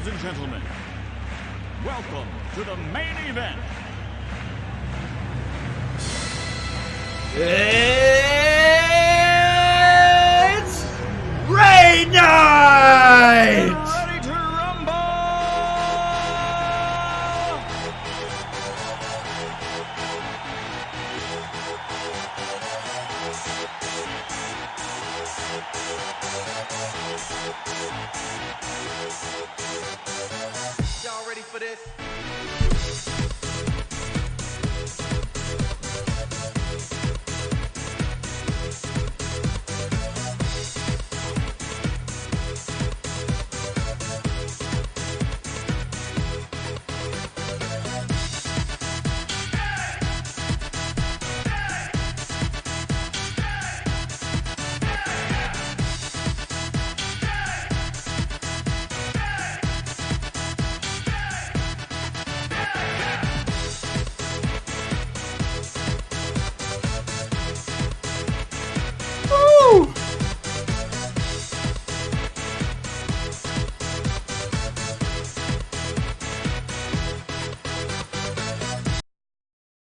and gentlemen, welcome to the main event. It's Raid Night! Ready to rumble! Y'all ready for this? Woo!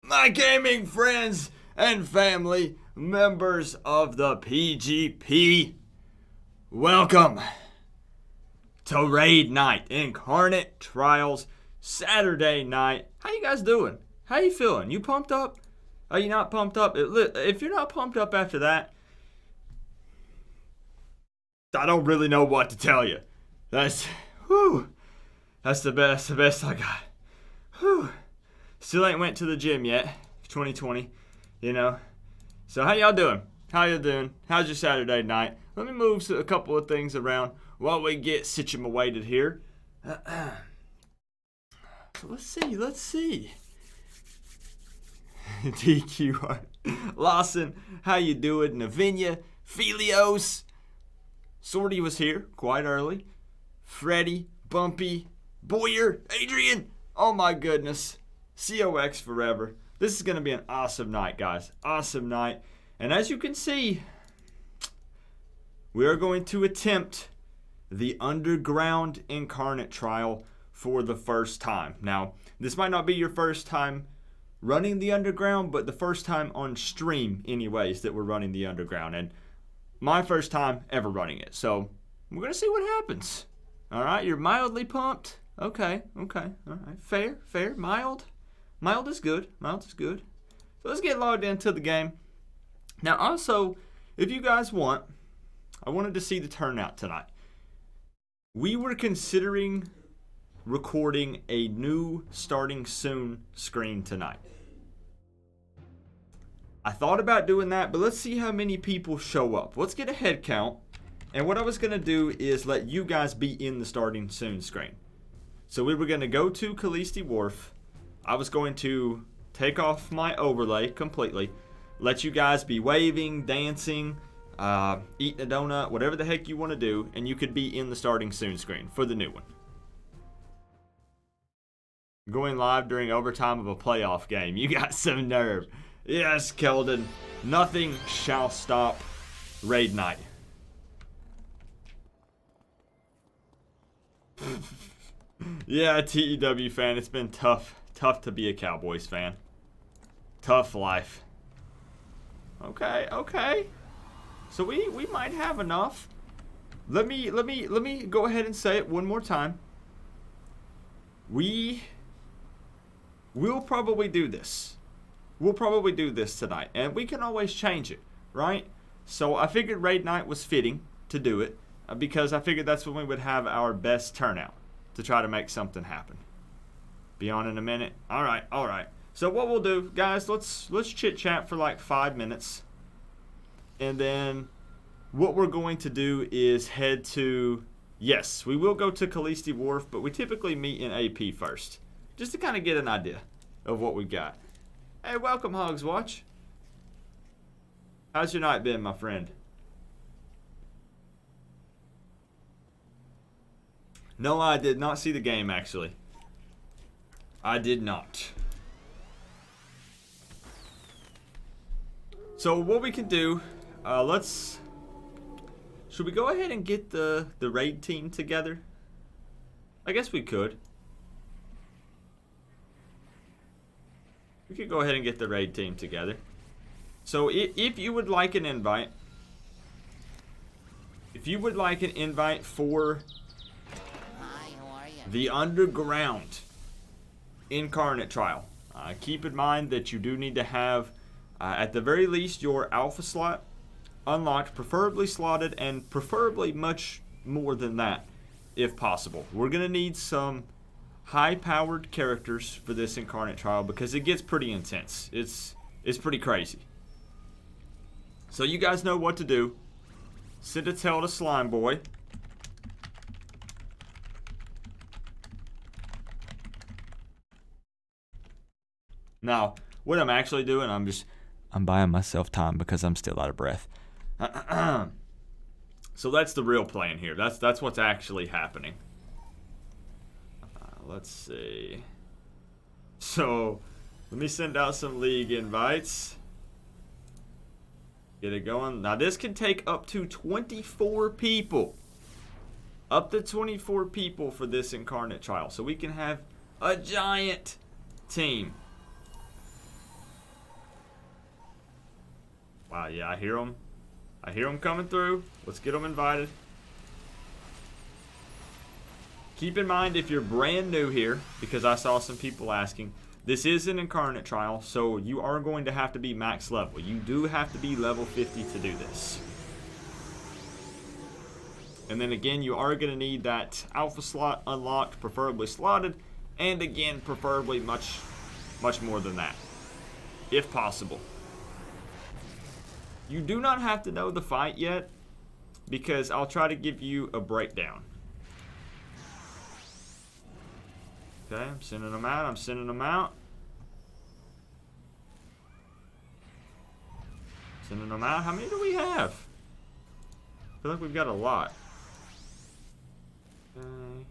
My gaming friends and family, members of the PGP, welcome to Raid Night, Incarnate Trials, Saturday night. How you guys doing? How you feeling? You pumped up? Are you not pumped up? If you're not pumped up after that, I don't really know what to tell you. That's the best I got. Whew. Still ain't went to the gym yet. 2020, you know. So how y'all doing? How you doing? How's your Saturday night? Let me move a couple of things around while we get situated here. So let's see. DQR. Lawson, how you doing? Navinia, Felios. Sorty was here quite early. Freddie, Bumpy, Boyer, Adrian. Oh my goodness. 𝐂𝐿 forever. This is going to be an awesome night, guys. Awesome night. And as you can see, we are going to attempt the underground Incarnate trial for the first time. Now, this might not be your first time running the underground, but the first time on stream anyways that we're running the underground. And my first time ever running it. So we're going to see what happens. All right, you're mildly pumped. Okay. All right, fair, mild. Mild is good. So let's get logged into the game. Now also, if you guys want, I wanted to see the turnout tonight. We were considering recording a new starting soon screen tonight. I thought about doing that, but let's see how many people show up. Let's get a head count. And what I was going to do is let you guys be in the starting soon screen. So we were going to go to 𝐂𝐿𝐓. I was going to take off my overlay completely. Let you guys be waving, dancing, eating a donut, whatever the heck you want to do. And you could be in the starting soon screen for the new one. Going live during overtime of a playoff game. You got some nerve. Yes, Keldon. Nothing shall stop Raid Night. Yeah, TEW fan. It's been tough to be a Cowboys fan. Tough life. Okay. So we might have enough. Let me go ahead and say it one more time. We'll probably do this. We'll probably do this tonight, and we can always change it, right? So I figured Raid Night was fitting to do it because I figured that's when we would have our best turnout to try to make something happen. Be on in a minute. All right. So what we'll do, guys, let's chit chat for like 5 minutes, and then what we're going to do is head to. Yes, we will go to 𝐂𝐿𝐓, but we typically meet in AP first, just to kind of get an idea of what we got. Hey, welcome, Hogs Watch. How's your night been, my friend? No, I did not see the game, actually. I did not. So what we can do, should we go ahead and get the raid team together? I guess we could. We could go ahead and get the raid team together. So if you would like an invite, for the underground Incarnate trial, keep in mind that you do need to have, at the very least, your alpha slot unlocked, preferably slotted, and preferably much more than that, if possible. We're going to need some high-powered characters for this Incarnate trial because it gets pretty intense. It's pretty crazy. So you guys know what to do. Send a tail to Slime Boy. Now, what I'm actually doing, I'm buying myself time because I'm still out of breath. So that's the real plan here. That's what's actually happening. Let's see. So, let me send out some league invites. Get it going. Now, this can take up to 24 people. Up to 24 people for this Incarnate trial. So we can have a giant team. Wow, yeah, I hear them. I hear them coming through. Let's get them invited. Keep in mind, if you're brand new here, because I saw some people asking, this is an Incarnate trial, so you are going to have to be max level. You do have to be level 50 to do this. And then again, you are going to need that alpha slot unlocked, preferably slotted, and again, preferably much more than that, if possible. You do not have to know the fight yet, because I'll try to give you a breakdown. Okay, I'm sending them out. I'm sending them out. Sending them out. How many do we have? I feel like we've got a lot. Okay.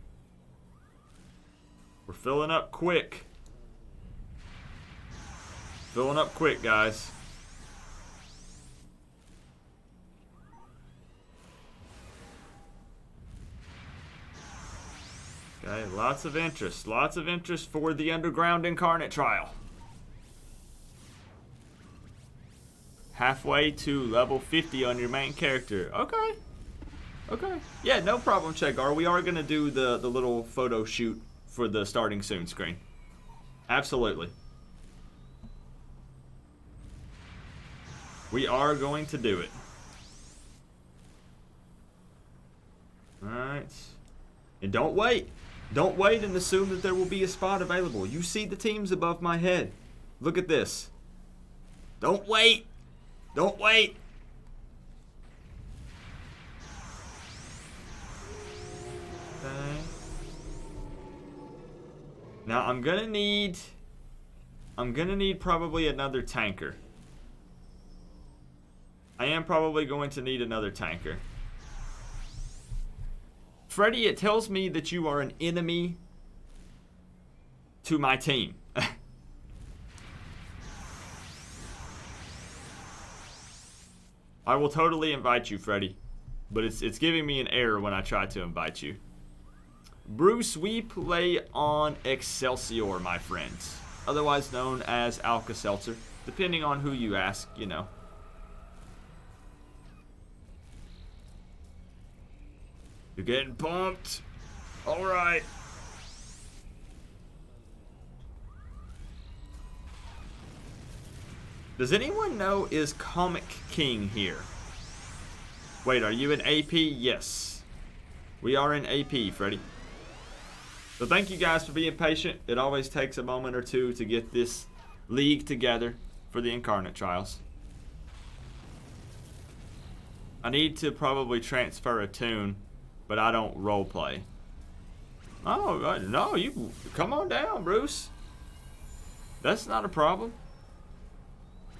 We're filling up quick. Filling up quick, guys. Okay, lots of interest for the Underground Incarnate trial. Halfway to level 50 on your main character. Okay. Okay. Yeah, no problem, Chegar. We are going to do the little photo shoot for the starting soon screen. Absolutely. We are going to do it. Alright. And don't wait. Don't wait and assume that there will be a spot available. You see the teams above my head. Look at this. Don't wait. Don't wait. Okay. Now I'm gonna need probably another tanker. I am probably going to need another tanker. Freddy, it tells me that you are an enemy to my team. I will totally invite you, Freddy, but it's giving me an error when I try to invite you. Bruce, we play on Excelsior, my friends, otherwise known as Alka-Seltzer, depending on who you ask, you know. You're getting pumped. All right. Does anyone know, is Comic King here? Wait, are you in AP? Yes. We are in AP, Freddy. So thank you guys for being patient. It always takes a moment or two to get this league together for the Incarnate trials. I need to probably transfer a tune, but I don't roleplay. Oh, no, you come on down, Bruce. That's not a problem.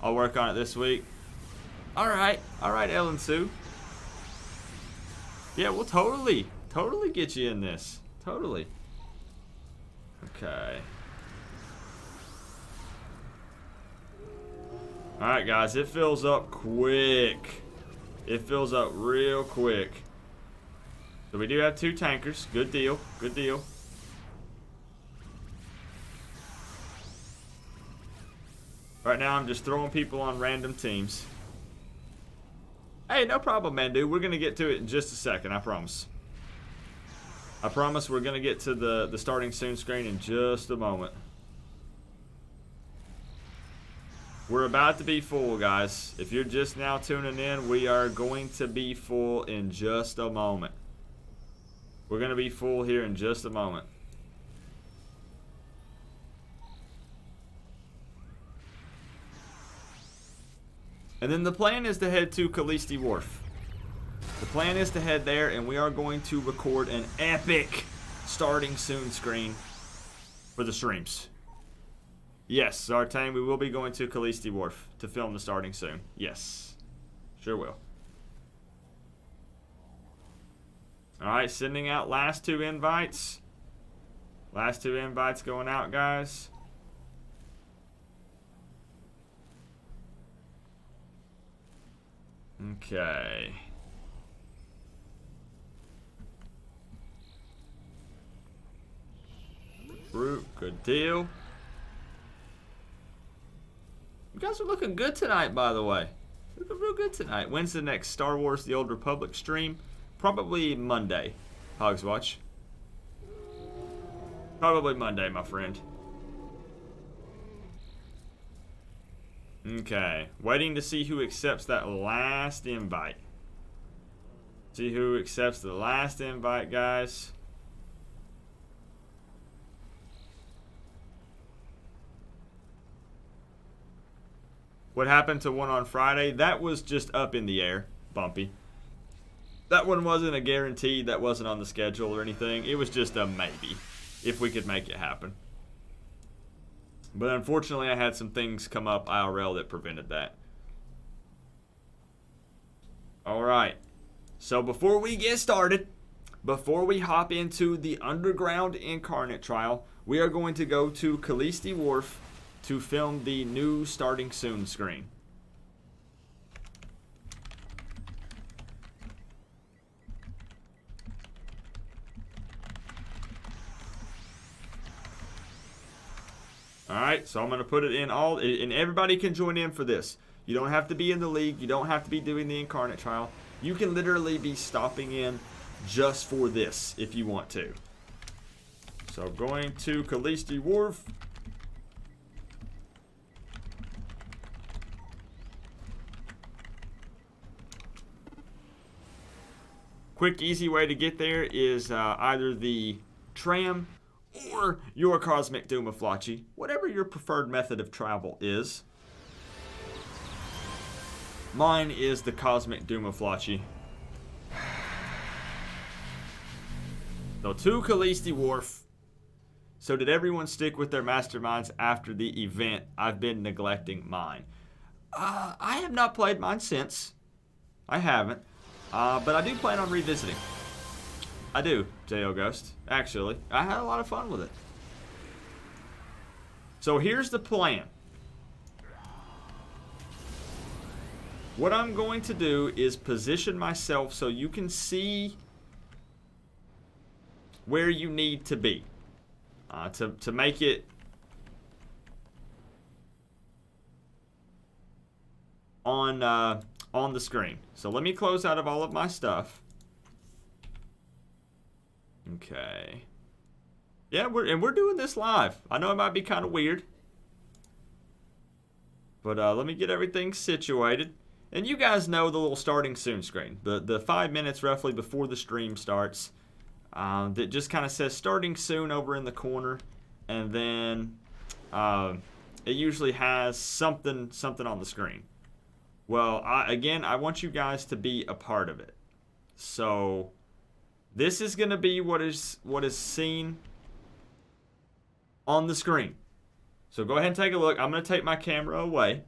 I'll work on it this week. All right, Ellen Sue. Yeah, we'll totally get you in this. Totally. Okay. All right, guys, it fills up quick. It fills up real quick. So we do have 2 tankers. Good deal. Good deal. Right now, I'm just throwing people on random teams. Hey, no problem, man, dude. We're going to get to it in just a second, I promise. I promise we're going to get to the starting soon screen in just a moment. We're about to be full, guys. If you're just now tuning in, we are going to be full in just a moment. We're going to be full here in just a moment. And then the plan is to head to 𝐂𝐋𝐈𝐂𝐊 Wharf. The plan is to head there, and we are going to record an epic starting soon screen for the streams. Yes, Zartane, we will be going to 𝐂𝐋𝐈𝐂𝐊 Wharf to film the starting soon. Yes, sure will. Alright, sending out last 2 invites. Last 2 invites going out, guys. Okay. Fruit, good deal. You guys are looking good tonight, by the way. Looking real good tonight. When's the next Star Wars The Old Republic stream? Probably Monday, Hogswatch. Probably Monday, my friend. Okay, waiting to see who accepts that last invite. See who accepts the last invite, guys. What happened to one on Friday? That was just up in the air, Bumpy. That one wasn't a guarantee. That wasn't on the schedule or anything. It was just a maybe, if we could make it happen. But unfortunately, I had some things come up IRL that prevented that. Alright. So before we get started, before we hop into the underground Incarnate trial, we are going to go to 𝐂𝐋𝐈𝐂𝐊 Wharf to film the new starting soon screen. Alright, so I'm going to put it in all, and everybody can join in for this. You don't have to be in the league. You don't have to be doing the Incarnate trial. You can literally be stopping in just for this if you want to. So going to 𝐂𝐋𝐈𝐂𝐊 Wharf. Quick, easy way to get there is either the tram or your 𝐂𝐻𝐿𝐿, whatever your preferred method of travel is. Mine is the 𝐂𝐻𝐿𝐿. So to 𝐂𝐋𝐈𝐂𝐊 Wharf. So did everyone stick with their masterminds after the event? I've been neglecting mine. I have not played mine since. I haven't. But I do plan on revisiting. I do, J.O. Ghost. Actually, I had a lot of fun with it. So here's the plan. What I'm going to do is position myself so you can see where you need to be to make it on the screen. So let me close out of all of my stuff. Okay. Yeah, we're doing this live. I know it might be kind of weird, but let me get everything situated. And you guys know the little starting soon screen, the 5 minutes roughly before the stream starts, that just kind of says starting soon over in the corner, and then it usually has something on the screen. Well, again, I want you guys to be a part of it. So this is going to be what is seen on the screen. So go ahead and take a look. I'm going to take my camera away.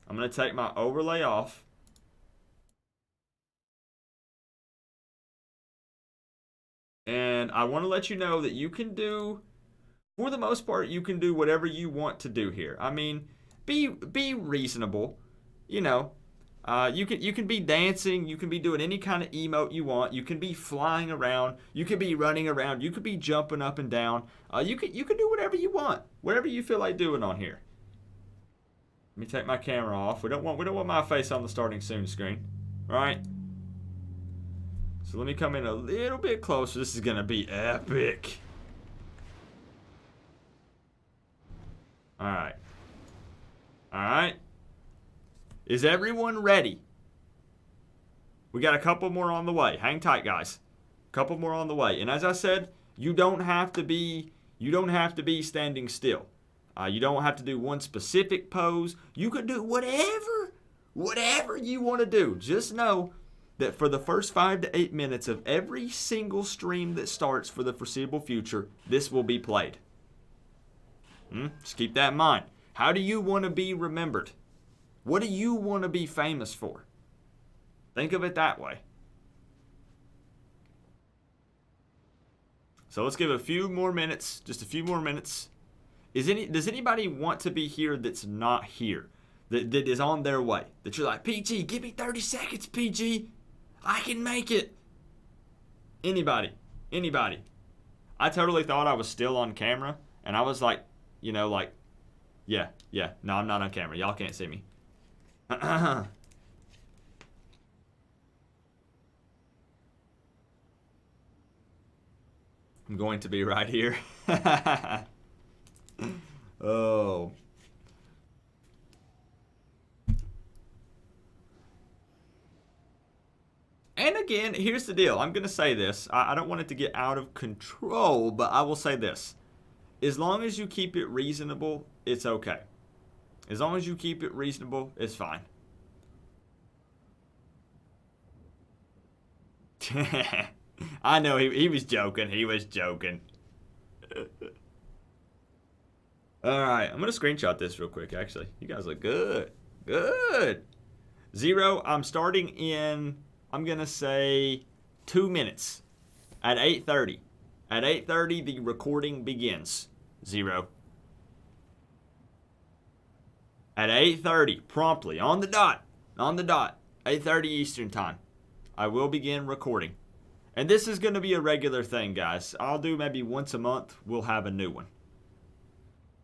I'm going to take my overlay off. And I want to let you know that you can do, for the most part, you can do whatever you want to do here. I mean, be reasonable. You know, you can be dancing, you can be doing any kind of emote you want, you can be flying around, you can be running around, you could be jumping up and down. You can do whatever you want, whatever you feel like doing on here. Let me take my camera off. We don't want my face on the starting soon screen. Right? So let me come in a little bit closer. This is gonna be epic. Alright. Alright. Is everyone ready? We got a couple more on the way. Hang tight, guys. A couple more on the way. And as I said, you don't have to be standing still. You don't have to do one specific pose. You could do whatever you want to do. Just know that for the first 5 to 8 minutes of every single stream that starts for the foreseeable future, this will be played. Just keep that in mind. How do you want to be remembered? What do you want to be famous for? Think of it that way. So let's give a few more minutes, just a few more minutes. Does anybody want to be here that's not here? That is on their way? That you're like, PG, give me 30 seconds, PG. I can make it. Anybody? I totally thought I was still on camera, and I was like, yeah. No, I'm not on camera. Y'all can't see me. I'm going to be right here. Oh. And again, here's the deal. I'm going to say this. I don't want it to get out of control, but I will say this. As long as you keep it reasonable, it's okay. As long as you keep it reasonable, it's fine. I know he was joking. He was joking. Alright, I'm going to screenshot this real quick, actually. You guys look good. Good. 0, I'm starting in, I'm going to say, 2 minutes. At 8:30. At 8:30, the recording begins. 0. At 8:30, promptly, on the dot, 8:30 Eastern Time, I will begin recording. And this is going to be a regular thing, guys. I'll do maybe once a month, we'll have a new one.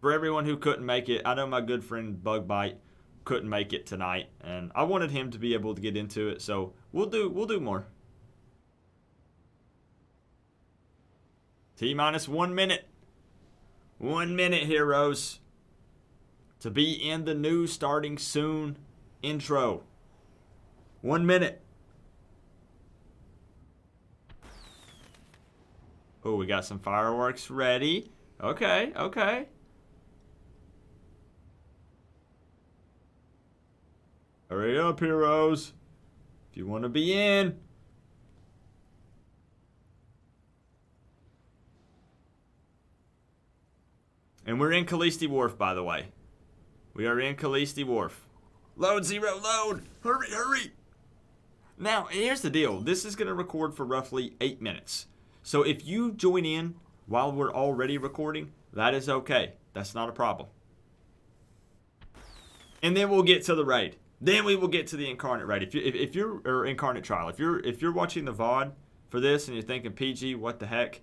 For everyone who couldn't make it, I know my good friend Bugbite couldn't make it tonight, and I wanted him to be able to get into it, so we'll do more. T-minus 1 minute. 1 minute, heroes. To be in the new starting soon intro. 1 minute. Oh, we got some fireworks ready. Okay. Hurry up, heroes. If you want to be in. And we're in 𝐂𝐿𝐓 Wharf, by the way. We are in 𝐂𝐿𝐓 Wharf. Load, 0, load. Hurry. Now, here's the deal. This is going to record for roughly 8 minutes. So if you join in while we're already recording, that is okay. That's not a problem. And then we'll get to the raid. Then we will get to the Incarnate raid. If you're or Incarnate trial. If you're watching the VOD for this and you're thinking, PG, what the heck?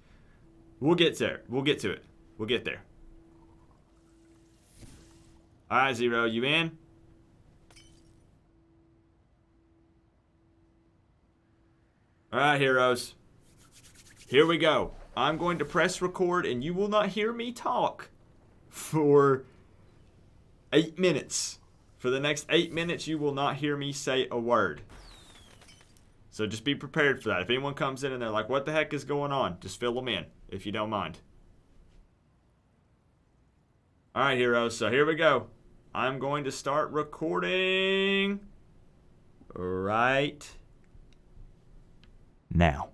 We'll get there. We'll get to it. We'll get there. All right, 0, you in? All right, heroes. Here we go. I'm going to press record, and you will not hear me talk for 8 minutes. For the next 8 minutes, you will not hear me say a word. So just be prepared for that. If anyone comes in and they're like, what the heck is going on? Just fill them in, if you don't mind. All right, heroes. So here we go. I'm going to start recording right now.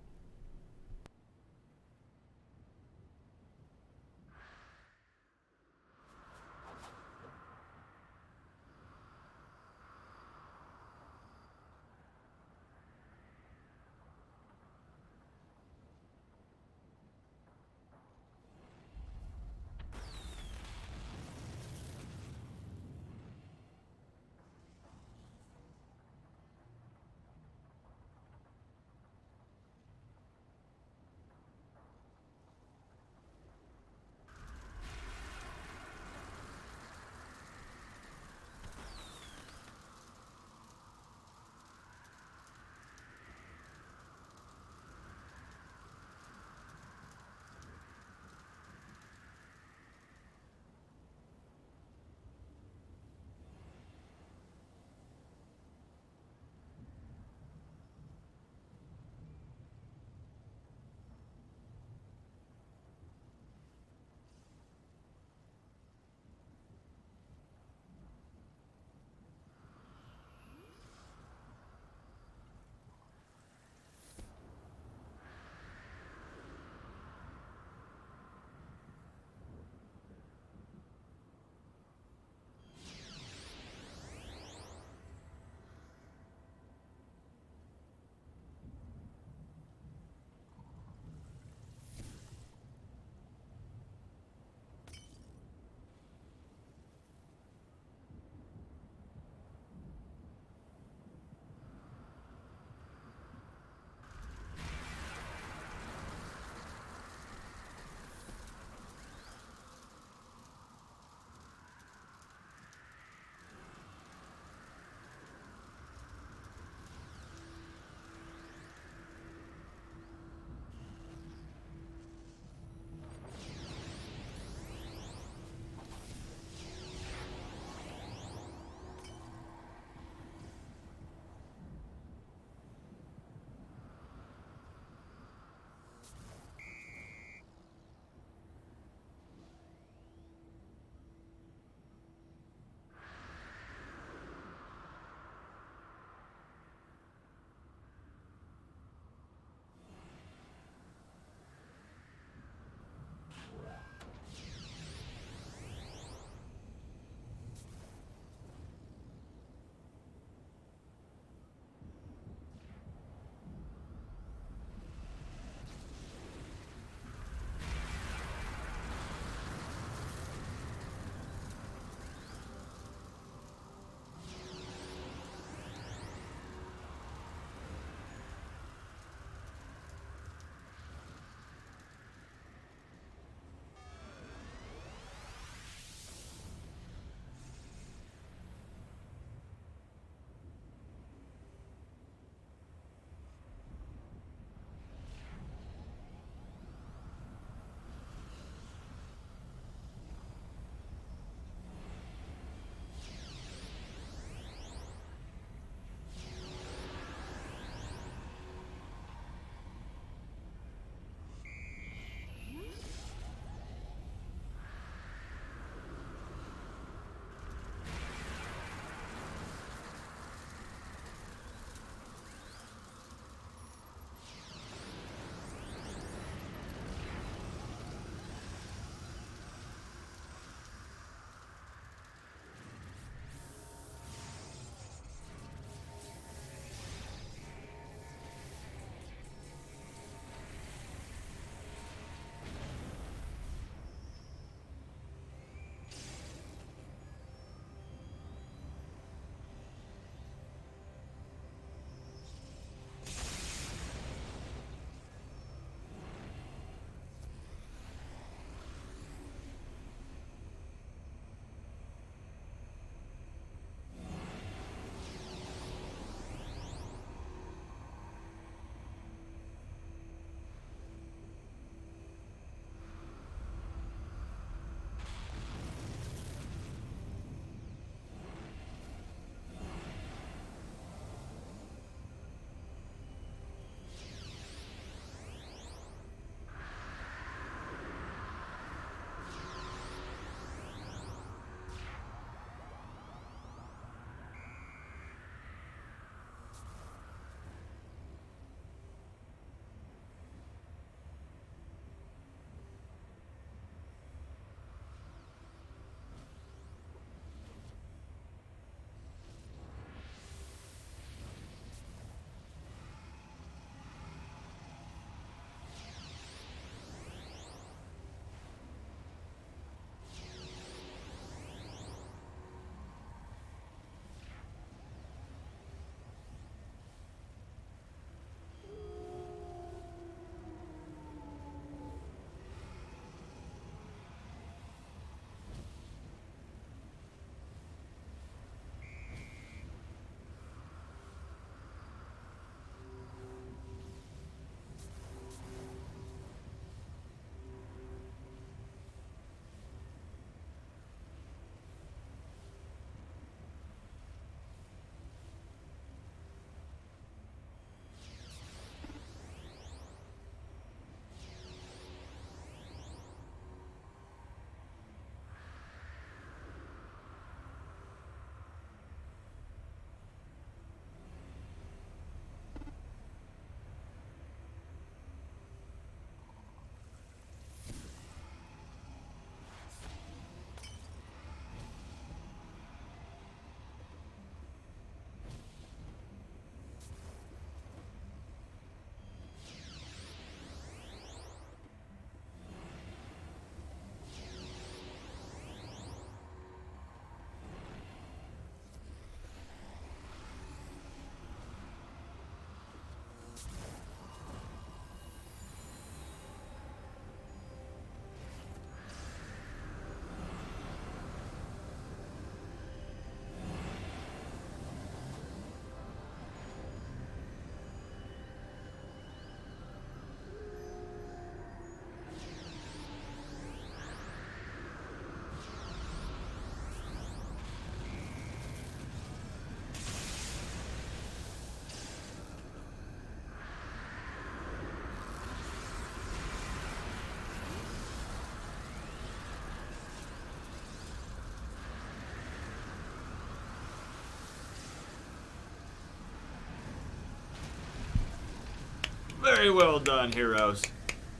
Very well done, heroes.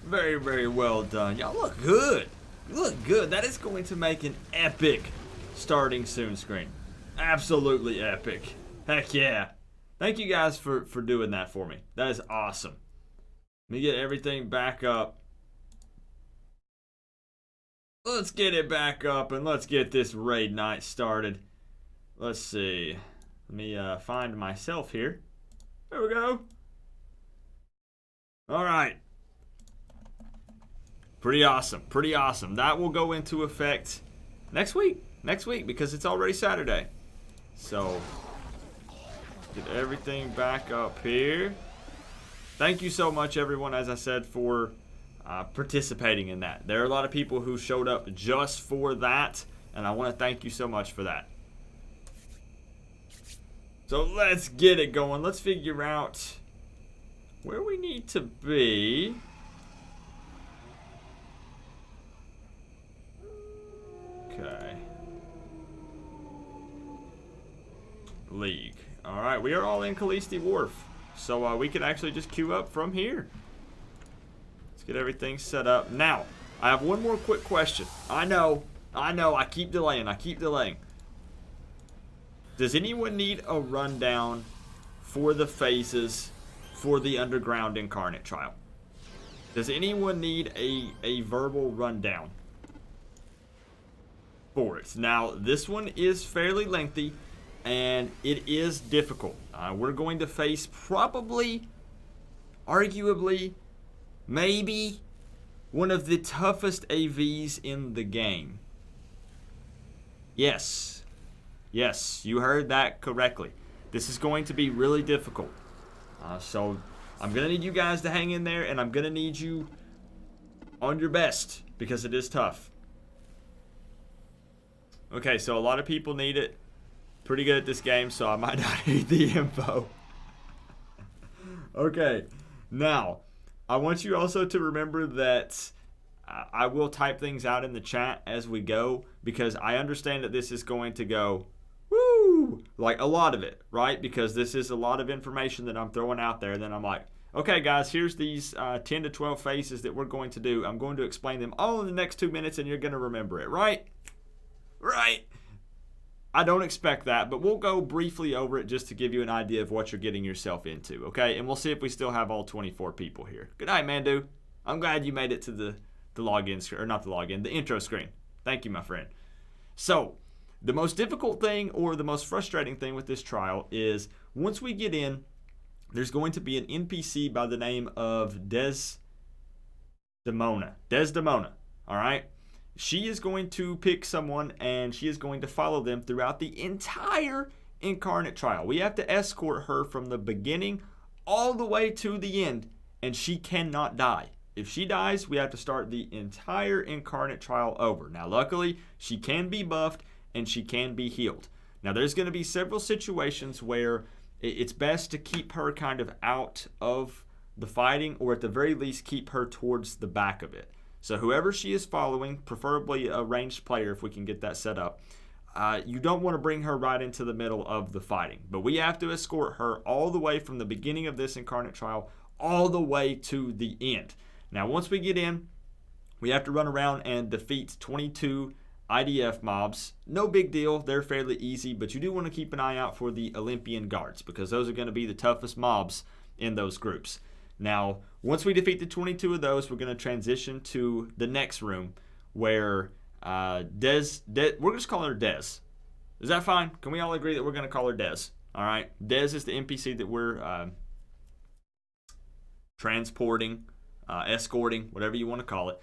Very, very well done. Y'all look good. You look good. That is going to make an epic starting soon screen. Absolutely epic. Heck yeah. Thank you guys for doing that for me. That is awesome. Let me get everything back up. Let's get it back up and let's get this raid night started. Let's see. Let me find myself here. There we go. All right. Pretty awesome. Pretty awesome. That will go into effect next week. Next week because it's already Saturday. So, get everything back up here. Thank you so much, everyone, as I said, for participating in that. There are a lot of people who showed up just for that, and I want to thank you so much for that. So let's get it going. Let's figure out where we need to be. Okay. League. Alright, we are all in 𝐂𝐿𝐊 Wharf. So we can actually just queue up from here. Let's get everything set up. Now, I have one more quick question. I know, I keep delaying, Does anyone need a rundown for the phases for the Underground Incarnate trial? Does anyone need a verbal rundown for it? Now, this one is fairly lengthy, and it is difficult. We're going to face probably, arguably, maybe one of the toughest AVs in the game. Yes, you heard that correctly. This is going to be really difficult. So I'm going to need you guys to hang in there, and I'm going to need you on your best because it is tough. Okay, so a lot of people need it. Pretty good at this game, so I might not need the info. Okay, now, I want you also to remember that I will type things out in the chat as we go, because I understand that this is going to go, woo, like a lot of it, right? Because this is a lot of information that I'm throwing out there, and then I'm like, okay, guys, here's these 10 to 12 phases that we're going to do. I'm going to explain them all in the next 2 minutes, and you're going to remember it, right? Right. I don't expect that, but we'll go briefly over it just to give you an idea of what you're getting yourself into, okay? And we'll see if we still have all 24 people here. Good night, Mandu. I'm glad you made it to the login screen, or not the login, the intro screen. Thank you, my friend. So, the most difficult thing or the most frustrating thing with this trial is once we get in, there's going to be an NPC by the name of Desdemona, all right? She is going to pick someone, and she is going to follow them throughout the entire Incarnate trial. We have to escort her from the beginning all the way to the end, and she cannot die. If she dies, we have to start the entire Incarnate trial over. Now, luckily, she can be buffed, and she can be healed. Now, there's going to be several situations where it's best to keep her kind of out of the fighting, or at the very least, keep her towards the back of it. So whoever she is following, preferably a ranged player if we can get that set up, you don't want to bring her right into the middle of the fighting. But we have to escort her all the way from the beginning of this Incarnate trial all the way to the end. Now, once we get in, we have to run around and defeat 22 IDF mobs. No big deal. They're fairly easy, but you do want to keep an eye out for the Olympian guards because those are going to be the toughest mobs in those groups. Now, once we defeat the 22 of those, we're going to transition to the next room where we're going to just call her Des. Is that fine? Can we all agree that we're going to call her Des? All right. Des is the NPC that we're transporting, escorting, whatever you want to call it.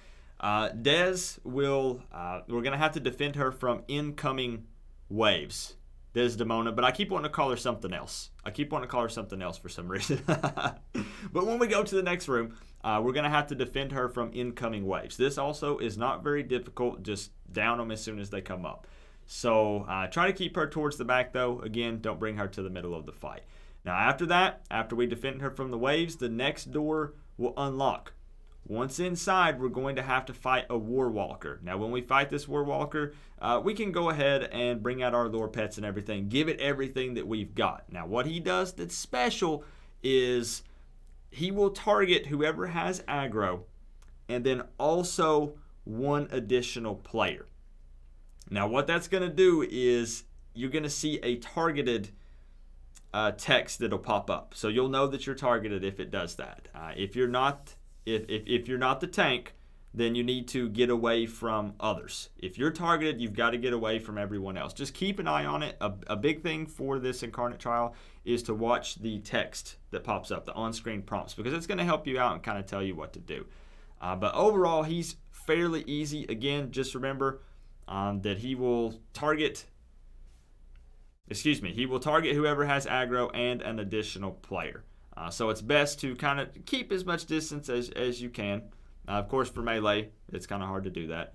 Des will, we're going to have to defend her from incoming waves. Desdemona, but I keep wanting to call her something else. For some reason. But when we go to the next room, we're going to have to defend her from incoming waves. This also is not very difficult. Just down them as soon as they come up. So try to keep her towards the back, though. Again, don't bring her to the middle of the fight. Now, after that, after we defend her from the waves, the next door will unlock. Once inside, we're going to have to fight a War Walker. Now, when we fight this War Walker, we can go ahead and bring out our lore pets and everything. Give it everything that we've got. Now, what he does that's special is he will target whoever has aggro and then also one additional player. Now what that's going to do is you're going to see a targeted text that'll pop up. So you'll know that you're targeted if it does that. If you're not the tank, then you need to get away from others. If you're targeted, you've got to get away from everyone else. Just keep an eye on it. A big thing for this Incarnate trial is to watch the text that pops up, the on-screen prompts, because it's going to help you out and kind of tell you what to do. But overall, he's fairly easy. Again, just remember that he will target whoever has aggro and an additional player. So it's best to kind of keep as much distance as you can. Of course, for melee, it's kind of hard to do that.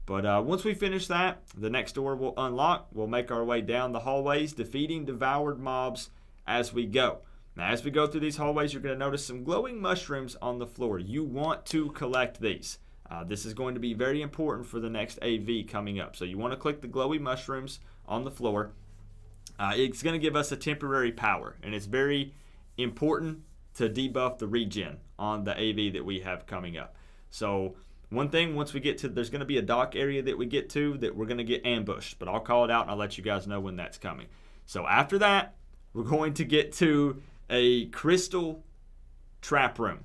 But once we finish that, the next door will unlock. We'll make our way down the hallways, defeating devoured mobs as we go. Now, as we go through these hallways, you're going to notice some glowing mushrooms on the floor. You want to collect these. This is going to be very important for the next AV coming up. So you want to click the glowy mushrooms on the floor. It's going to give us a temporary power, and it's very important to debuff the regen on the AV that we have coming up. So one thing, once we get to, there's going to be a dock area that we get to that we're going to get ambushed, but I'll call it out and I'll let you guys know when that's coming. So after that, we're going to get to a crystal trap room.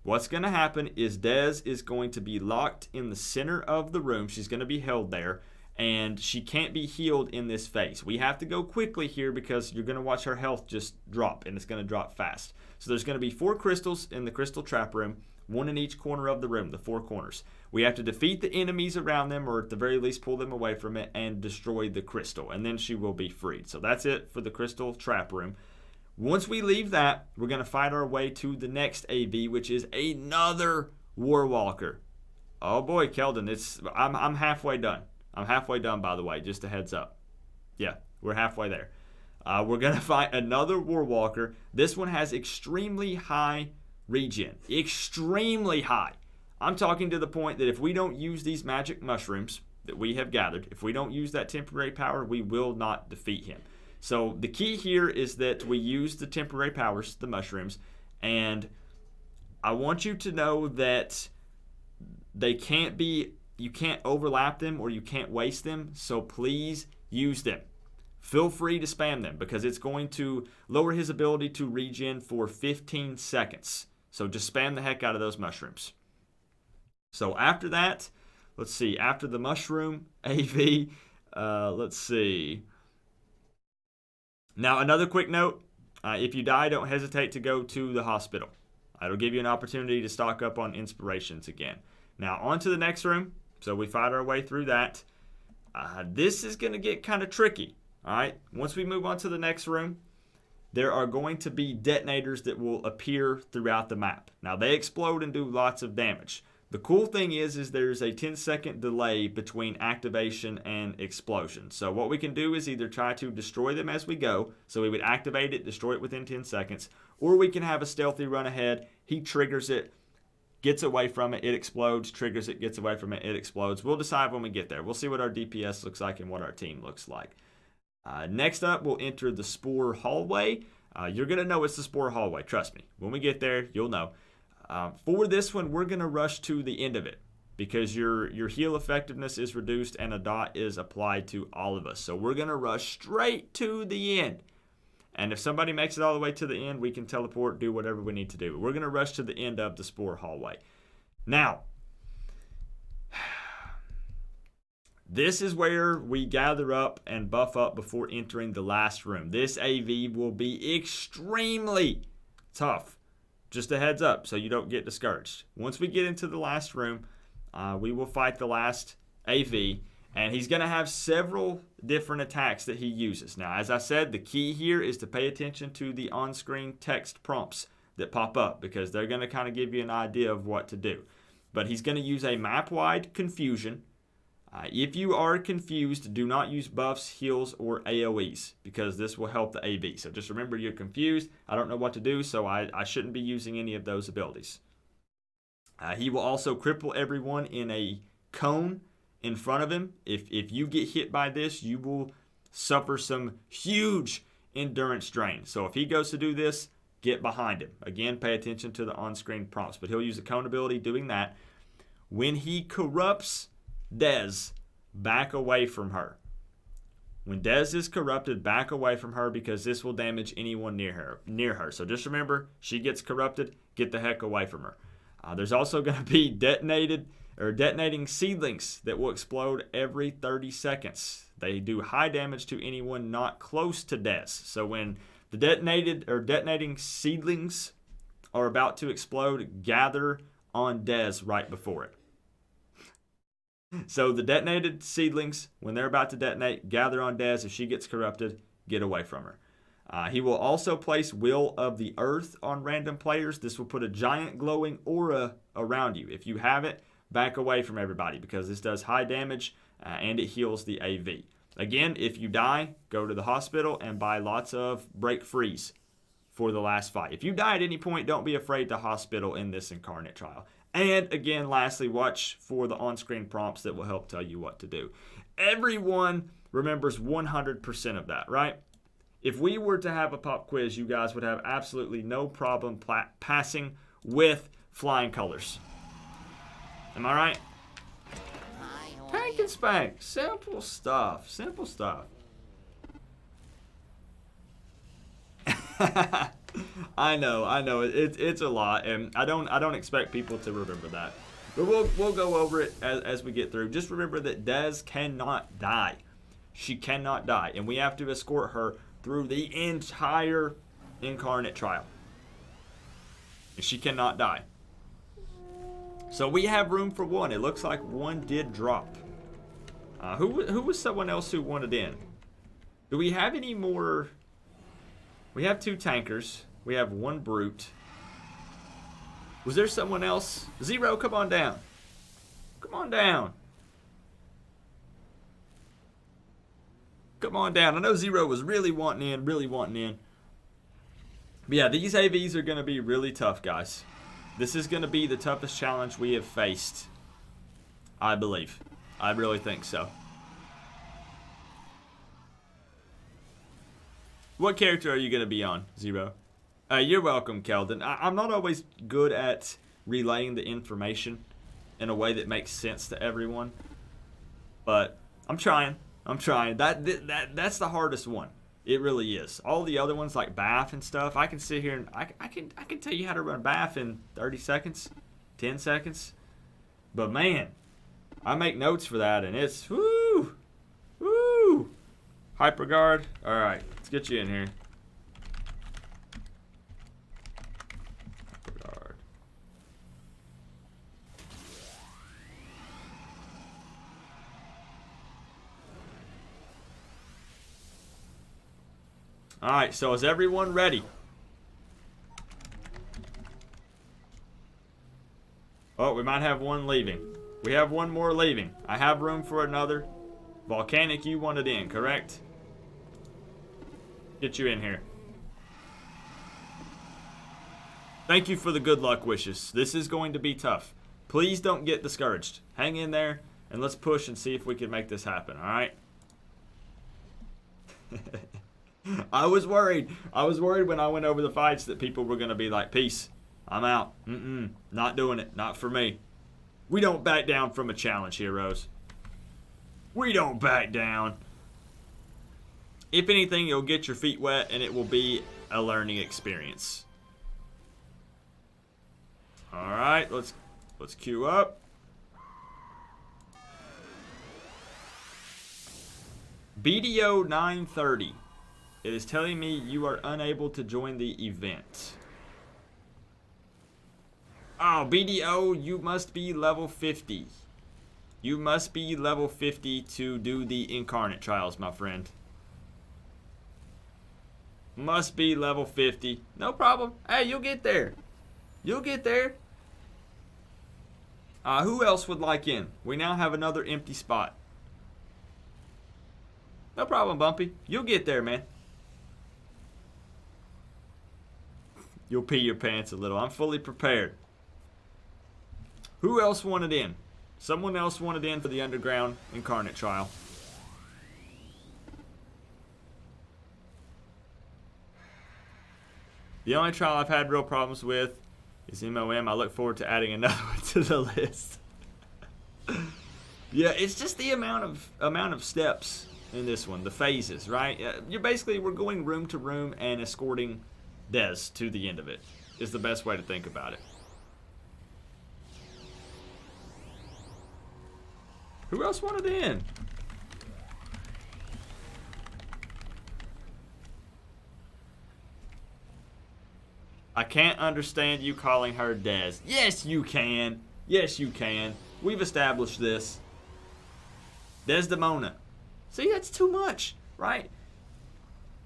What's going to happen is Dez is going to be locked in the center of the room. She's going to be held there, and she can't be healed in this phase. We have to go quickly here because you're going to watch her health just drop, and it's going to drop fast. So there's going to be 4 crystals in the crystal trap room, 1 in each corner of the room, the 4 corners. We have to defeat the enemies around them, or at the very least pull them away from it and destroy the crystal, and then she will be freed. So that's it for the crystal trap room. Once we leave that, we're going to fight our way to the next AV, which is another Warwalker. Oh boy, Keldon, I'm halfway done. I'm halfway done, by the way, just a heads up. Yeah, we're halfway there. We're going to fight another Warwalker. This one has extremely high regen. Extremely high. I'm talking to the point that if we don't use these magic mushrooms that we have gathered, if we don't use that temporary power, we will not defeat him. So the key here is that we use the temporary powers, the mushrooms, and I want you to know that they can't be, you can't overlap them or you can't waste them, so please use them. Feel free to spam them because it's going to lower his ability to regen for 15 seconds. So just spam the heck out of those mushrooms. So after that, let's see, after the mushroom AV, let's see. Now, another quick note, if you die, don't hesitate to go to the hospital. It'll give you an opportunity to stock up on inspirations again. Now, on to the next room. So we fight our way through that. This is going to get kind of tricky. All right, once we move on to the next room, there are going to be detonators that will appear throughout the map. Now, they explode and do lots of damage. The cool thing is there's a 10-second delay between activation and explosion. So what we can do is either try to destroy them as we go. So we would activate it, destroy it within 10 seconds. Or we can have a stealthy run ahead. He triggers it, gets away from it, it explodes, triggers it, gets away from it, it explodes. We'll decide when we get there. We'll see what our DPS looks like and what our team looks like. Next up, we'll enter the Spore hallway. You're going to know it's the Spore hallway. Trust me. When we get there, you'll know. For this one, we're going to rush to the end of it because your heal effectiveness is reduced and a dot is applied to all of us. So we're going to rush straight to the end. And if somebody makes it all the way to the end, we can teleport, do whatever we need to do. We're going to rush to the end of the Spore hallway. Now, this is where we gather up and buff up before entering the last room. This AV will be extremely tough. Just a heads up so you don't get discouraged. Once we get into the last room, we will fight the last AV, and he's going to have several different attacks that he uses. Now, as I said, the key here is to pay attention to the on-screen text prompts that pop up because they're going to kind of give you an idea of what to do. But he's going to use a map-wide confusion. If you are confused, do not use buffs, heals, or AoEs because this will help the AV. So just remember you're confused. I don't know what to do, so I shouldn't be using any of those abilities. He will also cripple everyone in a cone in front of him. If you get hit by this, you will suffer some huge endurance drain. So if he goes to do this, get behind him. Again, pay attention to the on-screen prompts, but he'll use accountability doing that. When he corrupts Dez, back away from her. When Dez is corrupted, back away from her because this will damage anyone near her. So just remember, she gets corrupted, get the heck away from her. There's also going to be detonating seedlings that will explode every 30 seconds. They do high damage to anyone not close to Dez. So when the detonating seedlings are about to explode, gather on Dez right before it. So the detonated seedlings, when they're about to detonate, gather on Dez. If she gets corrupted, get away from her. He will also place Will of the Earth on random players. This will put a giant glowing aura around you. If you have it, back away from everybody because this does high damage and it heals the AV. Again, if you die, go to the hospital and buy lots of break freeze for the last fight. If you die at any point, don't be afraid to hospital in this Incarnate trial. And again, lastly, watch for the on-screen prompts that will help tell you what to do. Everyone remembers 100% of that, right? If we were to have a pop quiz, you guys would have absolutely no problem passing with flying colors. Am I right? Pank and spank. Simple stuff. Simple stuff. I know. It's a lot, and I don't expect people to remember that. But we'll go over it as we get through. Just remember that Dez cannot die. She cannot die, and we have to escort her through the entire Incarnate trial. And she cannot die. So we have room for one. It looks like one did drop. Who was someone else who wanted in? Do we have any more? We have 2 tankers. We have 1 brute. Was there someone else? Zero, come on down. Come on down. Come on down. I know Zero was really wanting in. But yeah, these AVs are going to be really tough, guys. This is going to be the toughest challenge we have faced, I believe. I really think so. What character are you going to be on, Zero? You're welcome, Keldon. I'm not always good at relaying the information in a way that makes sense to everyone. But I'm trying. That's the hardest one. It really is. All the other ones like BAF and stuff, I can sit here and I can tell you how to run BAF in 30 seconds, 10 seconds. But man, I make notes for that and it's woo. Hyperguard. All right, let's get you in here. Hyperguard. All right, so is everyone ready? Oh, we might have one leaving. We have one more leaving. I have room for another. Volcanic, you wanted in, correct? Get you in here. Thank you for the good luck wishes. This is going to be tough. Please don't get discouraged. Hang in there, and let's push and see if we can make this happen, all right? I was worried. I was worried when I went over the fights that people were going to be like, peace, I'm out. Not doing it. Not for me. We don't back down from a challenge, heroes. We don't back down. If anything, you'll get your feet wet, and it will be a learning experience. All right, let's queue up. BDO 930. It is telling me you are unable to join the event. Oh, BDO, you must be level 50. You must be level 50 to do the Incarnate trials, my friend. Must be level 50. No problem. Hey, you'll get there. You'll get there. Who else would like in? We now have another empty spot. No problem, Bumpy. You'll get there, man. You'll pee your pants a little. I'm fully prepared. Who else wanted in? Someone else wanted in for the Underground Incarnate trial. The only trial I've had real problems with is MOM. I look forward to adding another one to the list. Yeah, it's just the amount of steps in this one, the phases, right? We're going room to room and escorting Dez to the end of it, is the best way to think about it. Who else wanted in? I can't understand you calling her Dez. Yes, you can. Yes, you can. We've established this. Desdemona. See, that's too much, right?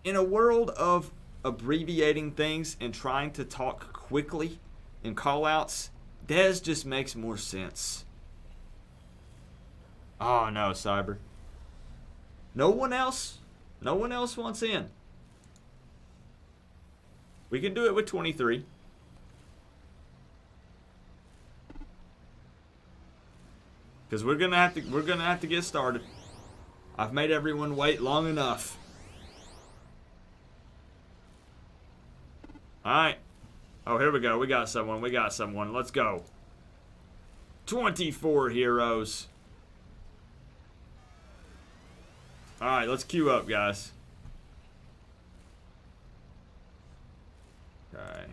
In a world of abbreviating things and trying to talk quickly in callouts, Dez just makes more sense. Oh no, Cyber. No one else wants in. We can do it with 23. Because we're gonna have to get started. I've made everyone wait long enough. Alright. Oh, here we go. We got someone. Let's go. 24 heroes. Alright, let's queue up, guys. Okay.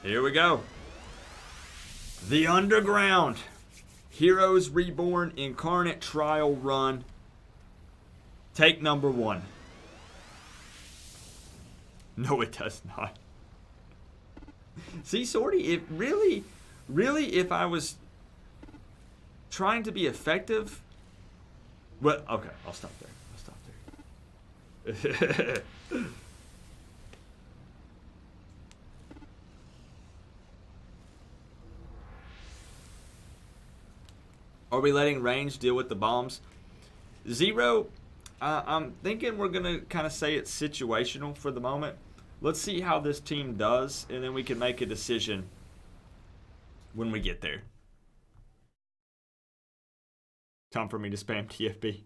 Here we go. The Underground. Heroes Reborn Incarnate Trial Run. Take number 1. No, it does not. See, Sorty, if really, if I was trying to be effective, well, okay, I'll stop there. Are we letting range deal with the bombs? Zero, I'm thinking we're going to kind of say it's situational for the moment. Let's see how this team does, and then we can make a decision when we get there. Time for me to spam TFB.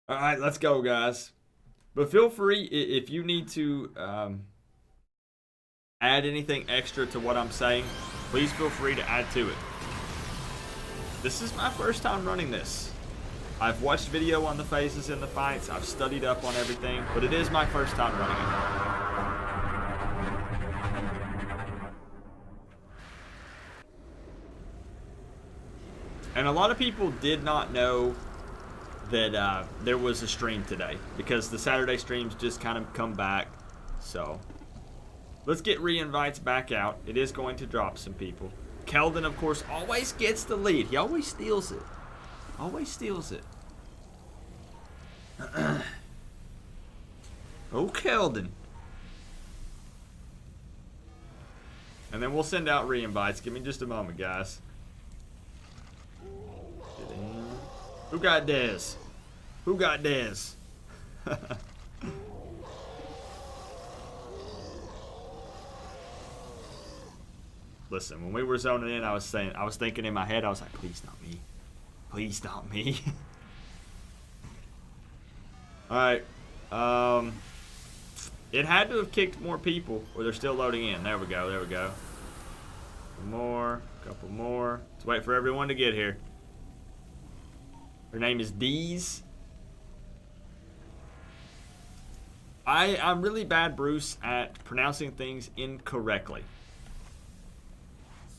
All right, let's go, guys. But feel free, if you need to add anything extra to what I'm saying, please feel free to add to it. This is my first time running this. I've watched video on the phases and the fights. I've studied up on everything, but it is my first time running it. And a lot of people did not know that there was a stream today because the Saturday streams just kind of come back. So let's get re-invites back out. It is going to drop some people. Keldon, of course, always gets the lead. He always steals it. Always steals it. Oh, Keldon. And then we'll send out re-invites. Give me just a moment, guys. Who got Dez? Who got Dez? Listen, when we were zoning in, I was thinking in my head, I was like, please not me. Please not me. Alright. It had to have kicked more people, or they're still loading in. There we go, there we go. One more, couple more. Let's wait for everyone to get here. Her name is Deez. I'm really bad, Bruce, at pronouncing things incorrectly.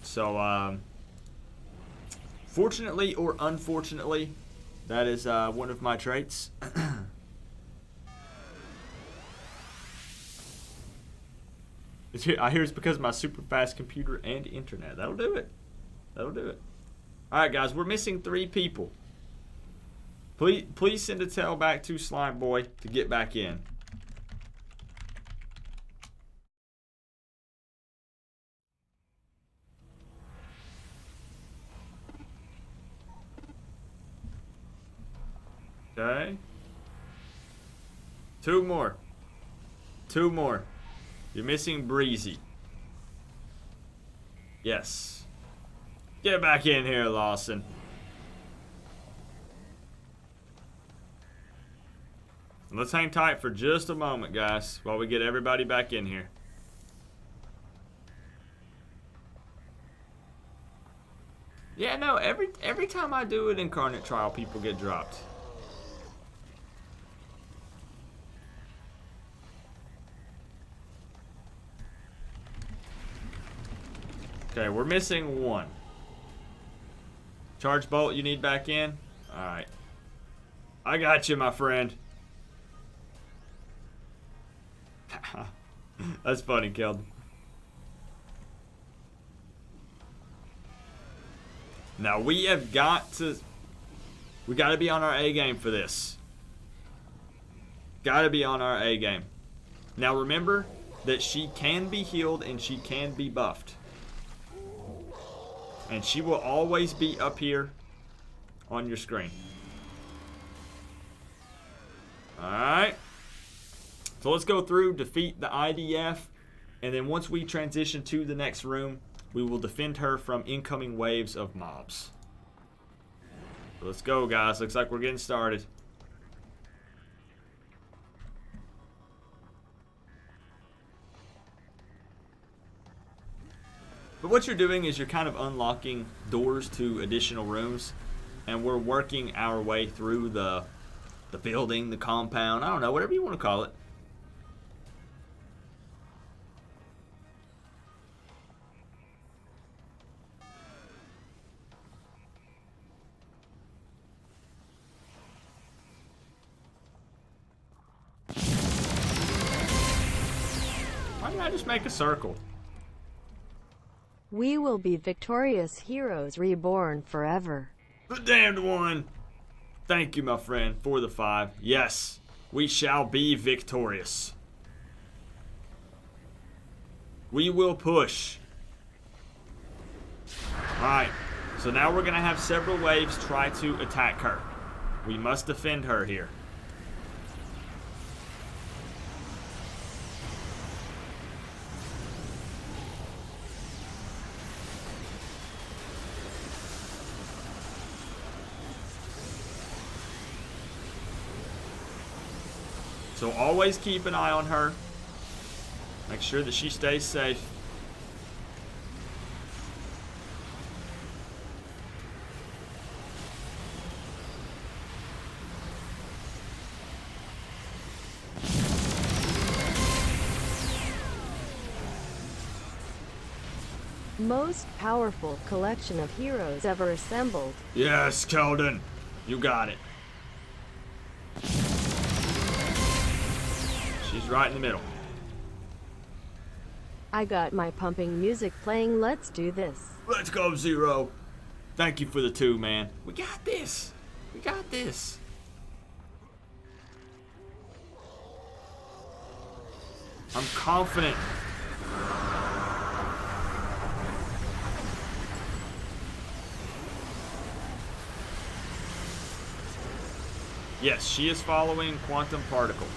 So, fortunately or unfortunately, that is one of my traits. I hear it's because of my super fast computer and internet. That'll do it. That'll do it. Alright, guys, we're missing 3 people. Please send a tell back to Slime Boy to get back in. Okay. 2 more. 2 more. You're missing Breezy. Yes. Get back in here, Lawson. Let's hang tight for just a moment, guys, while we get everybody back in here. Yeah, no, every time I do an Incarnate trial, people get dropped. Okay, we're missing one. Charge bolt, you need back in? Alright. I got you, my friend. That's funny, Keldon. Now we have got to... We got to be on our A game for this. Got to be on our A game. Now remember that she can be healed and she can be buffed. And she will always be up here on your screen. Alright. So let's go through, defeat the IDF, and then once we transition to the next room, we will defend her from incoming waves of mobs. So let's go, guys. Looks like we're getting started. But what you're doing is you're kind of unlocking doors to additional rooms, and we're working our way through the building, the compound, I don't know, whatever you want to call it. Why did I just make a circle? We will be victorious heroes reborn forever. The damned one! Thank you, my friend, for the 5. Yes, we shall be victorious. We will push. Alright, so now we're going to have several waves try to attack her. We must defend her here. So always keep an eye on her. Make sure that she stays safe. Most powerful collection of heroes ever assembled. Yes, Keldon. You got it. She's right in the middle. I got my pumping music playing. Let's do this. Let's go, Zero. Thank you for the 2, man. We got this. We got this. I'm confident. Yes, she is following Quantum Particle.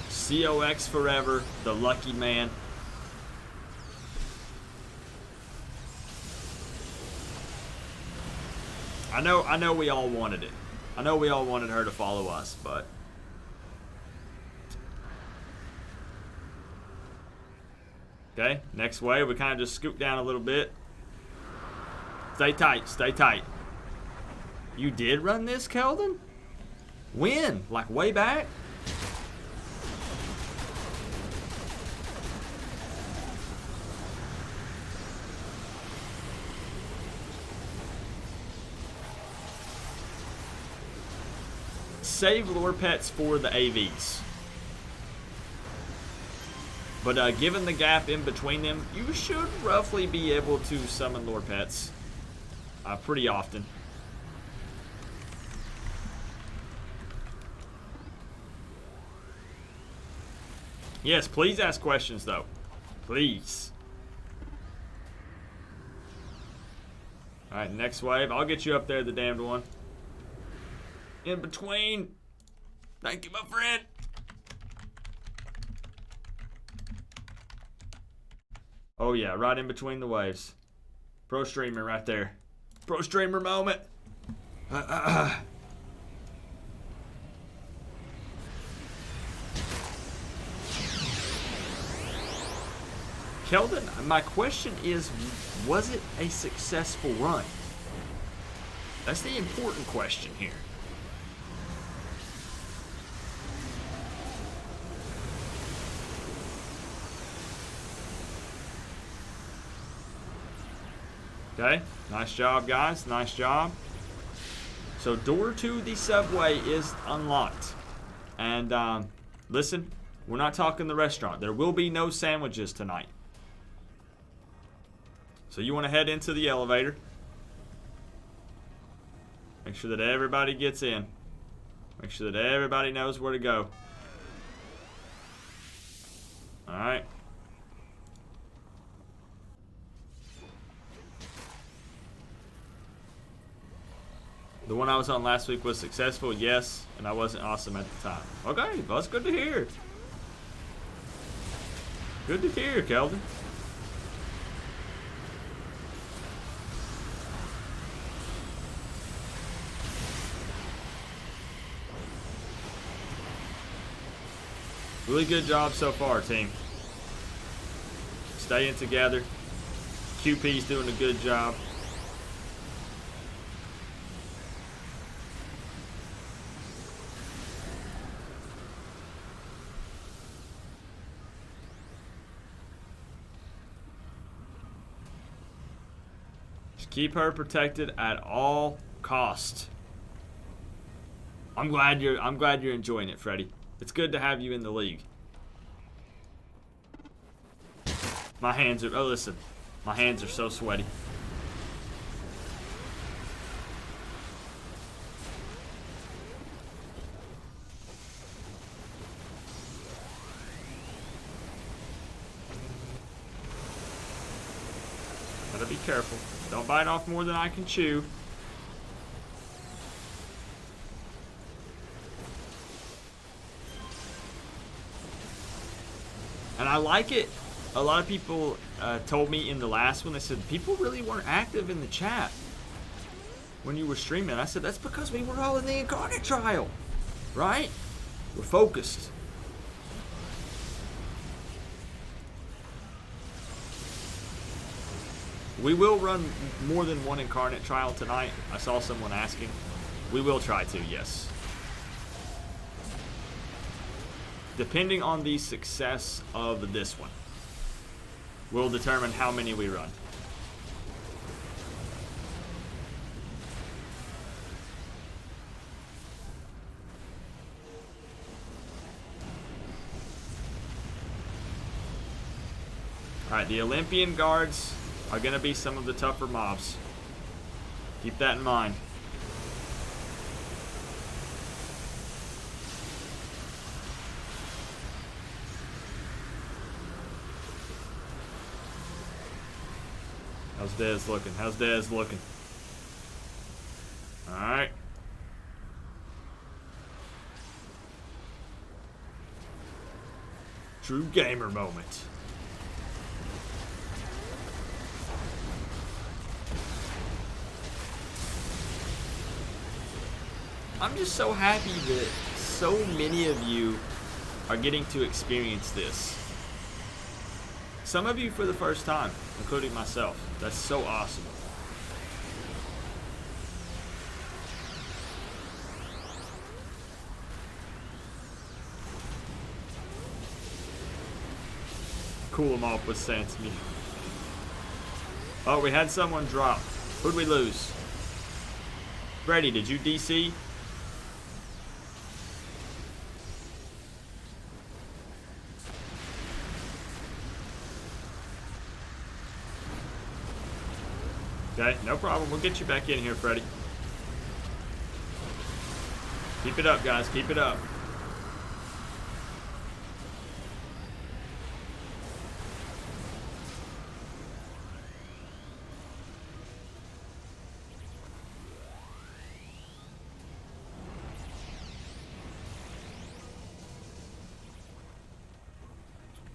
𝐂𝐿 forever, the lucky man. I know we all wanted it. I know we all wanted her to follow us, but okay, next wave, we kind of just scoot down a little bit. Stay tight, stay tight. You did run this, Keldon? When? Like way back? Save lure pets for the AVs. But given the gap in between them, you should roughly be able to summon lure pets pretty often. Yes, please ask questions though. Please. Alright, next wave. I'll get you up there, the damned one. In between. Thank you, my friend. Oh yeah, right in between the waves. Pro streamer right there. Pro streamer moment. Keldon, my question is, was it a successful run? That's the important question here. Okay, nice job, guys. Nice job. So door to the subway is unlocked. And listen, we're not talking the restaurant. There will be no sandwiches tonight. So you want to head into the elevator. Make sure that everybody gets in. Make sure that everybody knows where to go. Alright. The one I was on last week was successful, yes, and I wasn't awesome at the time. Okay, well, that's good to hear. Good to hear, Keldon. Really good job so far, team. Staying together. QP's doing a good job. Just keep her protected at all costs. I'm glad you're enjoying it, Freddy. It's good to have you in the league. My hands are, oh listen, my hands are so sweaty. Gotta be careful. Don't bite off more than I can chew. And I like it. A lot of people told me in the last one, they said, people really weren't active in the chat when you were streaming. I said, that's because we were all in the Incarnate trial, right? We're focused. We will run more than one Incarnate trial tonight. I saw someone asking. We will try to, yes. Depending on the success of this one, will determine how many we run. Alright, the Olympian guards are going to be some of the tougher mobs. Keep that in mind. How's Dez looking? How's Dez looking? Alright. True gamer moment. I'm just so happy that so many of you are getting to experience this. Some of you for the first time, including myself. That's so awesome. 𝐂𝐿 was saying to me. Oh, we had someone drop. Who'd we lose? Brady, did you DC? Okay, no problem. We'll get you back in here, Freddy. Keep it up, guys. Keep it up.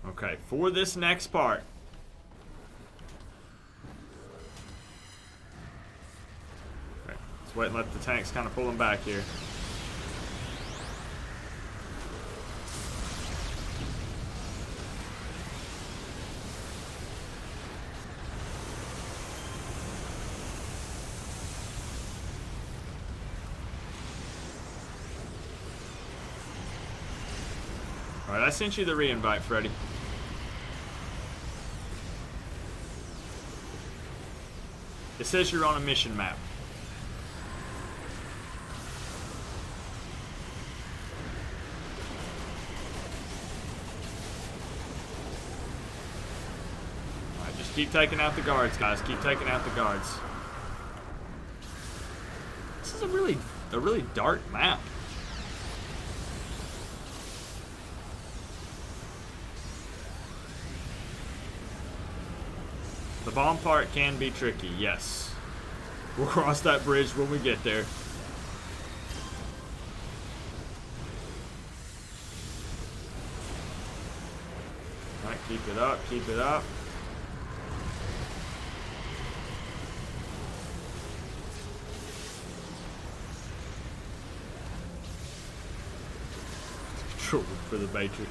Okay, for this next part, Let's wait and let the tanks kind of pull him back here. Alright, I sent you the re-invite, Freddy. It says you're on a mission map. Alright, just keep taking out the guards, guys. Keep taking out the guards. This is a really dark map. The bomb part can be tricky, yes. We'll cross that bridge when we get there. Alright, keep it up, keep it up. Control for the Matrix.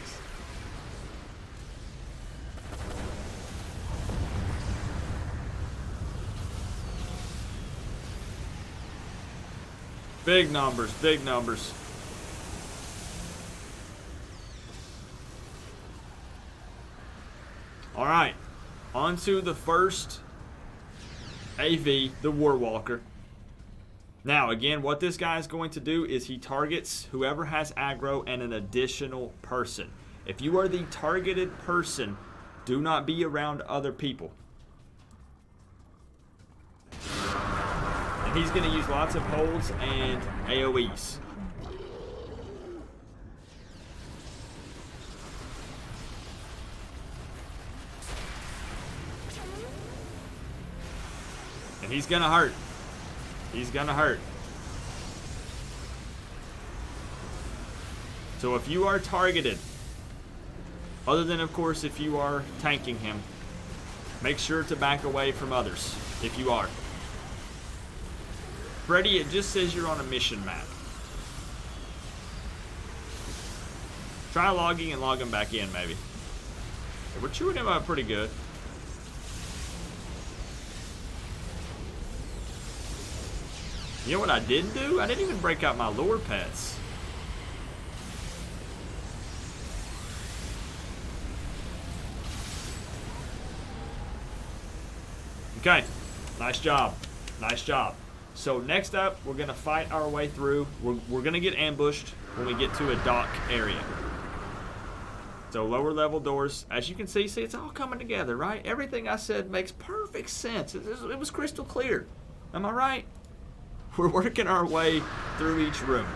Big numbers, big numbers. All right, on to the first AV, the Warwalker. Now, again, what this guy is going to do is he targets whoever has aggro and an additional person. If you are the targeted person, do not be around other people. And he's going to use lots of holds and AoEs. And he's going to hurt. He's going to hurt. So if you are targeted, other than, of course, if you are tanking him, make sure to back away from others if you are. Freddy, it just says you're on a mission map. Try logging and logging back in, maybe. Yeah, we're chewing him up pretty good. You know what I didn't do? I didn't even break out my lure pets. Okay, nice job. Nice job. So next up, we're going to fight our way through. We're going to get ambushed when we get to a dock area. So lower level doors. As you can see, it's all coming together, right? Everything I said makes perfect sense. It was crystal clear. Am I right? We're working our way through each room.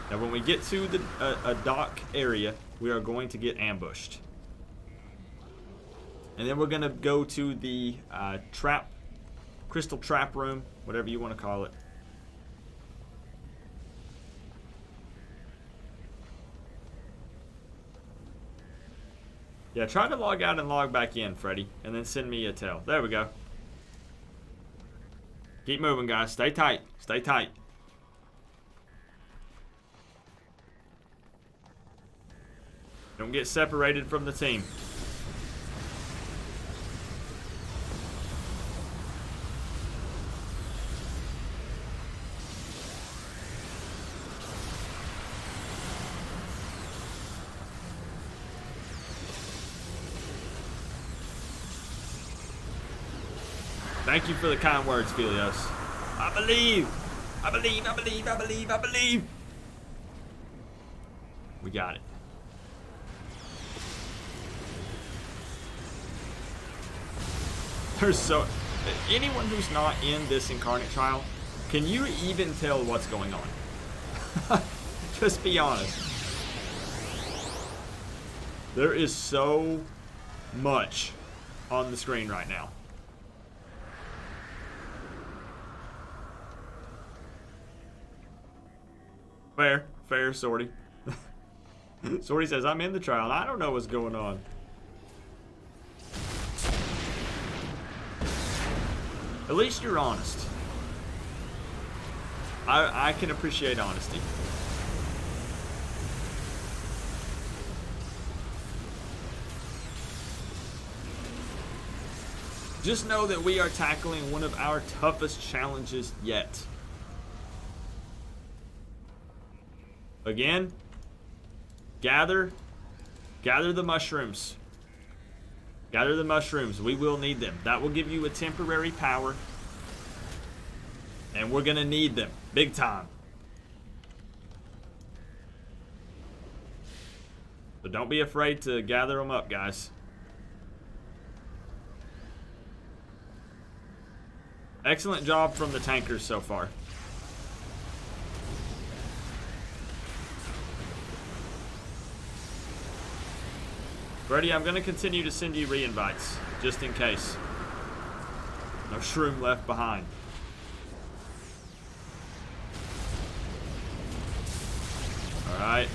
Now when we get to a dock area, we are going to get ambushed. And then we're going to go to the crystal trap room, whatever you want to call it. Yeah, try to log out and log back in, Freddy, and then send me a tell. There we go. Keep moving, guys. Stay tight. Stay tight. Don't get separated from the team. Thank you for the kind words, 𝐂𝐿𝐿. I believe. I believe, I believe, I believe, I believe. We got it. There's so... Anyone who's not in this Incarnate trial, can you even tell what's going on? Just be honest. There is so much on the screen right now. Fair, fair, Sorty. Sorty says, I'm in the trial, and I don't know what's going on. At least you're honest. I can appreciate honesty. Just know that we are tackling one of our toughest challenges yet. Again, gather the mushrooms. Gather the mushrooms. We will need them. That will give you a temporary power. And we're going to need them. Big time. So don't be afraid to gather them up, guys. Excellent job from the tankers so far. Freddy, I'm going to continue to send you re-invites, just in case. No shroom left behind. Alright.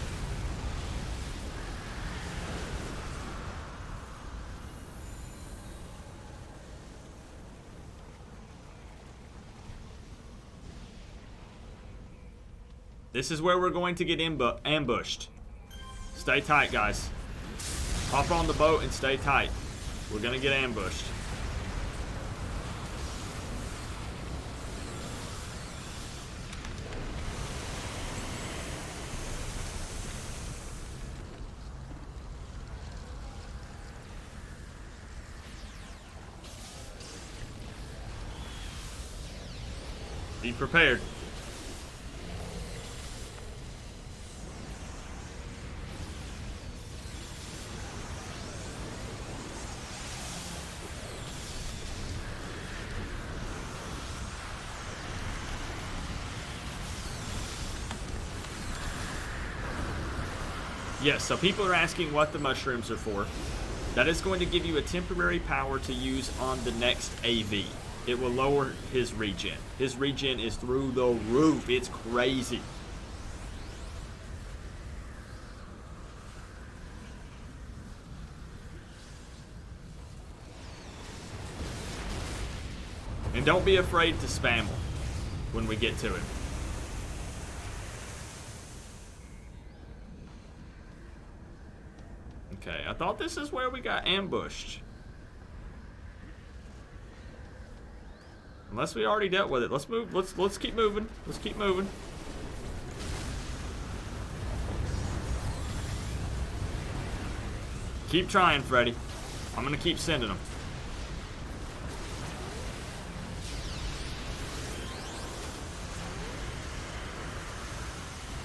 This is where we're going to get ambushed. Stay tight, guys. Hop on the boat and stay tight. We're gonna get ambushed. Be prepared. Yes, so people are asking what the mushrooms are for. That is going to give you a temporary power to use on the next AV. It will lower his regen. His regen is through the roof. It's crazy. And don't be afraid to spam him when we get to it. Okay, I thought this is where we got ambushed. Unless we already dealt with it. Let's move. Let's keep moving. Let's keep moving. Keep trying, Freddy. I'm gonna keep sending them.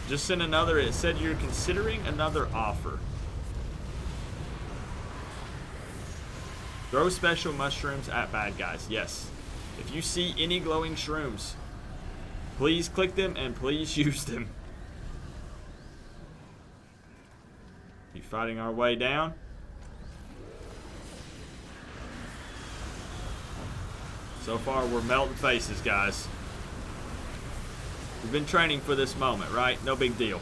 Just send another. It said you're considering another offer. Throw special mushrooms at bad guys. Yes. If you see any glowing shrooms, please click them and please use them. Keep fighting our way down. So far, we're melting faces, guys. We've been training for this moment, right? No big deal.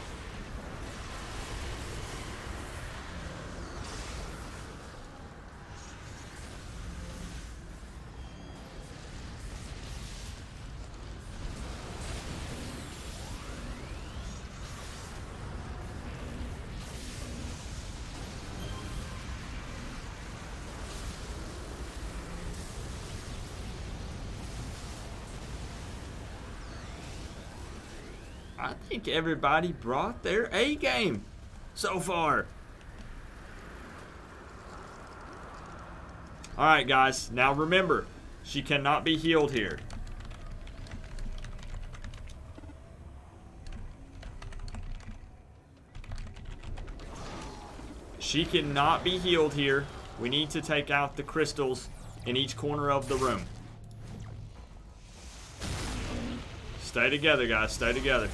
I think everybody brought their A game so far. Alright, guys. Now remember, she cannot be healed here. She cannot be healed here. We need to take out the crystals in each corner of the room. Stay together, guys. Stay together.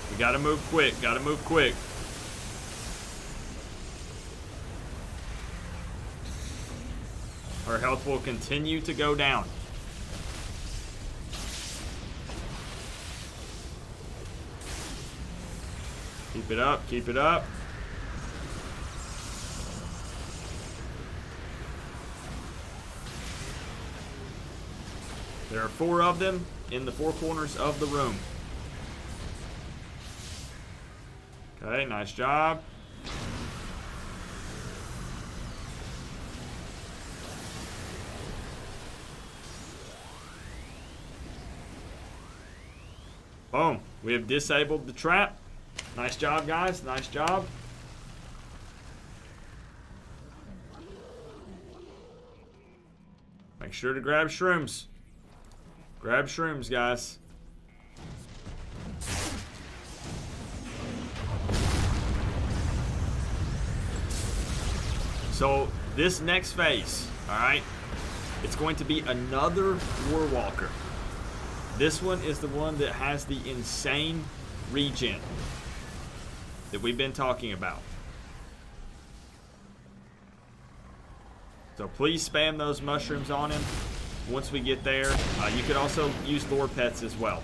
We gotta move quick. Gotta move quick. Our health will continue to go down. Keep it up. Keep it up. There are 4 of them in the 4 corners of the room. Okay, nice job. Boom. We have disabled the trap. Nice job, guys. Nice job. Make sure to grab shrooms. Grab shrooms, guys. So, this next phase, alright, it's going to be another Warwalker. This one is the one that has the insane regen that we've been talking about. So please spam those mushrooms on him once we get there. You could also use lore pets as well,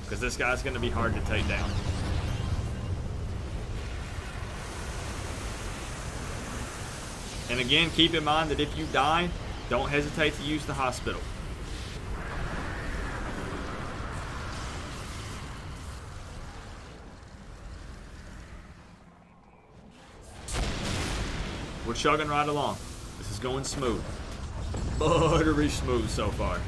because this guy's going to be hard to take down. And again, keep in mind that if you die, don't hesitate to use the hospital. We're chugging right along. This is going smooth. Buttery smooth so far.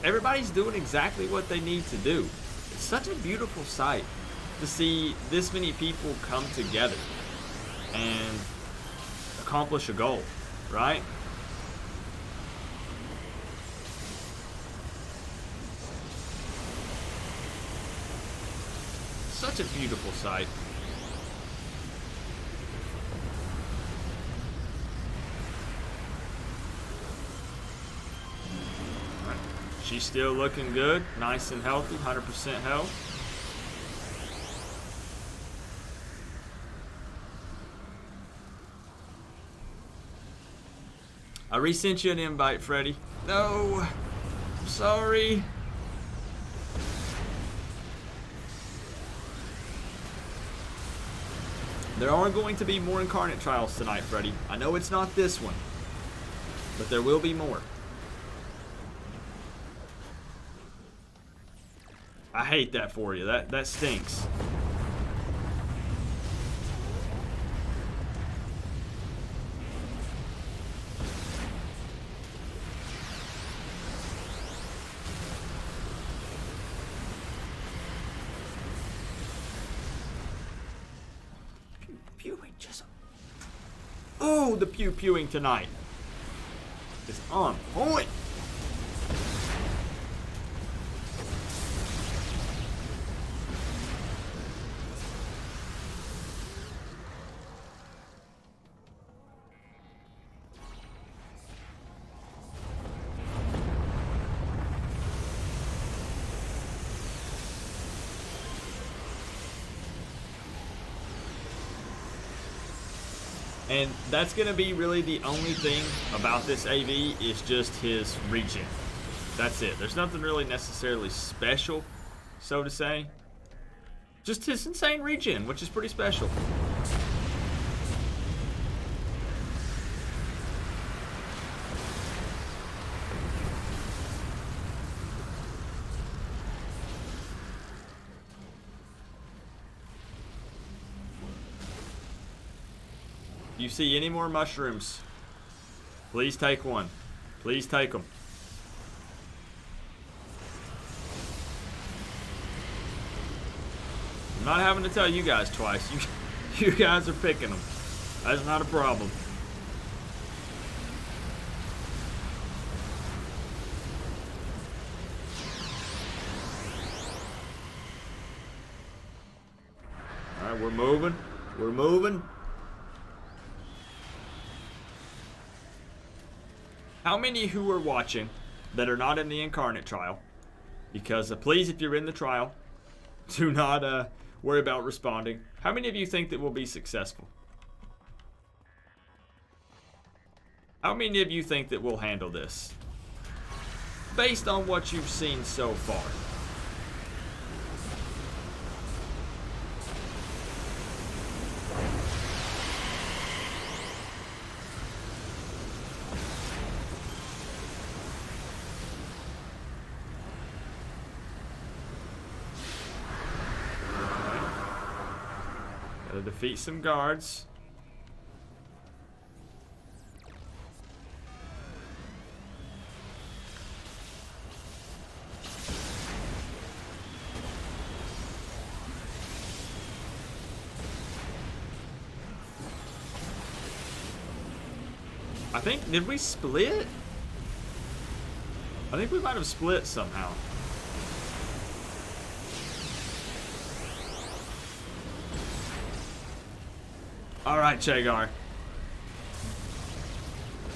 Everybody's doing exactly what they need to do. It's such a beautiful sight to see this many people come together and accomplish a goal, right? Such a beautiful sight. She's still looking good, nice and healthy, 100% health. I resent you an invite, Freddy. No, I'm sorry. There are going to be more Incarnate trials tonight, Freddy. I know it's not this one, but there will be more. I hate that for you. That stinks. Pew-pewing just... Oh, the pew-pewing tonight is on point. And that's going to be really the only thing about this AV is just his regen. That's it. There's nothing really necessarily special, so to say. Just his insane regen, which is pretty special. If you see any more mushrooms, please take one. Please take them. I'm not having to tell you guys twice. You guys are picking them. That's not a problem. All right, we're moving. We're moving. How many who are watching that are not in the Incarnate trial? Because please, if you're in the trial, do not worry about responding. How many of you think that we'll be successful? How many of you think that we'll handle this? Based on what you've seen so far. Gotta defeat some guards. I think, did we split? I think we might have split somehow. Alright, Chagar.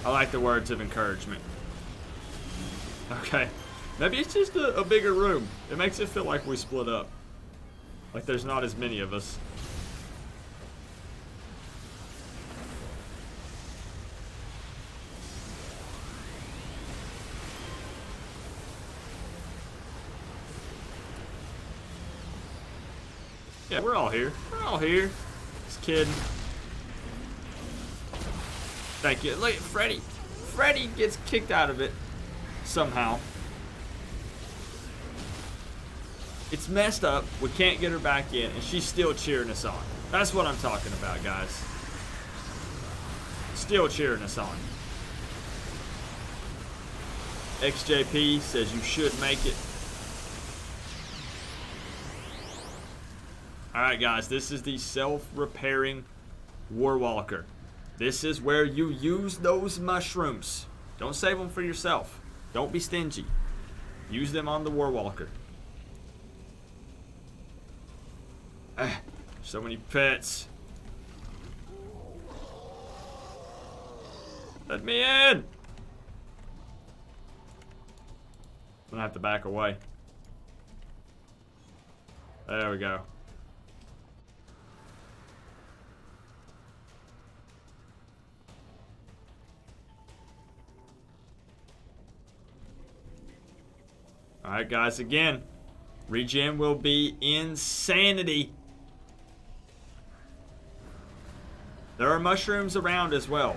I like the words of encouragement. Okay. Maybe it's just a bigger room. It makes it feel like we split up. Like there's not as many of us. Yeah, we're all here. We're all here. Just kidding. Thank you. Look, Freddy. Freddy gets kicked out of it somehow. It's messed up. We can't get her back in, and she's still cheering us on. That's what I'm talking about, guys. Still cheering us on. XJP says you should make it. Alright, guys. This is the self-repairing Warwalker. This is where you use those mushrooms. Don't save them for yourself. Don't be stingy. Use them on the Warwalker. So many pets. Let me in. I'm gonna have to back away. There we go. Alright, guys, again, regen will be insanity. There are mushrooms around as well.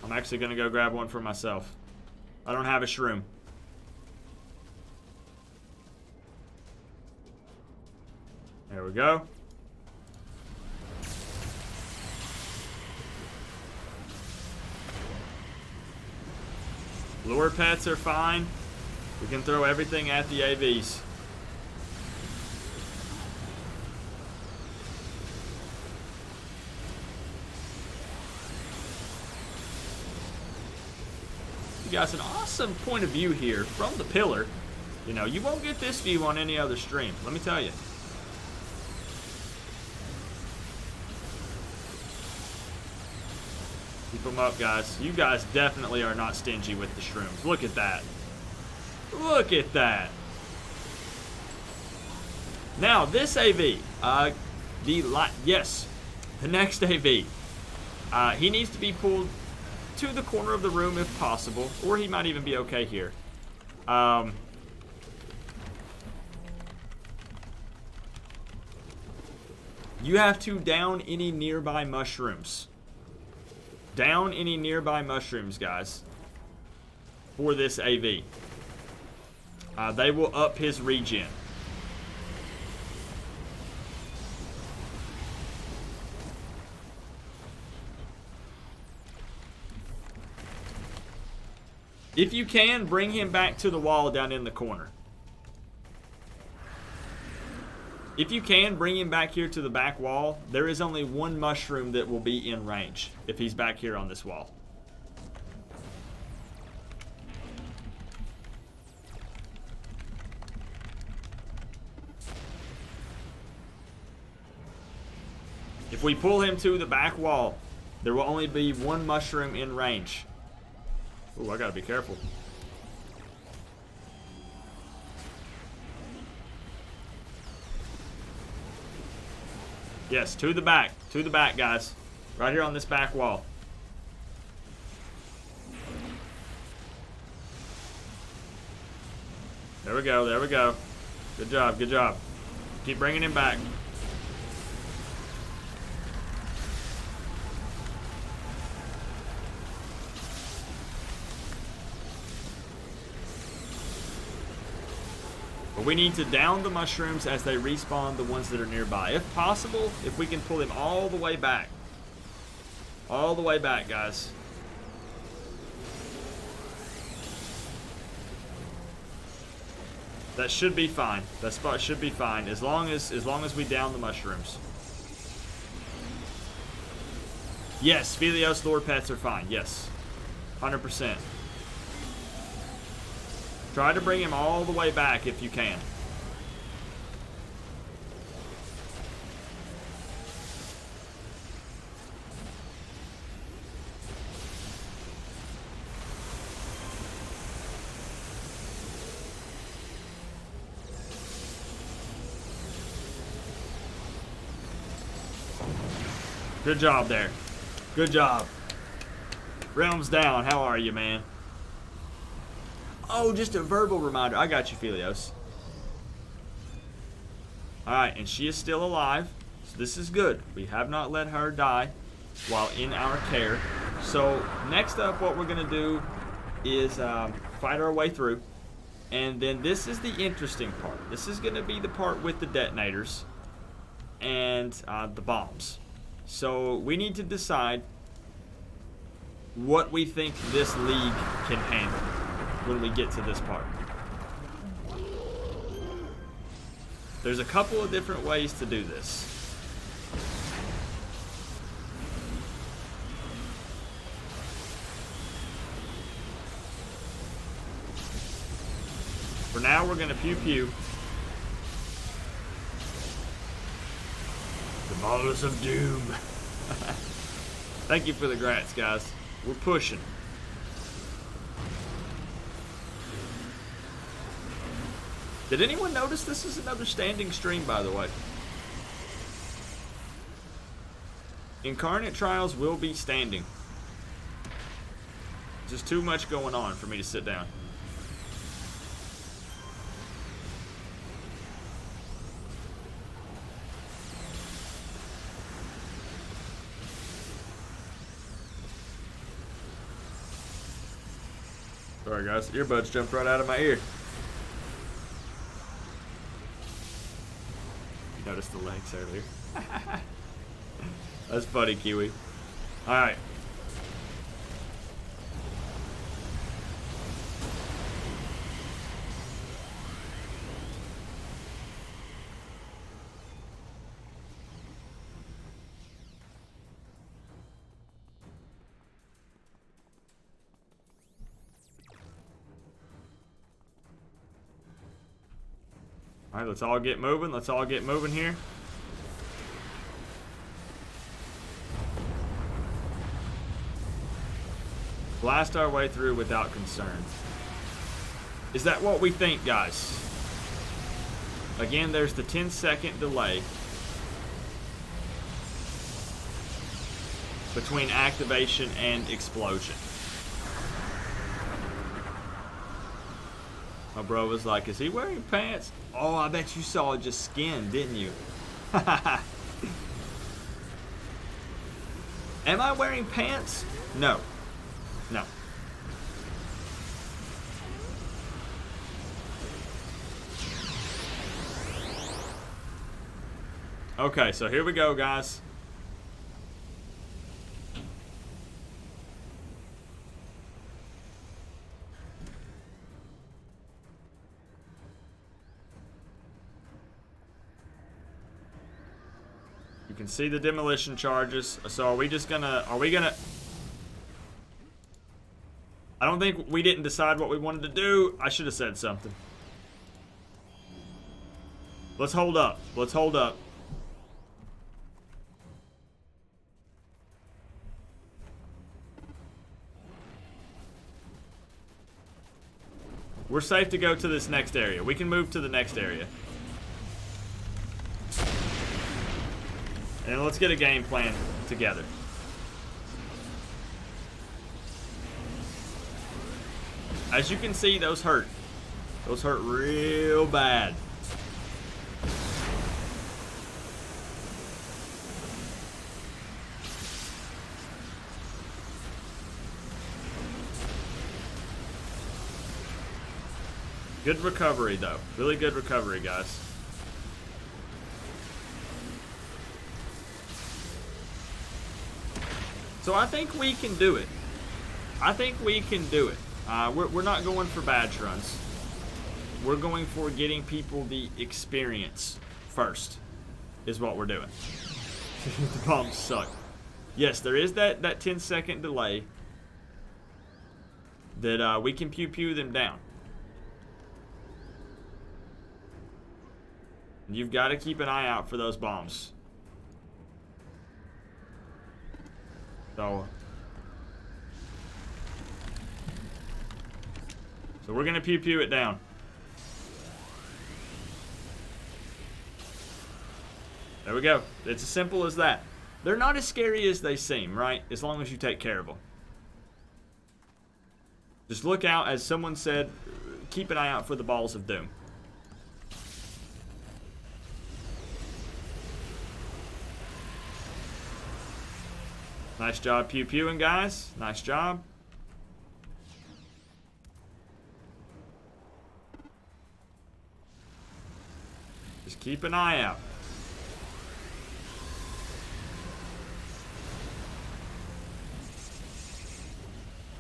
I'm actually going to go grab one for myself. I don't have a shroom. There we go. Lure pets are fine. We can throw everything at the AVs. You got an awesome point of view here from the pillar. You know, you won't get this view on any other stream, let me tell you. Keep them up, guys. You guys definitely are not stingy with the shrooms. Look at that. Look at that. Now, this AV, yes, the next AV, he needs to be pulled to the corner of the room if possible, or he might even be okay here. You have to down any nearby mushrooms. Down any nearby mushrooms, guys, for this AV. They will up his regen. If you can, bring him back to the wall down in the corner. If you can, bring him back here to the back wall. There is only one mushroom that will be in range if he's back here on this wall. If we pull him to the back wall, there will only be one mushroom in range. Ooh, I gotta be careful. Yes, to the back, guys. Right here on this back wall. There we go, there we go. Good job, good job. Keep bringing him back. But we need to down the mushrooms as they respawn the ones that are nearby. If possible, if we can pull him all the way back. All the way back, guys. That should be fine. That spot should be fine as long as we down the mushrooms. Yes, 𝐕𝐈𝐿 lore pets are fine. Yes. 100%. Try to bring him all the way back if you can. Good job there. Good job. Realms down. How are you, man? Oh, just a verbal reminder. I got you, 𝐕𝐈𝐿. Alright, and she is still alive. So this is good. We have not let her die while in our care. So next up, what we're going to do is fight our way through. And then this is the interesting part. This is going to be the part with the detonators and the bombs. So we need to decide what we think this league can handle when we get to this part. There's a couple of different ways to do this. For now, we're gonna pew pew. The Maulers of Doom. Thank you for the grats, guys. We're pushing. Did anyone notice this is another standing stream, by the way? Incarnate trials will be standing. Just too much going on for me to sit down. Sorry guys, earbuds jumped right out of my ear. You noticed the legs earlier. That's funny, Kiwi. Alright. Alright, let's all get moving. Let's all get moving here. Blast our way through without concern. Is that what we think, guys? Again, there's the 10-second delay between activation and explosion. My bro was like, is he wearing pants? Oh, I bet you saw just skin, didn't you? Am I wearing pants? No. No. Okay, so here we go, guys. You can see the demolition charges. So are we just gonna, I don't think we didn't decide what we wanted to do. I should have said something. Let's hold up. Let's hold up. We're safe to go to this next area. We can move to the next area. And let's get a game plan together. As you can see, those hurt. Those hurt real bad. Good recovery, though. Really good recovery, guys. So I think we can do it. I think we can do it. We're not going for badge runs. We're going for getting people the experience first, is what we're doing. The bombs suck. Yes, there is that 10-second delay that we can pew them down. You've got to keep an eye out for those bombs. So we're going to pew it down. There we go. It's as simple as that. They're not as scary as they seem, right? As long as you take care of them. Just look out, as someone said, keep an eye out for the balls of doom. Nice job pewing, guys. Nice job. Just keep an eye out.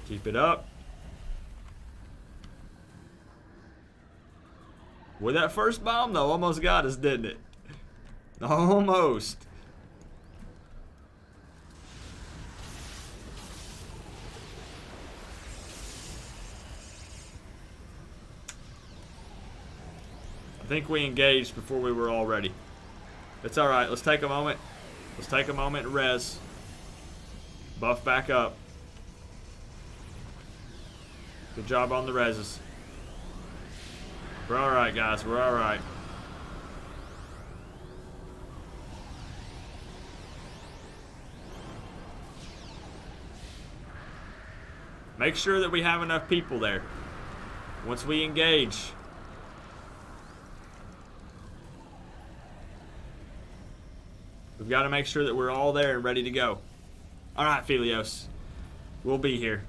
Keep it up. With that first bomb, though, almost got us, didn't it? Almost. I think we engaged before we were all ready. It's alright. Let's take a moment. Let's take a moment and res. Buff back up. Good job on the reses. We're alright, guys. We're alright. Make sure that we have enough people there once we engage. We've got to make sure that we're all there and ready to go. Alright, 𝐂𝐿𝐿. We'll be here.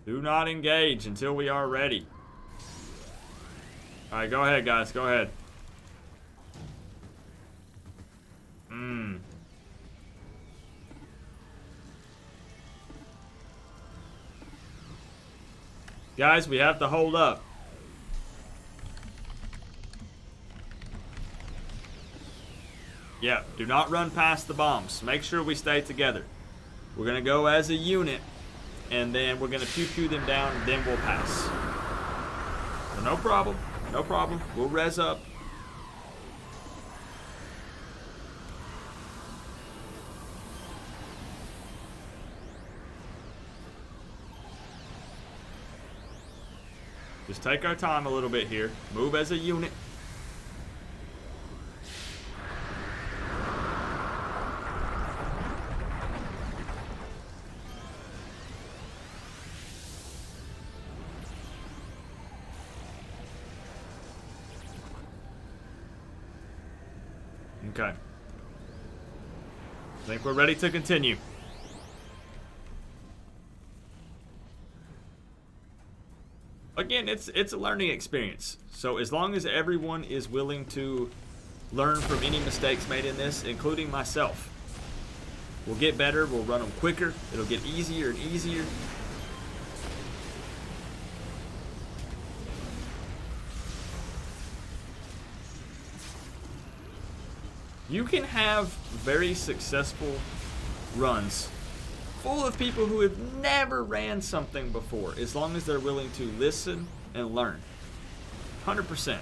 Do not engage until we are ready. Alright, go ahead, guys. Go ahead. Guys, we have to hold up. Yeah, do not run past the bombs. Make sure we stay together. We're going to go as a unit, and then we're going to pew them down, and then we'll pass. So no problem. No problem. We'll res up. Just take our time a little bit here. Move as a unit. Okay. I think we're ready to continue. Again, it's a learning experience. So as long as everyone is willing to learn from any mistakes made in this, including myself, we'll get better, we'll run them quicker, it'll get easier and easier. You can have very successful runs full of people who have never ran something before, as long as they're willing to listen and learn. 100%.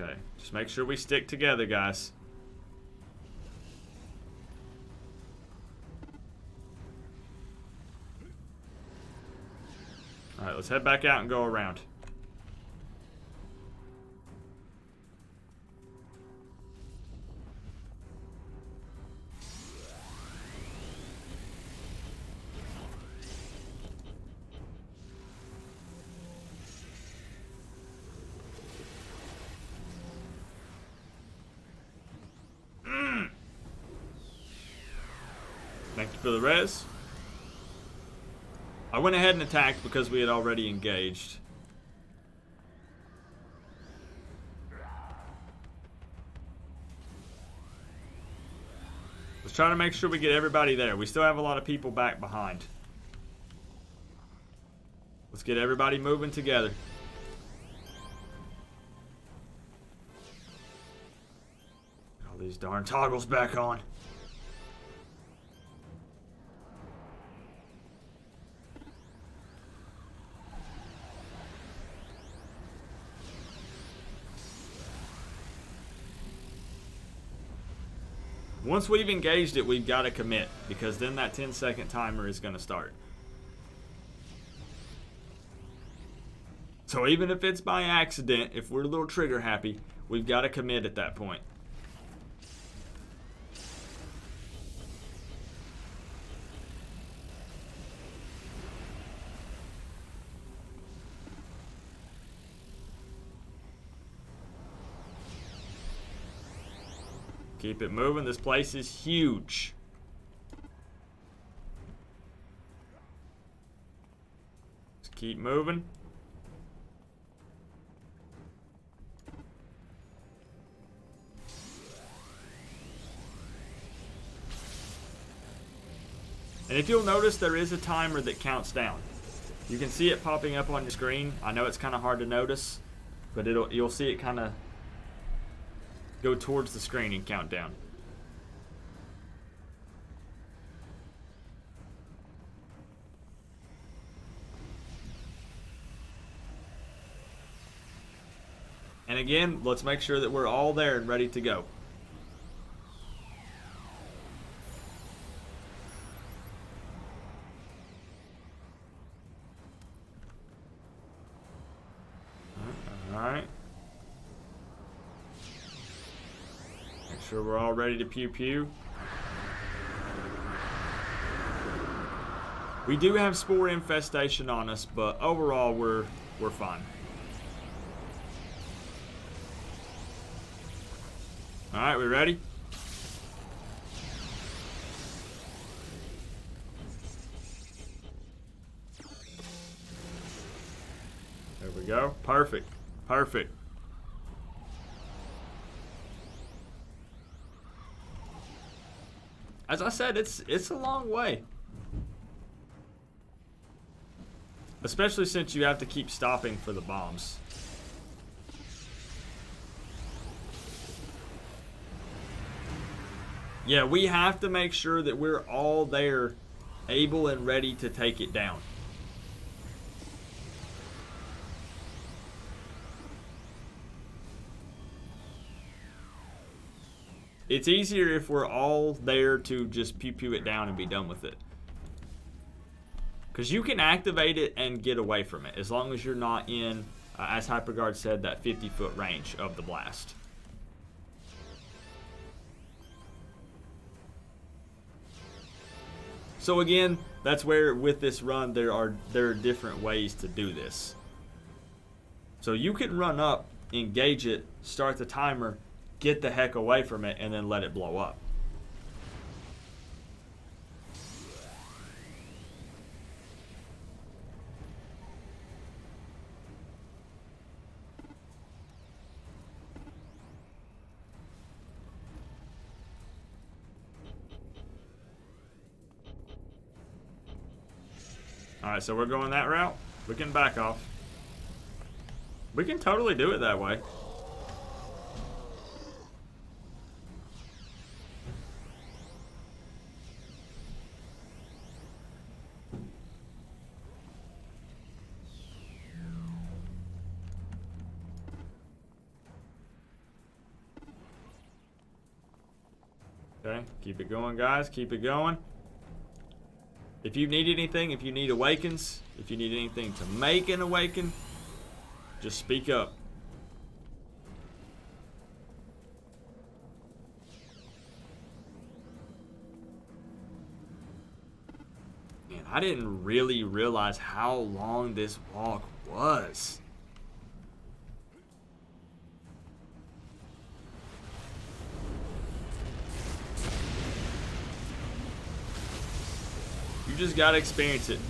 Okay, just make sure we stick together, guys. Alright, let's head back out and go around. Thank you for the res. I went ahead and attacked because we had already engaged. Let's try to make sure we get everybody there. We still have a lot of people back behind. Let's get everybody moving together. All these darn toggles back on. Once we've engaged it, we've got to commit, because then that 10-second timer is going to start. So even if it's by accident, if we're a little trigger happy, we've got to commit at that point. Keep it moving. This place is huge. Just keep moving. And if you'll notice, there is a timer that counts down. You can see it popping up on your screen. I know it's kind of hard to notice, but you'll see it kind of go towards the screen and count down. And again, let's make sure that we're all there and ready to go. All right. Make sure we're all ready to pew pew. We do have spore infestation on us, but overall we're fine. All right, we ready? There we go. Perfect. Perfect. As I said, it's a long way. Especially since you have to keep stopping for the bombs. Yeah, we have to make sure that we're all there, able and ready to take it down. It's easier if we're all there to just pew-pew it down and be done with it. Because you can activate it and get away from it, as long as you're not in, as HyperGuard said, that 50-foot range of the blast. So again, that's where with this run there are different ways to do this. So you can run up, engage it, start the timer, get the heck away from it, and then let it blow up. Alright, so we're going that route. We can back off. We can totally do it that way. Okay, keep it going, guys. Keep it going. If you need anything, if you need awakens, if you need anything to make an awaken, just speak up. Man, I didn't really realize how long this walk was. You just gotta experience it.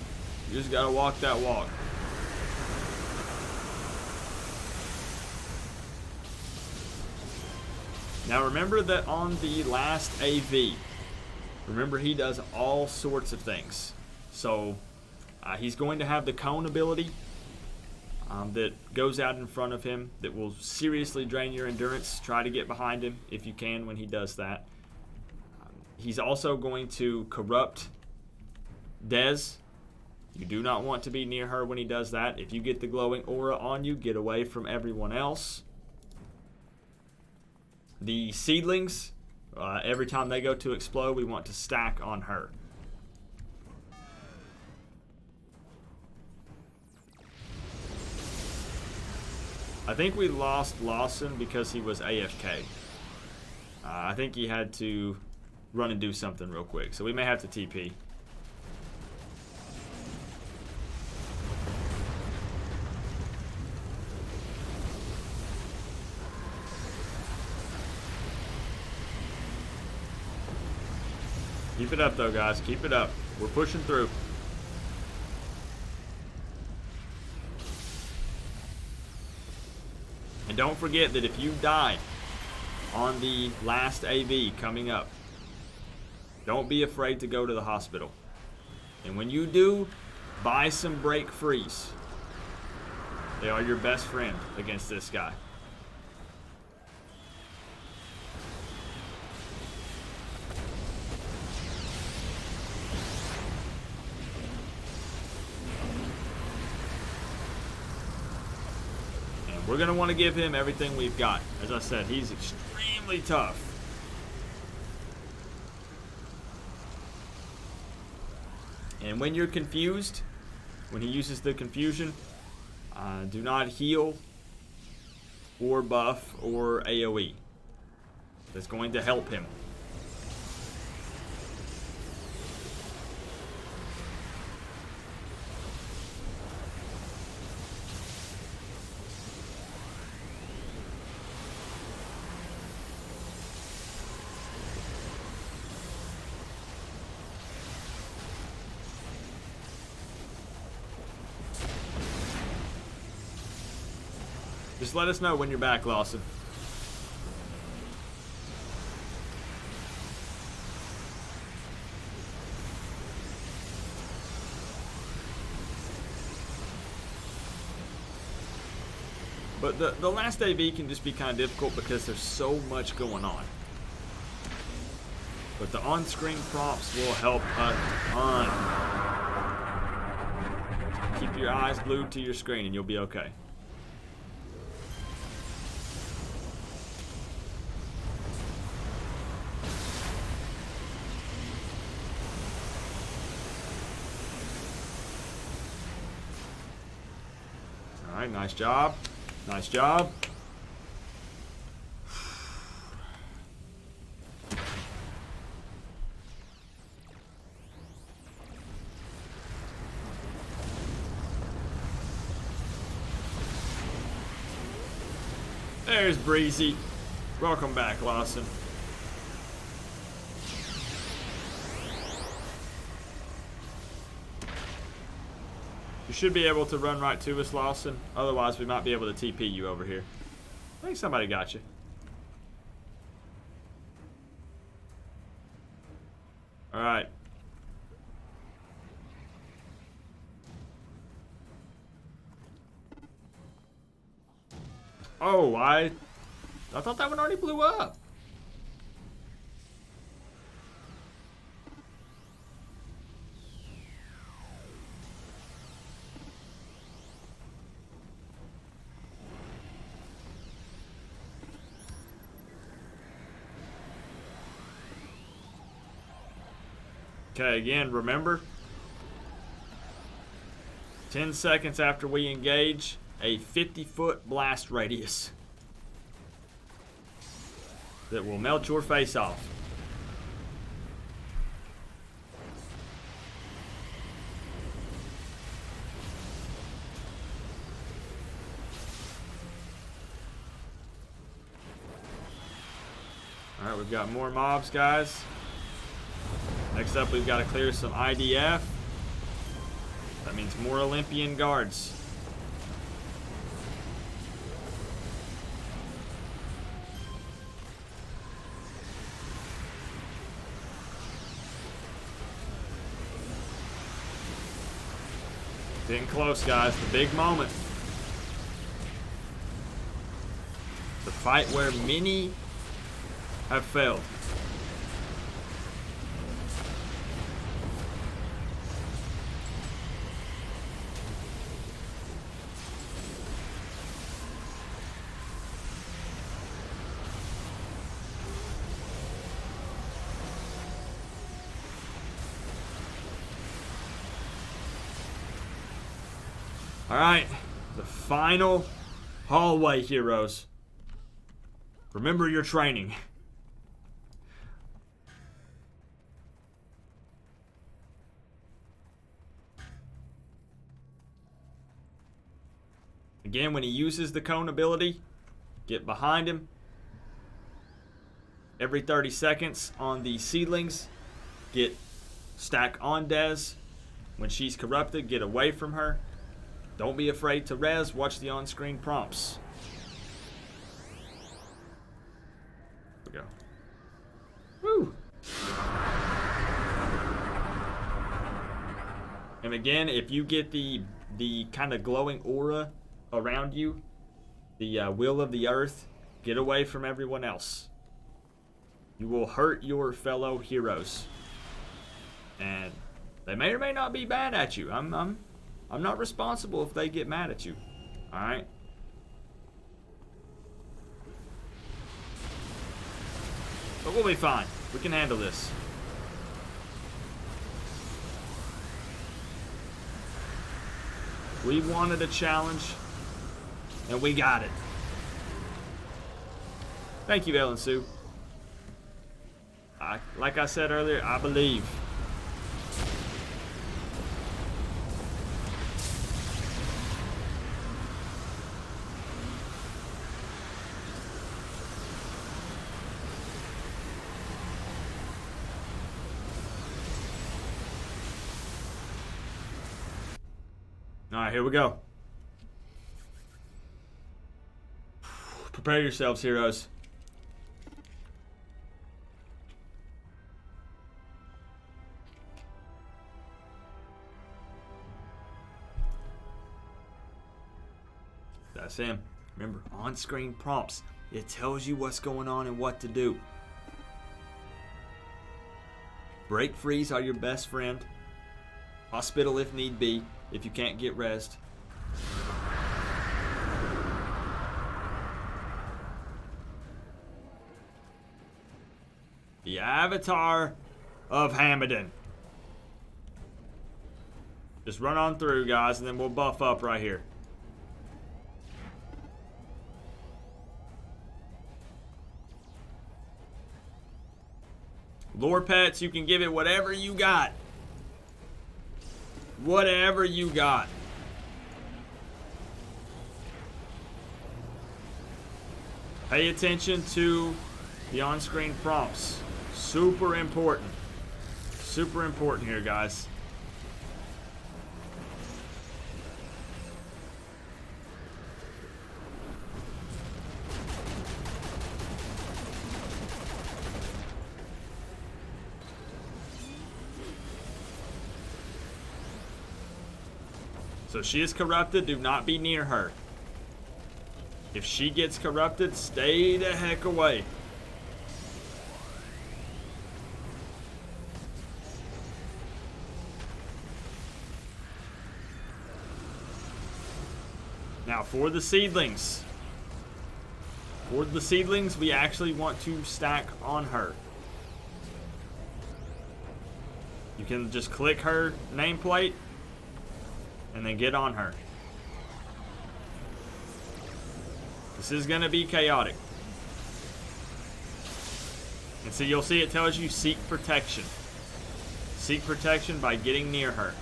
You just gotta walk that walk. Now remember that on the last AV, remember he does all sorts of things. So he's going to have the cone ability that goes out in front of him that will seriously drain your endurance. Try to get behind him if you can when he does that. He's also going to corrupt Dez. You do not want to be near her when he does that. If you get the glowing aura on you, get away from everyone else. The seedlings, every time they go to explode, we want to stack on her. I think we lost Lawson because he was AFK. I think he had to run and do something real quick, so we may have to TP. Keep it up though, guys. Keep it up. We're pushing through. And don't forget that if you die on the last AV coming up, don't be afraid to go to the hospital. And when you do, buy some break freeze. They are your best friend against this guy. We're going to want to give him everything we've got. As I said, he's extremely tough. And when you're confused, when he uses the confusion, do not heal or buff or AoE. That's going to help him. Just let us know when you're back, Lawson. But the last AV can just be kind of difficult because there's so much going on. But the on-screen prompts will help a ton. Keep your eyes glued to your screen and you'll be okay. Alright, nice job. Nice job. There's Breezy. Welcome back, Lawson. You should be able to run right to us, Lawson. Otherwise, we might be able to TP you over here. I think somebody got you. Alright. Oh, I thought that one already blew up. Okay, again, remember, 10 seconds after we engage, a 50-foot blast radius that will melt your face off. Alright, we've got more mobs, guys. Next up, we've got to clear some IDF. That means more Olympian guards. Getting close, guys. The big moment. The fight where many have failed. All right, the final hallway, heroes. Remember your training. Again, when he uses the cone ability, get behind him. Every 30 seconds on the seedlings, get stack on Des. When she's corrupted, get away from her. Don't be afraid to res. Watch the on-screen prompts. Here we go. Woo! And again, if you get the kind of glowing aura around you, the will of the earth, get away from everyone else. You will hurt your fellow heroes, and they may or may not be bad at you. I'm not responsible if they get mad at you. All right. But we'll be fine. We can handle this. We wanted a challenge, and we got it. Thank you, Ellen Sue. Like I said earlier, I believe. All right, here we go. Prepare yourselves, heroes. That's him. Remember, on-screen prompts. It tells you what's going on and what to do. Break frees are your best friend. Hospital if need be, if you can't get rest. The Avatar of Hamadan. Just run on through, guys, and then we'll buff up right here. Lore pets, you can give it whatever you got. Whatever you got. Pay attention to the on-screen prompts. Super important. Super important here, guys. So she is corrupted, do not be near her. If she gets corrupted, stay the heck away. Now for the seedlings. For the seedlings, we actually want to stack on her. You can just click her nameplate and then get on her. This is going to be chaotic. And so you'll see it tells you seek protection. Seek protection by getting near her.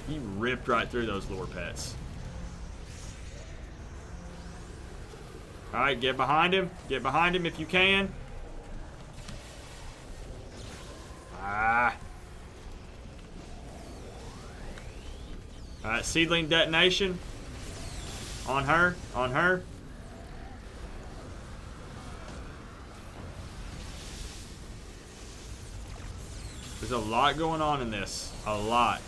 He ripped right through those lure pets. Alright, get behind him. Get behind him if you can. Ah. Alright, seedling detonation. On her. On her. There's a lot going on in this. A lot.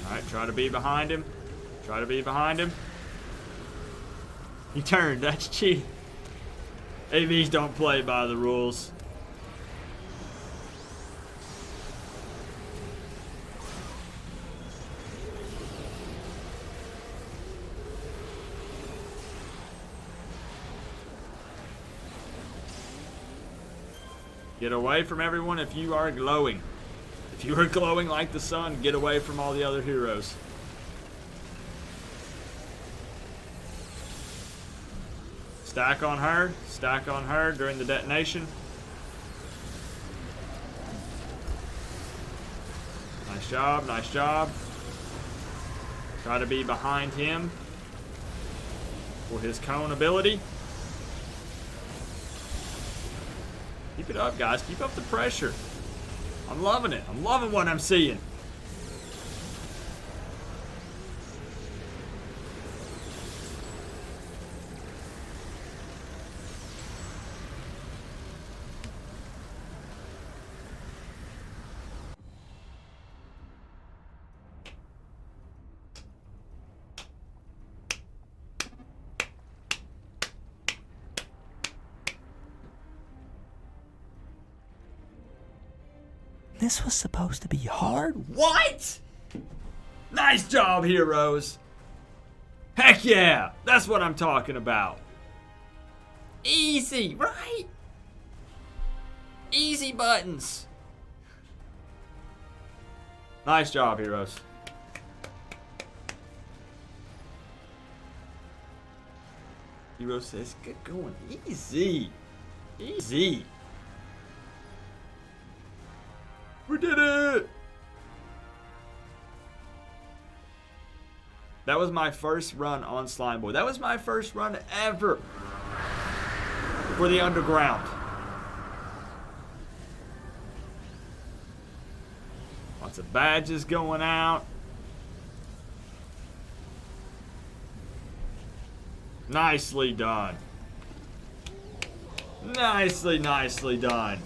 Alright, try to be behind him. Try to be behind him. He turned. That's cheating. AVs don't play by the rules. Get away from everyone if you are glowing. If you are glowing like the sun, get away from all the other heroes. Stack on her. Stack on her during the detonation. Nice job. Nice job. Try to be behind him for his cone ability. Keep it up, guys. Keep up the pressure. I'm loving it. I'm loving what I'm seeing. This was supposed to be hard? What? Nice job, heroes. Heck yeah. That's what I'm talking about. Easy, right? Easy buttons. Nice job, heroes. Hero says, get going. Easy. Easy. We did it! That was my first run on Slime Boy. That was my first run ever for the underground. Lots of badges going out. Nicely done. Nicely, nicely done.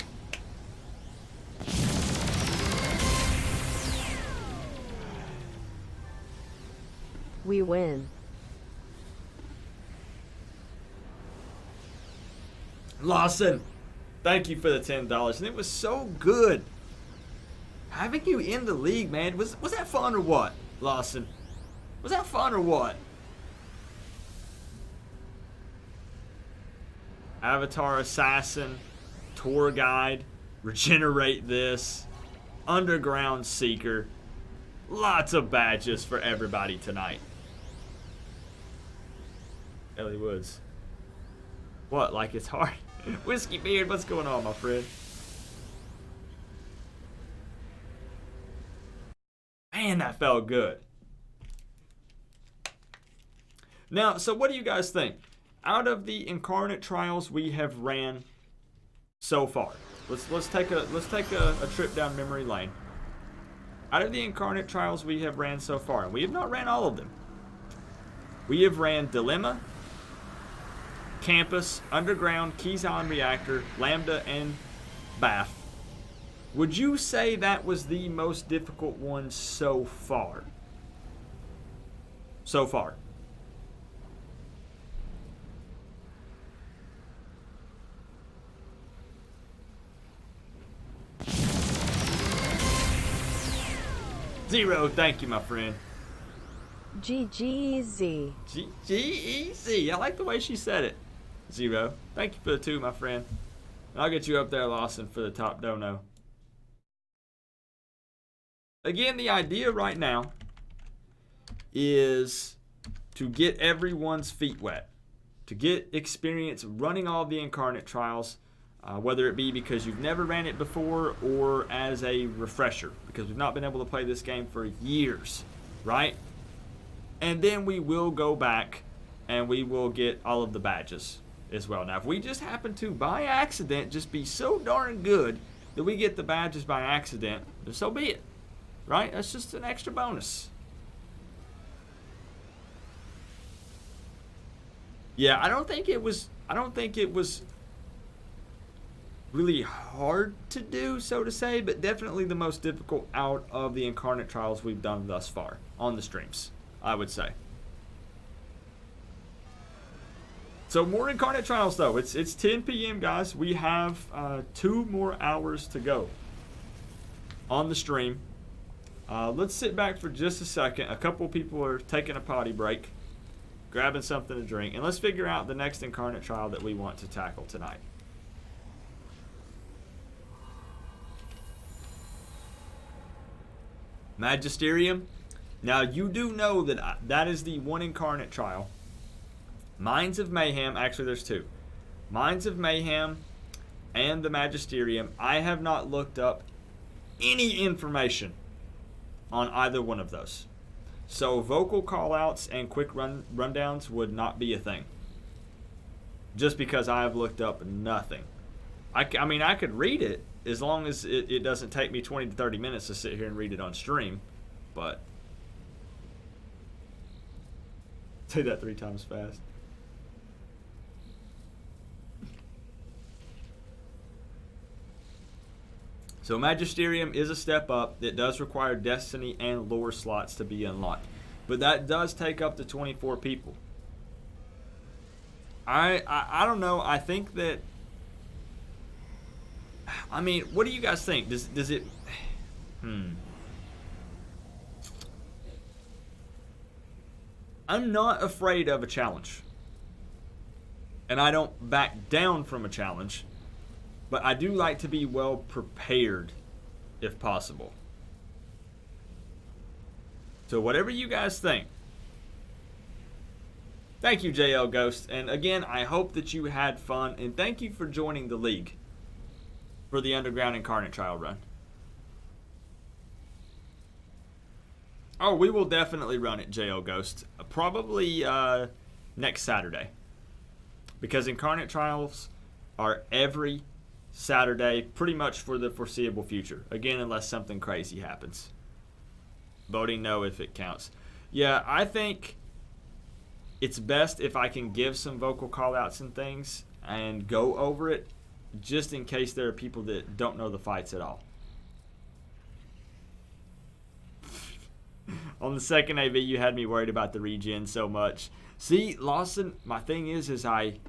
We win. Lawson, thank you for the $10. And it was so good having you in the league, man. Was that fun or what, Lawson? Was that fun or what? Avatar Assassin, Tour Guide, Regenerate This, Underground Seeker. Lots of badges for everybody tonight. Ellie Woods. What, like it's hard? Whiskey Beard, what's going on, my friend? Man, that felt good. Now, so what do you guys think? Out of the Incarnate trials we have ran so far, let's take a trip down memory lane. Out of the Incarnate trials we have ran so far, and we have not ran all of them. We have ran Dilemma, Campus, Underground, 𝐃𝐄𝐑 Reactor, Lambda, and Bath. Would you say that was the most difficult one so far? So far. Zero, thank you, my friend. GGEZ. G-E-C. I like the way she said it. Zero. Thank you for the 2, my friend. And I'll get you up there, Lawson, for the top dono. Again, the idea right now is to get everyone's feet wet. To get experience running all the Incarnate trials, whether it be because you've never ran it before or as a refresher, because we've not been able to play this game for years, right? And then we will go back and we will get all of the badges as well. Now, if we just happen to, by accident, just be so darn good that we get the badges by accident, then so be it, right? That's just an extra bonus. Yeah, I don't think it was really hard to do, so to say, but definitely the most difficult out of the Incarnate trials we've done thus far on the streams, I would say. So more Incarnate trials though. It's 10 p.m. guys. We have 2 more hours to go on the stream. Let's sit back for just a second. A couple people are taking a potty break, grabbing something to drink, and let's figure out the next Incarnate trial that we want to tackle tonight. Magisterium. Now you do know that that is the one Incarnate trial. Minds of Mayhem, actually there's 2. Minds of Mayhem and the Magisterium. I have not looked up any information on either one of those. So vocal callouts and quick rundowns would not be a thing. Just because I have looked up nothing. I mean, I could read it as long as it doesn't take me 20 to 30 minutes to sit here and read it on stream. But say that 3 times fast. So Magisterium is a step up. It does require Destiny and lore slots to be unlocked. But that does take up to 24 people. I don't know. I think that... I mean, what do you guys think? Does it... I'm not afraid of a challenge. And I don't back down from a challenge. But I do like to be well prepared, if possible. So whatever you guys think. Thank you, JL Ghost. And again, I hope that you had fun. And thank you for joining the league for the Underground Incarnate trial run. Oh, we will definitely run it, JL Ghost. Probably next Saturday. Because Incarnate trials are every Saturday, pretty much for the foreseeable future. Again, unless something crazy happens. Voting no if it counts. Yeah, I think it's best if I can give some vocal callouts and things and go over it, just in case there are people that don't know the fights at all. On the second AV, you had me worried about the regen so much. See, Lawson, my thing is I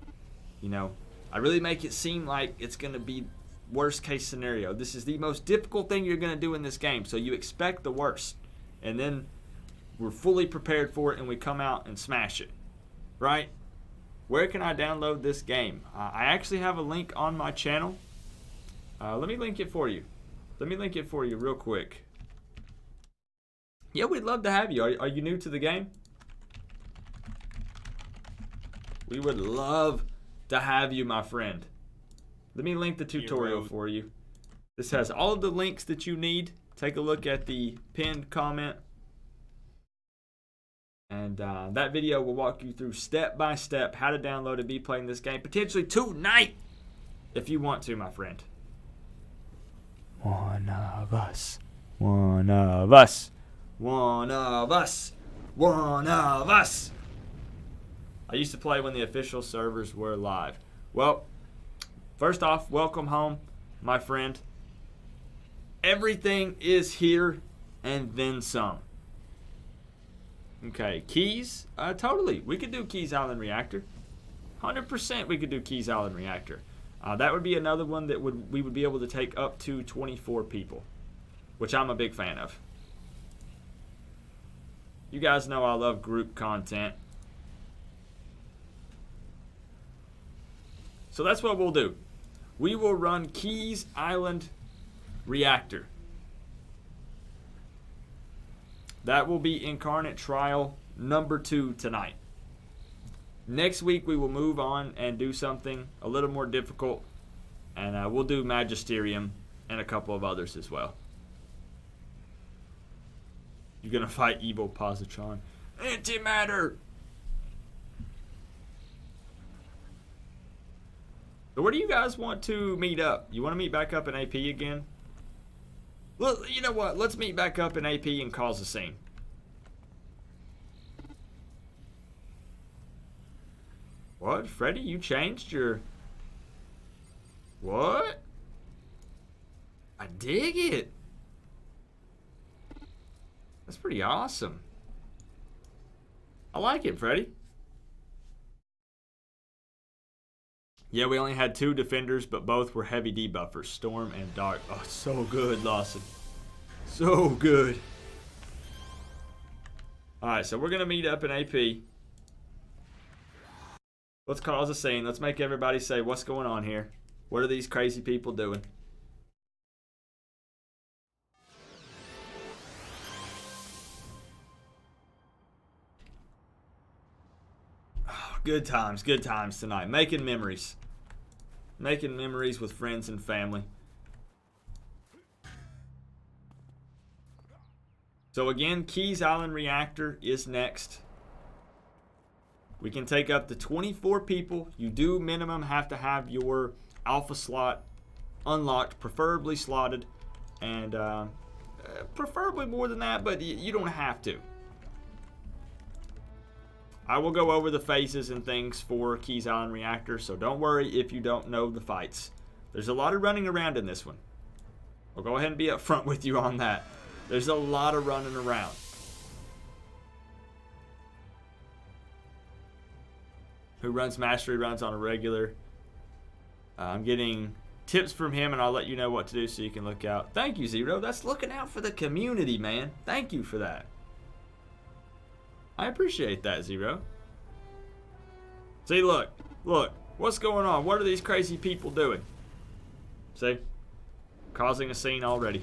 really make it seem like it's going to be worst case scenario. This is the most difficult thing you're going to do in this game, so you expect the worst. And then we're fully prepared for it and we come out and smash it. Right? Where can I download this game? I actually have a link on my channel. Let me link it for you. Real quick. Yeah, we'd love to have you. Are you new to the game? We would love to have you, my friend. Let me link the tutorial for you. This has all of the links that you need. Take a look at the pinned comment. And that video will walk you through step by step how to download and be playing this game potentially tonight if you want to, my friend. One of us. One of us. One of us. One of us. I used to play when the official servers were live. Well, first off, welcome home, my friend. Everything is here and then some. Okay, keys? Totally. We could do Keys Island Reactor. 100% we could do Keys Island Reactor. That would be another one that we would be able to take up to 24 people, which I'm a big fan of. You guys know I love group content. So that's what we'll do. We will run Keys Island Reactor. That will be Incarnate Trial number 2 tonight. Next week we will move on and do something a little more difficult. And we'll do Magisterium and a couple of others as well. You're going to fight Evil Positron. Antimatter! So where do you guys want to meet up? You want to meet back up in AP again? Well, you know what? Let's meet back up in AP and cause a scene. What? Freddy, you changed your... What? I dig it. That's pretty awesome. I like it, Freddy. Yeah, we only had 2 defenders, but both were heavy debuffers, Storm and Dark. Oh, so good, Lawson. So good. Alright, so we're going to meet up in AP. Let's cause a scene. Let's make everybody say, what's going on here? What are these crazy people doing? Oh, good times tonight. Making memories. Making memories with friends and family. So again, Keys Island Reactor is next. We can take up to 24 people. You do minimum have to have your alpha slot unlocked, preferably slotted, and preferably more than that, but you don't have to. I will go over the phases and things for Keys Island Reactor, so don't worry if you don't know the fights. There's a lot of running around in this one. I'll go ahead and be upfront with you on that. There's a lot of running around. Who runs Mastery runs on a regular. I'm getting tips from him, and I'll let you know what to do so you can look out. Thank you, Zero. That's looking out for the community, man. Thank you for that. I appreciate that, Zero. See, look. What's going on? What are these crazy people doing? See? Causing a scene already.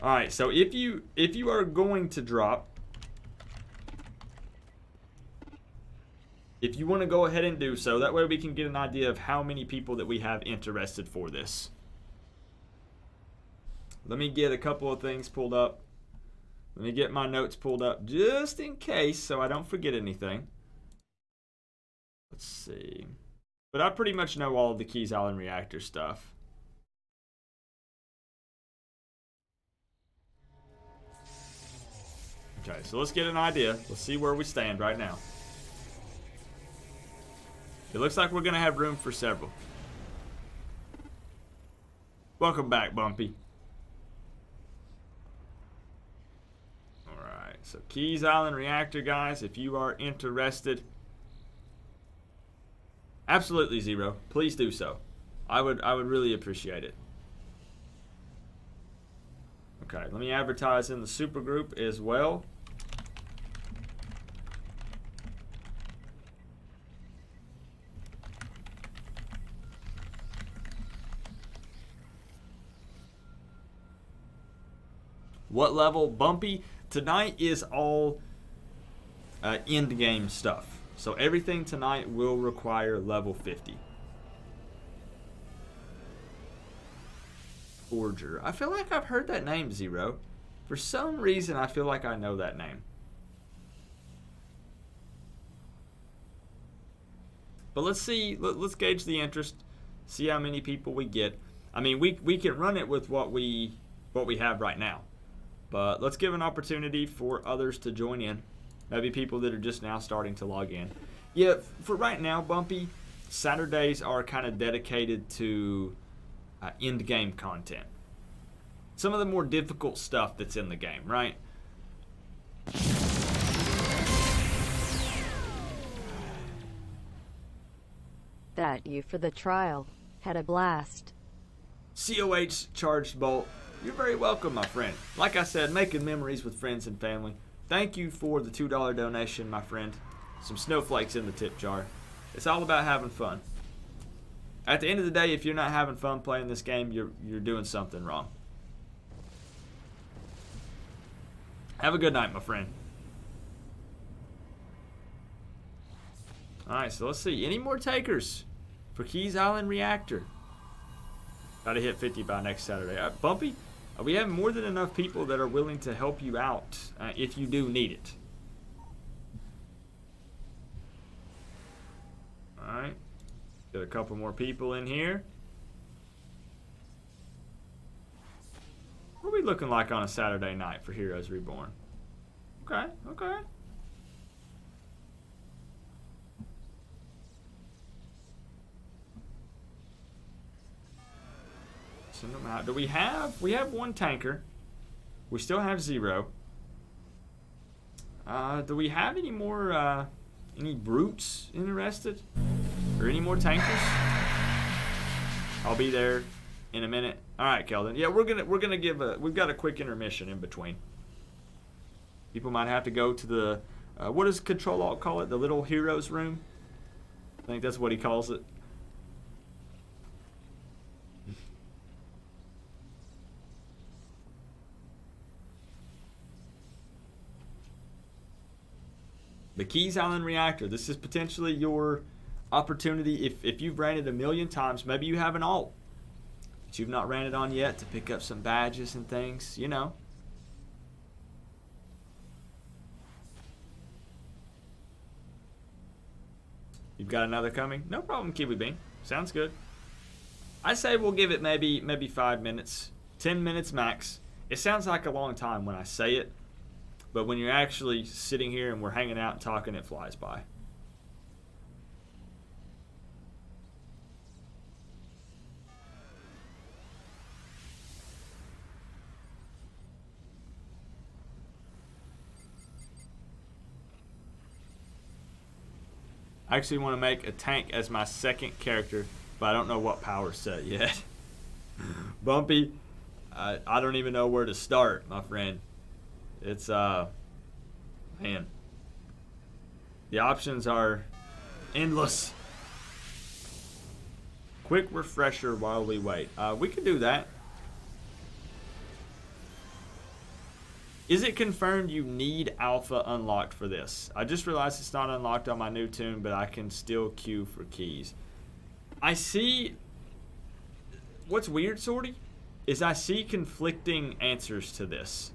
Alright, so if you are going to drop, if you want to go ahead and do so, that way we can get an idea of how many people that we have interested for this. Let me get a couple of things pulled up. Let me get my notes pulled up just in case so I don't forget anything. Let's see. But I pretty much know all of the Keys Island Reactor stuff. Okay, so let's get an idea. Let's see where we stand right now. It looks like we're going to have room for several. Welcome back, Bumpy. Alright, so Keys Island Reactor, guys, if you are interested, absolutely, Zero. Please do so. I would really appreciate it. Okay, let me advertise in the super group as well. What level? Bumpy? Tonight is all end game stuff. So everything tonight will require level 50. Forger. I feel like I've heard that name, Zero. For some reason, I feel like I know that name. But let's see. Let's gauge the interest. See how many people we get. I mean, we can run it with what we have right now. But let's give an opportunity for others to join in. Maybe people that are just now starting to log in. Yeah, for right now, Bumpy, Saturdays are kind of dedicated to end game content. Some of the more difficult stuff that's in the game, right? that you for the trial. Had a blast. 𝐂𝐋 charged bolt. You're very welcome, my friend. Like I said, making memories with friends and family. Thank you for the $2 donation, my friend. Some snowflakes in the tip jar. It's all about having fun. At the end of the day, if you're not having fun playing this game, you're doing something wrong. Have a good night, my friend. Alright, so let's see. Any more takers for Keys Island Reactor? Gotta hit 50 by next Saturday. Bumpy, we have more than enough people that are willing to help you out if you do need it. Alright. Get a couple more people in here. What are we looking like on a Saturday night for Heroes Reborn? Okay, okay. Send them out. Do we have one tanker. We still have 0. Do we have any more any brutes interested? Or any more tankers? I'll be there in a minute. Alright, Keldon. Yeah, we're gonna give we've got a quick intermission in between. People might have to go to the what does Control-Alt call it? The little heroes room? I think that's what he calls it. The Keys Island Reactor. This is potentially your opportunity. If you've ran it a million times, maybe you have an alt that you've not ran it on yet to pick up some badges and things, you know. You've got another coming? No problem, Kiwi Bean. Sounds good. I say we'll give it maybe 5 minutes, 10 minutes max. It sounds like a long time when I say it, but when you're actually sitting here and we're hanging out and talking, it flies by. I actually want to make a tank as my second character, but I don't know what power set yet. Bumpy, I don't even know where to start, my friend. It's, man. The options are endless. Quick refresher while we wait. We can do that. Is it confirmed you need alpha unlocked for this? I just realized it's not unlocked on my new tune, but I can still queue for keys. I see... What's weird, Sorty, is I see conflicting answers to this.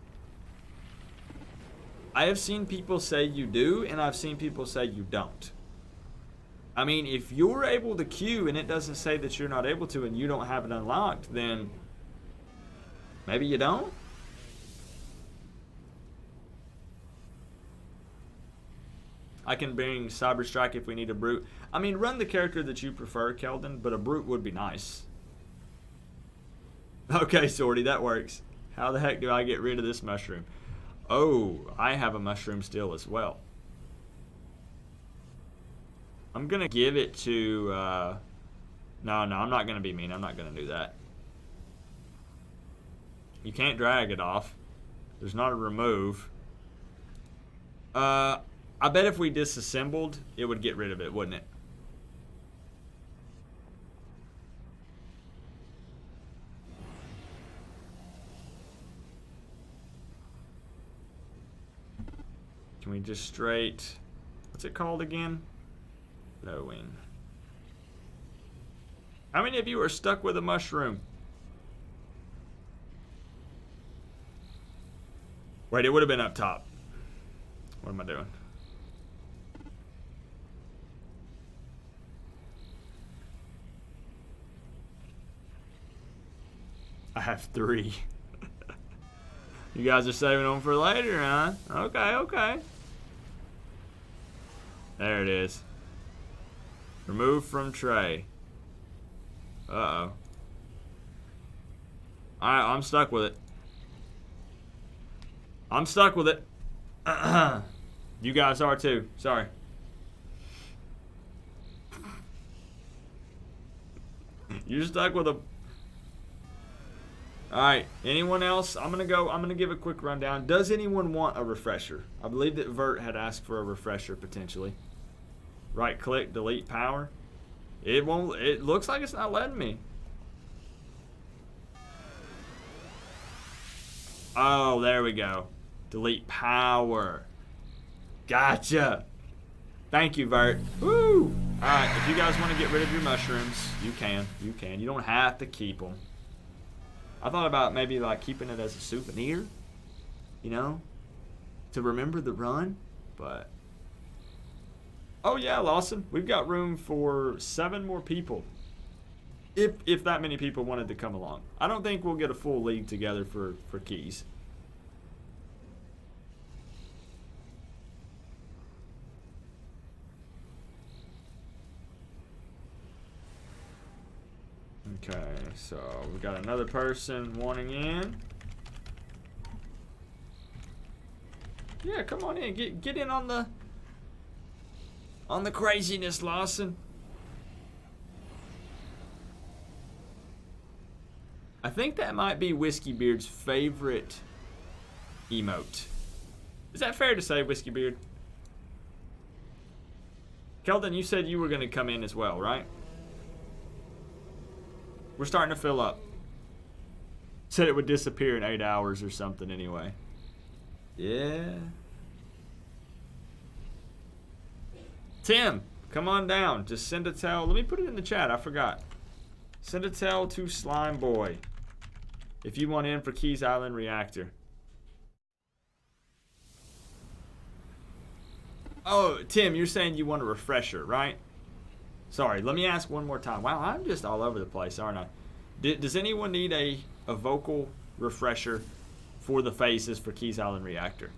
I have seen people say you do, and I've seen people say you don't. I mean, if you're able to queue and it doesn't say that you're not able to and you don't have it unlocked, then maybe you don't? I can bring Cyber Strike if we need a brute. I mean, run the character that you prefer, Keldon, but a brute would be nice. Okay, Sorty, that works. How the heck do I get rid of this mushroom? Oh, I have a mushroom still as well. I'm going to give it to... No, I'm not going to be mean. I'm not going to do that. You can't drag it off. There's not a remove. I bet if we disassembled, it would get rid of it, wouldn't it? Can we just straight... What's it called again? Blowing. How many of you are stuck with a mushroom? Wait, it would have been up top. What am I doing? I have 3. You guys are saving them for later, huh? Okay, okay. There it is. Remove from tray. Uh-oh. Alright, I'm stuck with it. I'm stuck with it. You guys are too. Sorry. You're stuck with a... Alright, anyone else? I'm gonna give a quick rundown. Does anyone want a refresher? I believe that Vert had asked for a refresher potentially. Right click, delete power. It won't, it looks like it's not letting me. Oh, there we go. Delete power. Gotcha. Thank you, Vert. Woo! Alright, if you guys want to get rid of your mushrooms, you can. You can. You don't have to keep them. I thought about maybe like keeping it as a souvenir, you know, to remember the run, but... Oh yeah, Lawson, we've got room for 7 more people. If that many people wanted to come along. I don't think we'll get a full league together for keys. Okay, so we got another person wanting in. Yeah, come on in. Get in on the craziness, Lawson. I think that might be Whiskey Beard's favorite emote. Is that fair to say, Whiskey Beard? Keldon, you said you were going to come in as well, right? We're starting to fill up. Said it would disappear in 8 hours or something anyway. Yeah. Tim, come on down. Just send a tell. Let me put it in the chat. I forgot. Send a tell to Slime Boy if you want in for Keys Island Reactor. Oh, Tim, you're saying you want a refresher, right? Sorry, let me ask one more time. Wow, I'm just all over the place, aren't I? Does anyone need a vocal refresher for the phases for Keys Island Reactor?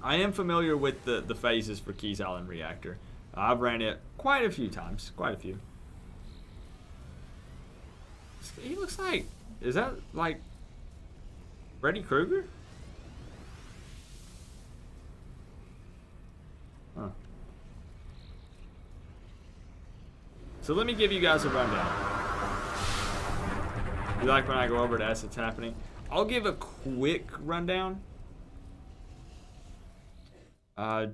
I am familiar with the phases for Keys Island Reactor. I've ran it quite a few times. Quite a few. He looks like... Is that like... Freddy Krueger? Huh. So let me give you guys a rundown. You like when I go over it as it's happening? I'll give a quick rundown.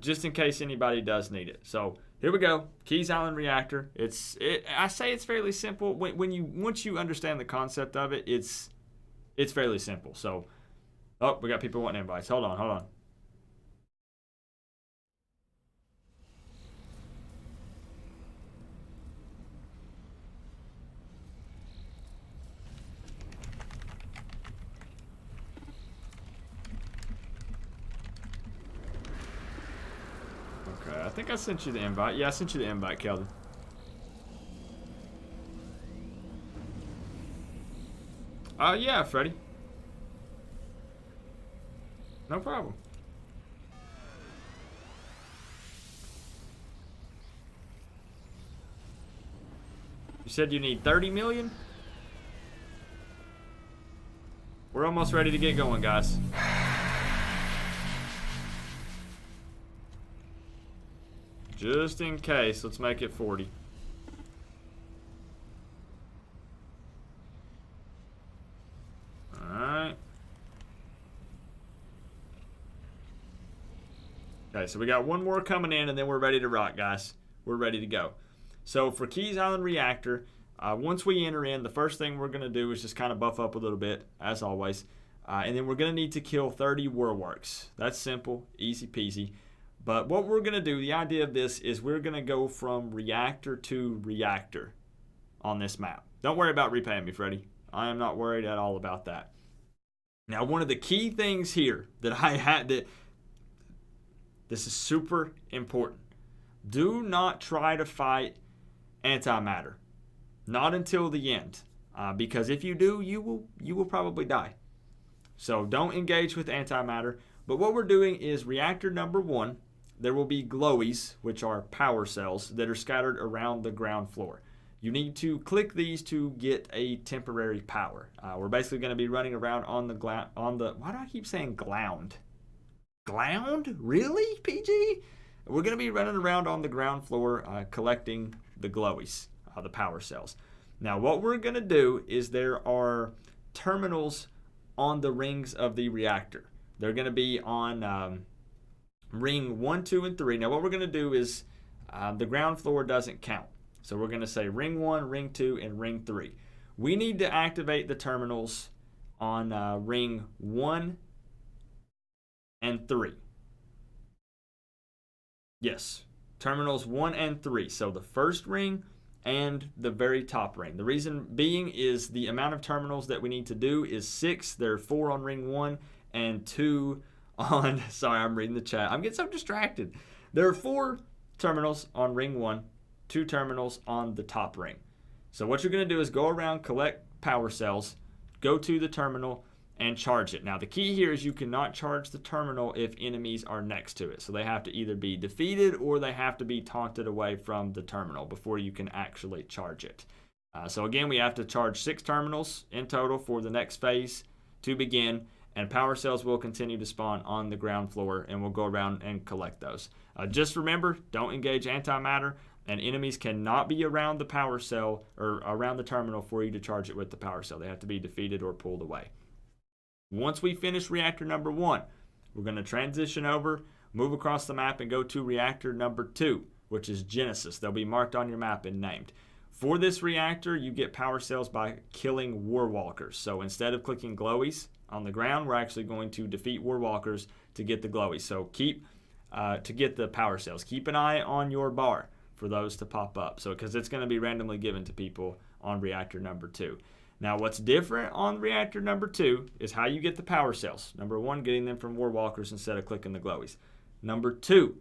Just in case anybody does need it. So here we go. Keys Island Reactor. I say it's fairly simple. Once you understand the concept of it, it's fairly simple. So, oh, we got people wanting invites. Hold on. I think I sent you the invite. Yeah, I sent you the invite, Keldon. Yeah, Freddy. No problem. You said you need 30 million? We're almost ready to get going, guys. Just in case, let's make it 40. Alright. Okay, so we got one more coming in and then we're ready to rock, guys. We're ready to go. So for Keys Island Reactor, once we enter in, the first thing we're going to do is just kind of buff up a little bit, as always. And then we're going to need to kill 30 Warworks. That's simple, easy peasy. But what we're going to do, the idea of this is we're going to go from reactor to reactor on this map. Don't worry about repaying me, Freddy. I am not worried at all about that. Now, one of the key things here that I had this is super important. Do not try to fight antimatter. Not until the end. Because if you do, you will probably die. So don't engage with antimatter. But what we're doing is reactor number 1. There will be glowies, which are power cells, that are scattered around the ground floor. You need to click these to get a temporary power. We're basically going to be running around on the why do I keep saying glound? Glound? Really, PG? We're going to be running around on the ground floor collecting the glowies, the power cells. Now, what we're going to do is there are terminals on the rings of the reactor. They're going to be on ring 1, 2, and 3. Now, what we're going to do is the ground floor doesn't count. So we're going to say ring 1, ring 2, and ring 3. We need to activate the terminals on ring 1 and 3. Yes, terminals 1 and 3. So the first ring and the very top ring. The reason being is the amount of terminals that we need to do is 6. There are 4 on ring 1 and 2 on, sorry, I'm reading the chat. I'm getting so distracted. There are 4 terminals on ring 1, 2 terminals on the top ring. So what you're going to do is go around, collect power cells, go to the terminal, and charge it. Now the key here is you cannot charge the terminal if enemies are next to it. So they have to either be defeated or they have to be taunted away from the terminal before you can actually charge it. So again, we have to charge 6 terminals in total for the next phase to begin, and power cells will continue to spawn on the ground floor, and we'll go around and collect those. Just remember, don't engage antimatter, and enemies cannot be around the power cell or around the terminal for you to charge it with the power cell. They have to be defeated or pulled away. Once we finish reactor number 1, we're going to transition over, move across the map, and go to reactor number 2, which is Genesis. They'll be marked on your map and named. For this reactor, you get power cells by killing warwalkers. So instead of clicking glowies on the ground, we're actually going to defeat warwalkers to get the glowies. So to get the power cells, keep an eye on your bar for those to pop up. So because it's going to be randomly given to people on reactor number 2. Now, what's different on reactor number 2 is how you get the power cells. Number 1, getting them from warwalkers instead of clicking the glowies. Number 2,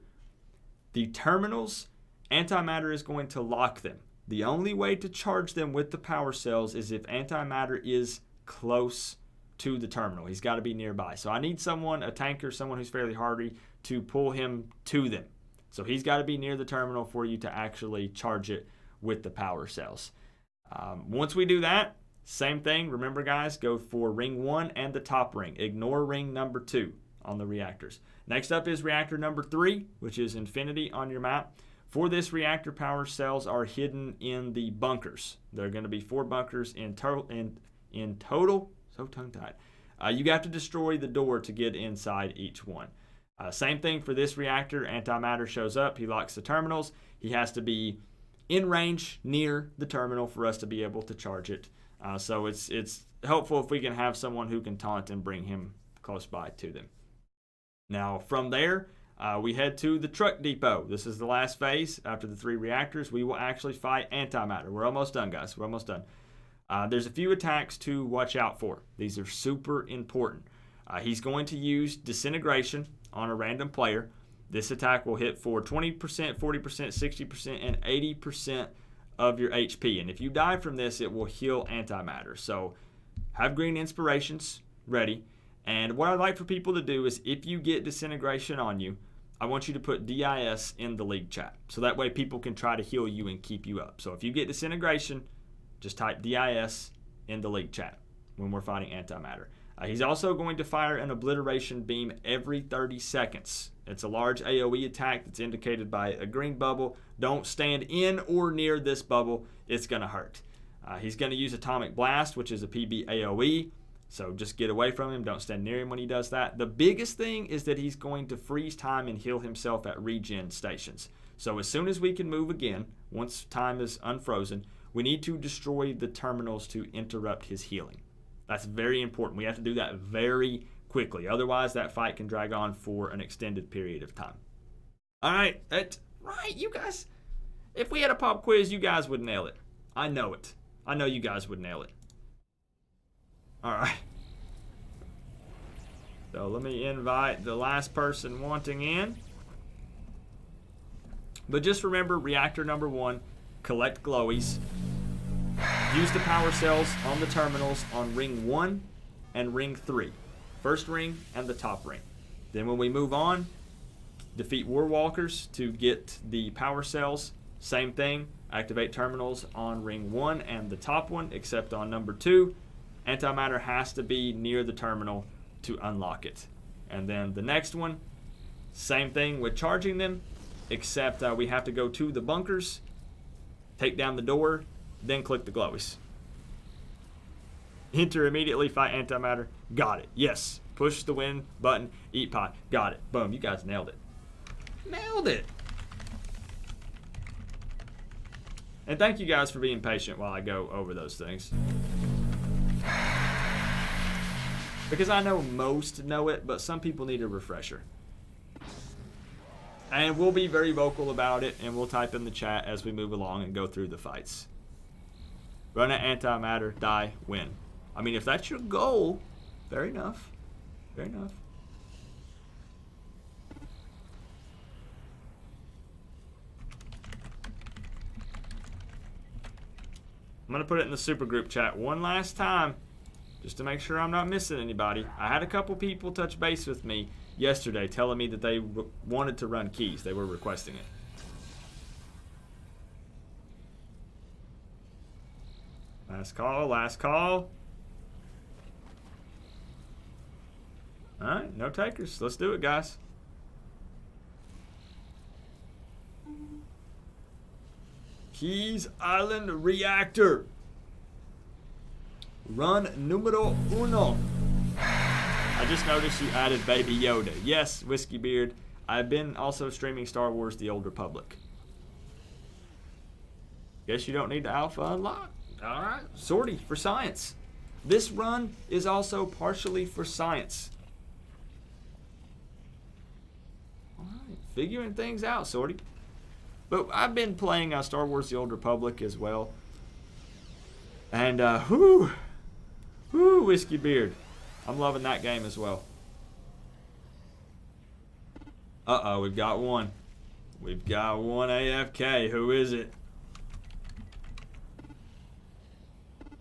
the terminals, antimatter is going to lock them. The only way to charge them with the power cells is if antimatter is close to the terminal. He's got to be nearby. So I need someone, a tanker, someone who's fairly hardy, to pull him to them. So he's got to be near the terminal for you to actually charge it with the power cells. Once we do that, same thing. Remember, guys, go for ring 1 and the top ring. Ignore ring number 2 on the reactors. Next up is reactor number 3, which is Infinity on your map. For this reactor, power cells are hidden in the bunkers. There are going to be 4 bunkers in total. So tongue-tied. You have to destroy the door to get inside each one. Same thing for this reactor. Antimatter shows up. He locks the terminals. He has to be in range near the terminal for us to be able to charge it. So it's helpful if we can have someone who can taunt and bring him close by to them. Now from there, we head to the truck depot. This is the last phase. After the 3 reactors, we will actually fight antimatter. We're almost done, guys. We're almost done. There's a few attacks to watch out for. These are super important. He's going to use disintegration on a random player. This attack will hit for 20%, 40%, 60%, and 80% of your HP. And if you die from this, it will heal antimatter. So have green inspirations ready. And what I'd like for people to do is if you get disintegration on you, I want you to put DIS in the league chat. So that way people can try to heal you and keep you up. So if you get disintegration, just type DIS in the league chat when we're fighting antimatter. He's also going to fire an obliteration beam every 30 seconds. It's a large AoE attack that's indicated by a green bubble. Don't stand in or near this bubble. It's going to hurt. He's going to use Atomic Blast, which is a PB AoE. So just get away from him. Don't stand near him when he does that. The biggest thing is that he's going to freeze time and heal himself at regen stations. So as soon as we can move again, once time is unfrozen, we need to destroy the terminals to interrupt his healing. That's very important. We have to do that very quickly. Otherwise, that fight can drag on for an extended period of time. All right. Right, you guys. If we had a pop quiz, you guys would nail it. I know it. I know you guys would nail it. All right. So let me invite the last person wanting in. But just remember, reactor number 1, collect glowies. Use the power cells on the terminals on ring 1 and ring 3. First ring and the top ring. Then when we move on, defeat warwalkers to get the power cells. Same thing, activate terminals on ring 1 and the top one, except on number 2. Antimatter has to be near the terminal to unlock it. And then the next one, same thing with charging them. except we have to go to the bunkers, take down the door, then click the glowies. Enter immediately, fight antimatter. Got it. Yes. Push the win button, eat pot. Got it. Boom. You guys nailed it. Nailed it. And thank you guys for being patient while I go over those things. Because I know most know it, but some people need a refresher. And we'll be very vocal about it, and we'll type in the chat as we move along and go through the fights. Run at antimatter, die, win. I mean, if that's your goal, fair enough. Fair enough. I'm going to put it in the super group chat one last time, just to make sure I'm not missing anybody. I had a couple people touch base with me yesterday telling me that they wanted to run keys. They were requesting it. Last call, last call. Alright, no takers. Let's do it, guys. Keys Island Reactor. Run numero uno. I just noticed you added Baby Yoda. Yes, Whiskey Beard. I've been also streaming Star Wars The Old Republic. Guess you don't need the alpha unlock. Alright. Sortie for science. This run is also partially for science. Alright. Figuring things out, Sortie. But I've been playing Star Wars The Old Republic as well. And, whoo, Whiskey Beard. I'm loving that game as well. Uh-oh, we've got one. We've got one AFK. Who is it?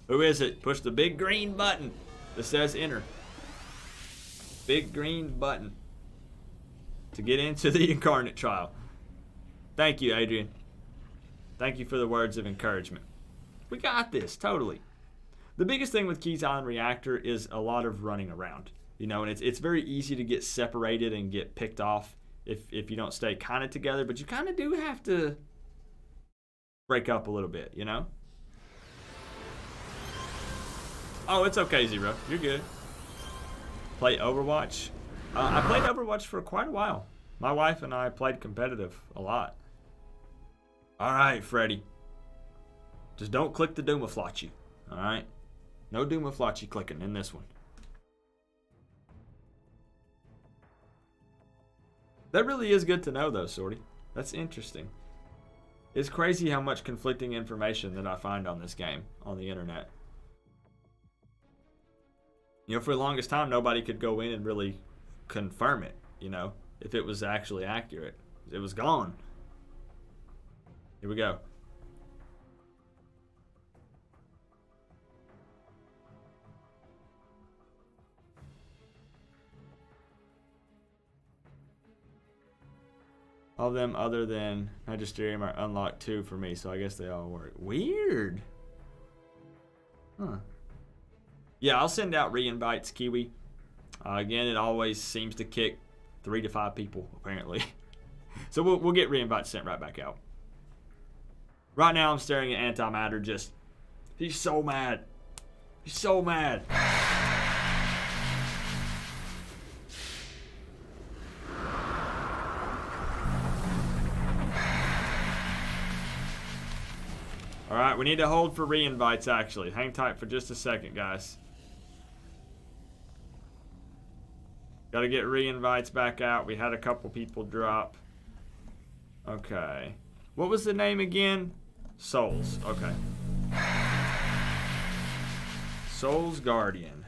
Who is it? Push the big green button that says enter. Big green button to get into the Incarnate trial. Thank you, Adrian. Thank you for the words of encouragement. We got this, totally. The biggest thing with Keys Island Reactor is a lot of running around. You know, and it's very easy to get separated and get picked off if you don't stay kind of together. But you kind of do have to break up a little bit, you know? Oh, it's okay, Zero. You're good. Play Overwatch. I played Overwatch for quite a while. My wife and I played competitive a lot. Alright, Freddy. Just don't click the Doomaflotchy. Alright? No Doomaflotchy clicking in this one. That really is good to know, though, Sortie. That's interesting. It's crazy how much conflicting information that I find on this game, on the internet. You know, for the longest time, nobody could go in and really confirm it, you know, if it was actually accurate. It was gone. Here we go. All of them other than Magisterium are unlocked too for me, so I guess they all work. Weird. Huh. Yeah, I'll send out re-invites, Kiwi. Again, it always seems to kick 3 to 5 people, apparently. So we'll get re-invites sent right back out. Right now, I'm staring at Antimatter just... He's so mad. He's so mad. Alright, we need to hold for re-invites, actually. Hang tight for just a second, guys. Gotta get re-invites back out. We had a couple people drop. Okay. What was the name again? Souls. Okay. Souls Guardian.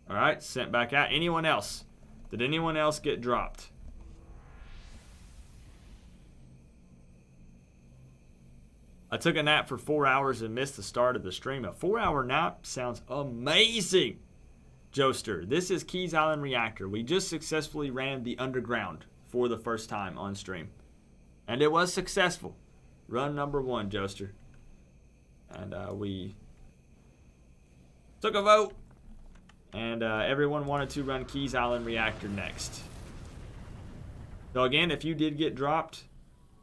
Alright, sent back out. Anyone else? Did anyone else get dropped? I took a nap for 4 hours and missed the start of the stream. A 4-hour nap sounds amazing. Joester, this is Keys Island Reactor. We just successfully ran the underground for the first time on stream. And it was successful. Run number 1, Joester. And we took a vote. And everyone wanted to run Keys Island Reactor next. So again, if you did get dropped,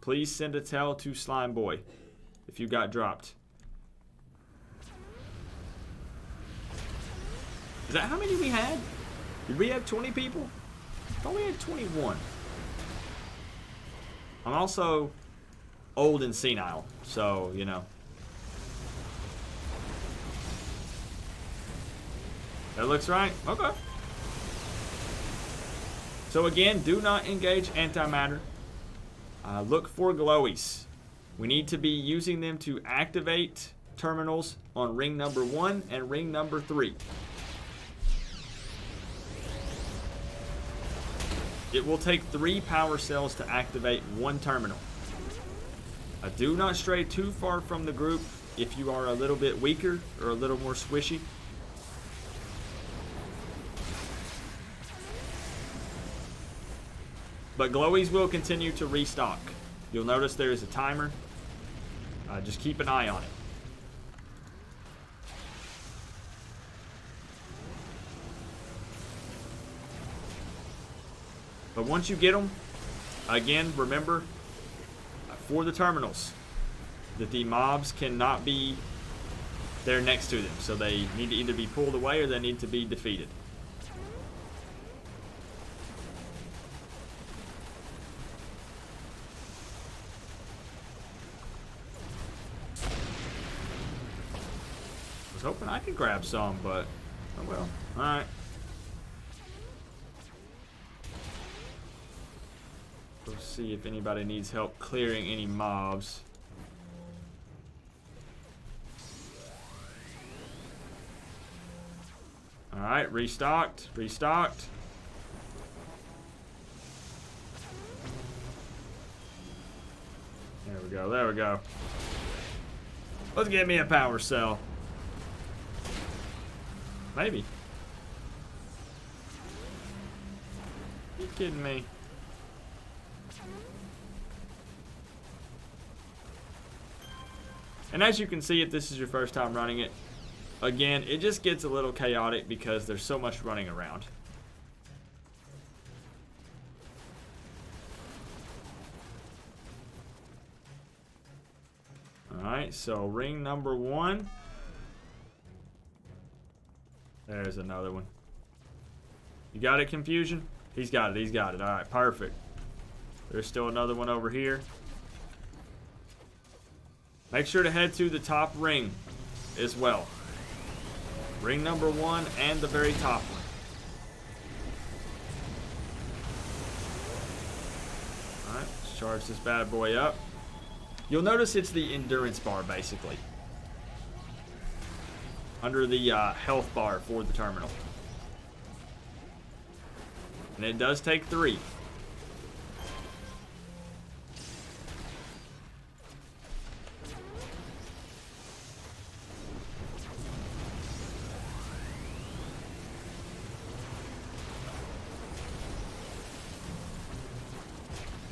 please send a tell to Slime Boy if you got dropped. Is that how many we had? Did we have 20 people? I thought we had 21. I'm also old and senile, so, you know. That looks right. Okay. So again, do not engage antimatter. Look for glowies. We need to be using them to activate terminals on ring number 1 and ring number 3. It will take 3 power cells to activate 1 terminal. Do not stray too far from the group if you are a little bit weaker or a little more squishy. But glowies will continue to restock. You'll notice there is a timer. Just keep an eye on it. But once you get them, again, remember, for the terminals, that the mobs cannot be there next to them. So they need to either be pulled away or they need to be defeated. I was hoping I could grab some, but oh well. Alright. Let's see if anybody needs help clearing any mobs. Alright, restocked. Restocked. There we go. There we go. Let's get me a power cell. Maybe. You kidding me? And as you can see, if this is your first time running it, again, it just gets a little chaotic because there's so much running around. Alright, so ring number 1. There's another one. You got it, Confusion? He's got it, he's got it. Alright, perfect. There's still another one over here. Make sure to head to the top ring as well. Ring number 1 and the very top one. Alright, let's charge this bad boy up. You'll notice it's the endurance bar, basically. Under the health bar for the terminal. And it does take 3.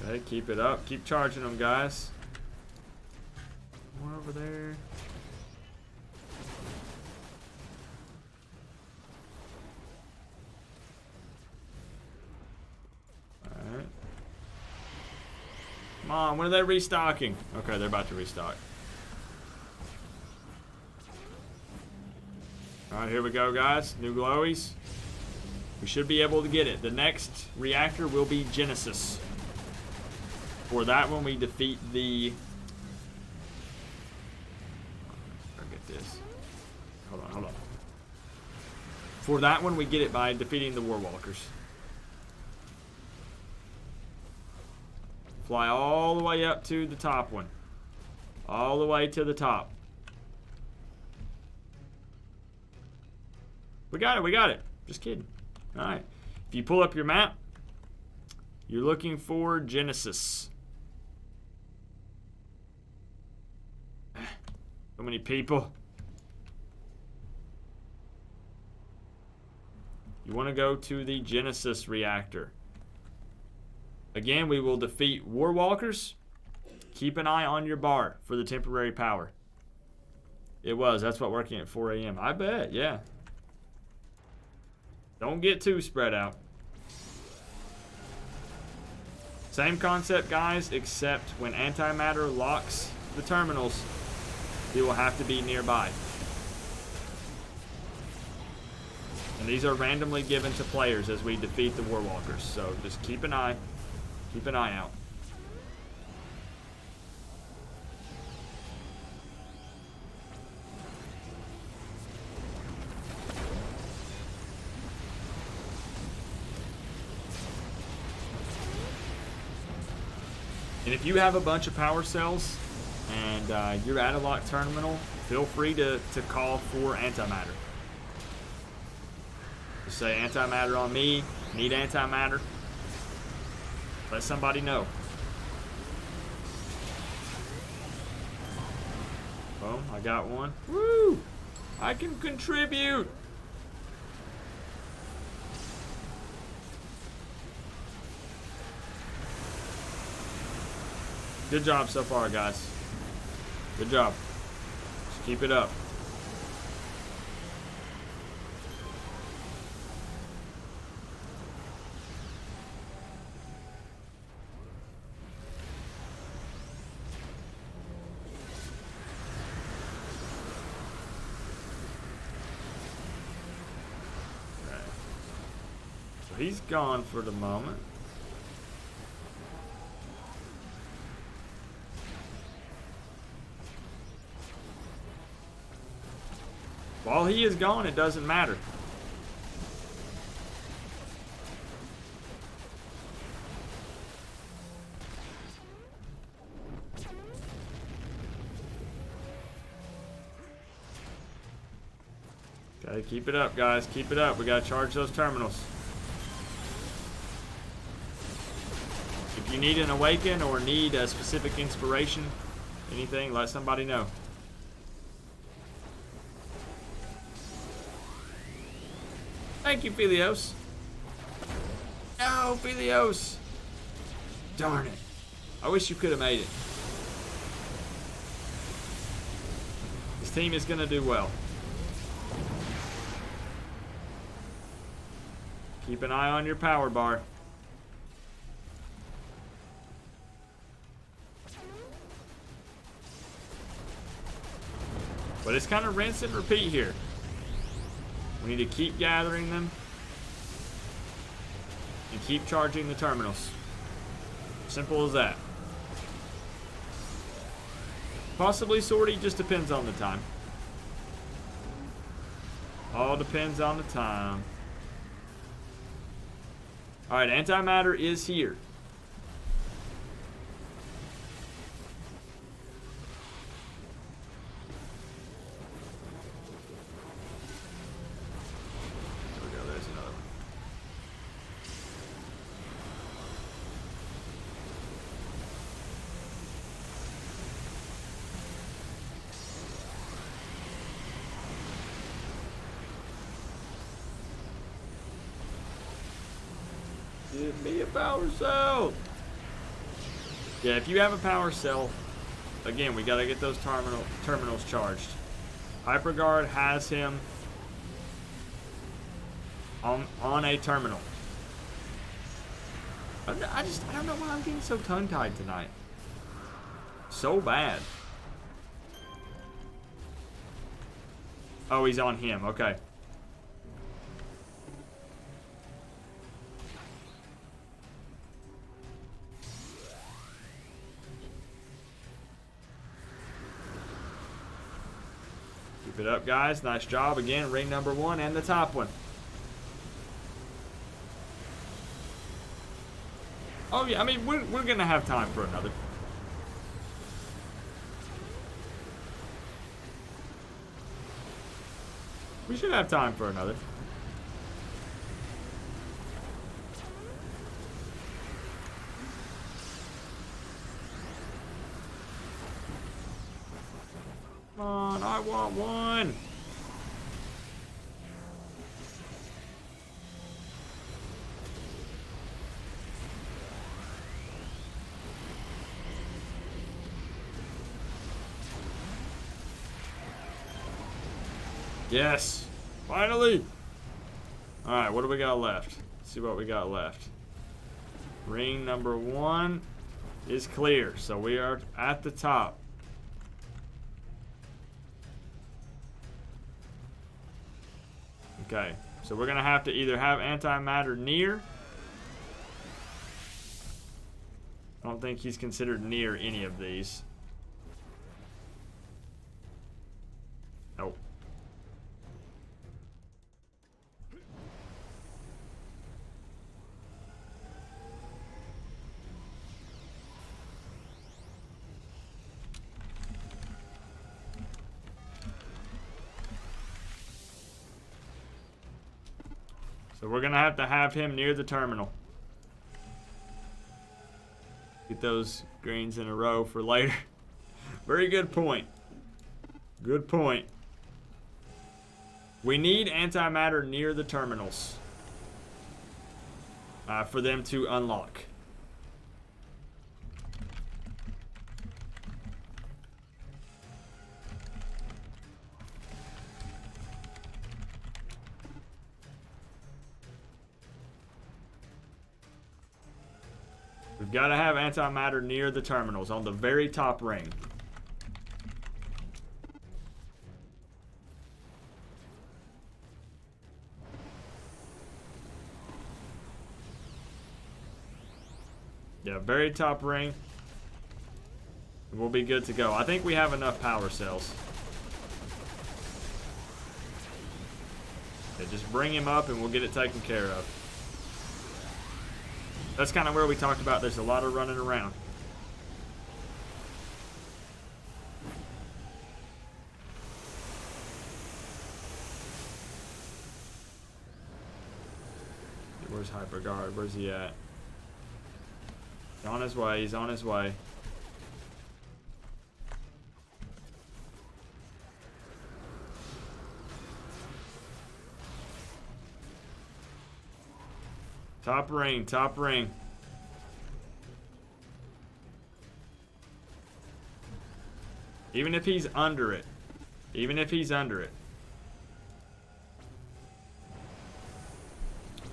Okay, keep it up. Keep charging them, guys. More over there. Alright. Come on, when are they restocking? Okay, they're about to restock. Alright, here we go, guys. New glowies. We should be able to get it. The next reactor will be Genesis. For that one, we defeat the... Forget this. Hold on, hold on. For that one, we get it by defeating the Warwalkers. Fly all the way up to the top one. All the way to the top. We got it, we got it. Just kidding. Alright. If you pull up your map, you're looking for Genesis. So many people. You want to go to the Genesis reactor. Again, we will defeat Warwalkers. Keep an eye on your bar for the temporary power. It was. That's what working at 4 a.m. I bet, yeah. Don't get too spread out. Same concept, guys, except when antimatter locks the terminals, he will have to be nearby. And these are randomly given to players as we defeat the Warwalkers. So just keep an eye out. And if you have a bunch of power cells and you're at a locked terminal, feel free to call for antimatter. Just say antimatter on me, need antimatter. Let somebody know. Boom, I got one. Woo! I can contribute! Good job so far, guys. Good job. Just keep it up. Okay. So he's gone for the moment. While he is gone, it doesn't matter. Okay, keep it up, guys. Keep it up. We gotta charge those terminals. If you need an awaken or need a specific inspiration, anything, let somebody know. Thank you, 𝐂𝐊. No, 𝐂𝐊. Darn it. I wish you could have made it. This team is going to do well. Keep an eye on your power bar. But it's kind of rinse and repeat here. We need to keep gathering them and keep charging the terminals. Simple as that. Possibly sortie, just depends on the time. All depends on the time. Alright, antimatter is here. Give me a power cell. Yeah, if you have a power cell, again, we gotta get those terminals charged. HyperGuard has him on a terminal. I don't know why I'm getting so tongue-tied tonight. So bad. Oh, he's on him. Okay. Keep it up, guys. Nice job. Again, ring number 1 and the top one. Oh, yeah. I mean, we're going to have time for another. We should have time for another. Come on, I want one. Yes, finally. Alright, what do we got left? Let's see what we got left. Ring number 1 is clear, so we are at the top. Okay, so we're gonna have to either have antimatter near. I don't think he's considered near any of these. Nope. So we're gonna have him near the terminal. Get those greens in a row for later. Very good point. Good point. We need antimatter near the terminals for them to unlock. We've got to have antimatter near the terminals on the very top ring. Yeah, very top ring. We'll be good to go. I think we have enough power cells. Okay, just bring him up and we'll get it taken care of. That's kind of where we talked about there's a lot of running around. Where's Hyperguard? Where's he at? He's on his way. He's on his way. Top ring, top ring. Even if he's under it. Even if he's under it.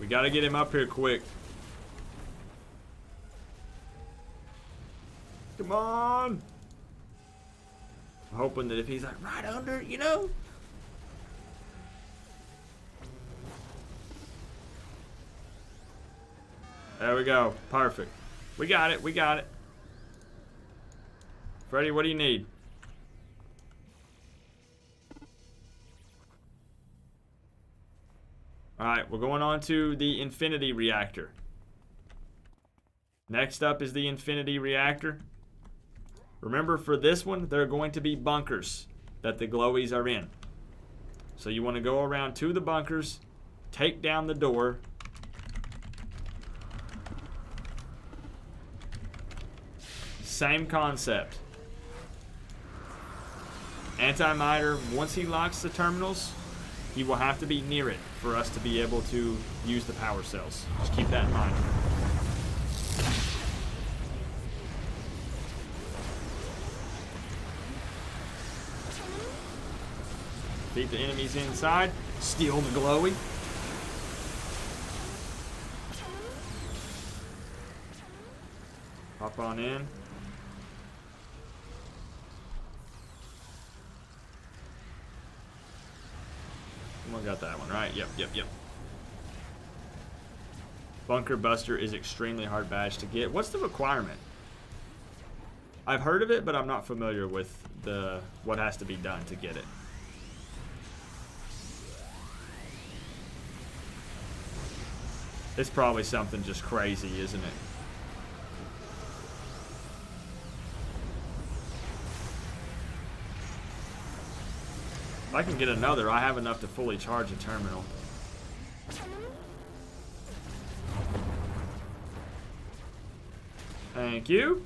We gotta get him up here quick. Come on. I'm hoping that if he's like right under, you know. There we go. Perfect. We got it. We got it. Freddy, what do you need? Alright, we're going on to the Infinity Reactor. Next up is the Infinity Reactor. Remember, for this one, there are going to be bunkers that the glowies are in. So you want to go around to the bunkers, take down the door. Same concept. Antimatter, once he locks the terminals, he will have to be near it for us to be able to use the power cells. Just keep that in mind. Beat the enemies inside. Steal the glowy. Hop on in. Someone got that one, right? Yep. Bunker Buster is extremely hard badge to get. What's the requirement? I've heard of it, but I'm not familiar with what has to be done to get it. It's probably something just crazy, isn't it? If I can get another, I have enough to fully charge a terminal. Thank you.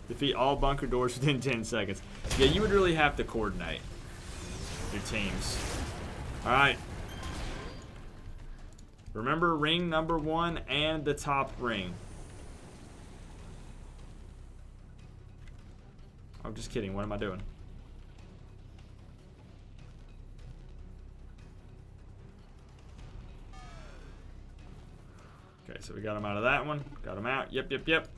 Defeat all bunker doors within 10 seconds. Yeah, you would really have to coordinate your teams. Alright. Remember ring number 1 and the top ring. I'm just kidding. What am I doing? Okay, so we got him out of that one. Got him out. Yep, yep, yep.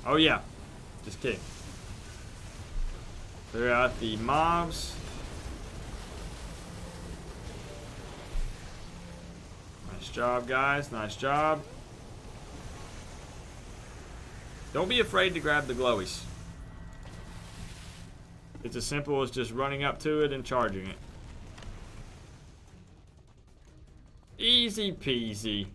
Oh yeah, just kidding. They're out the mobs. Nice job, guys. Nice job. Don't be afraid to grab the glowies. It's as simple as just running up to it and charging it. Easy peasy.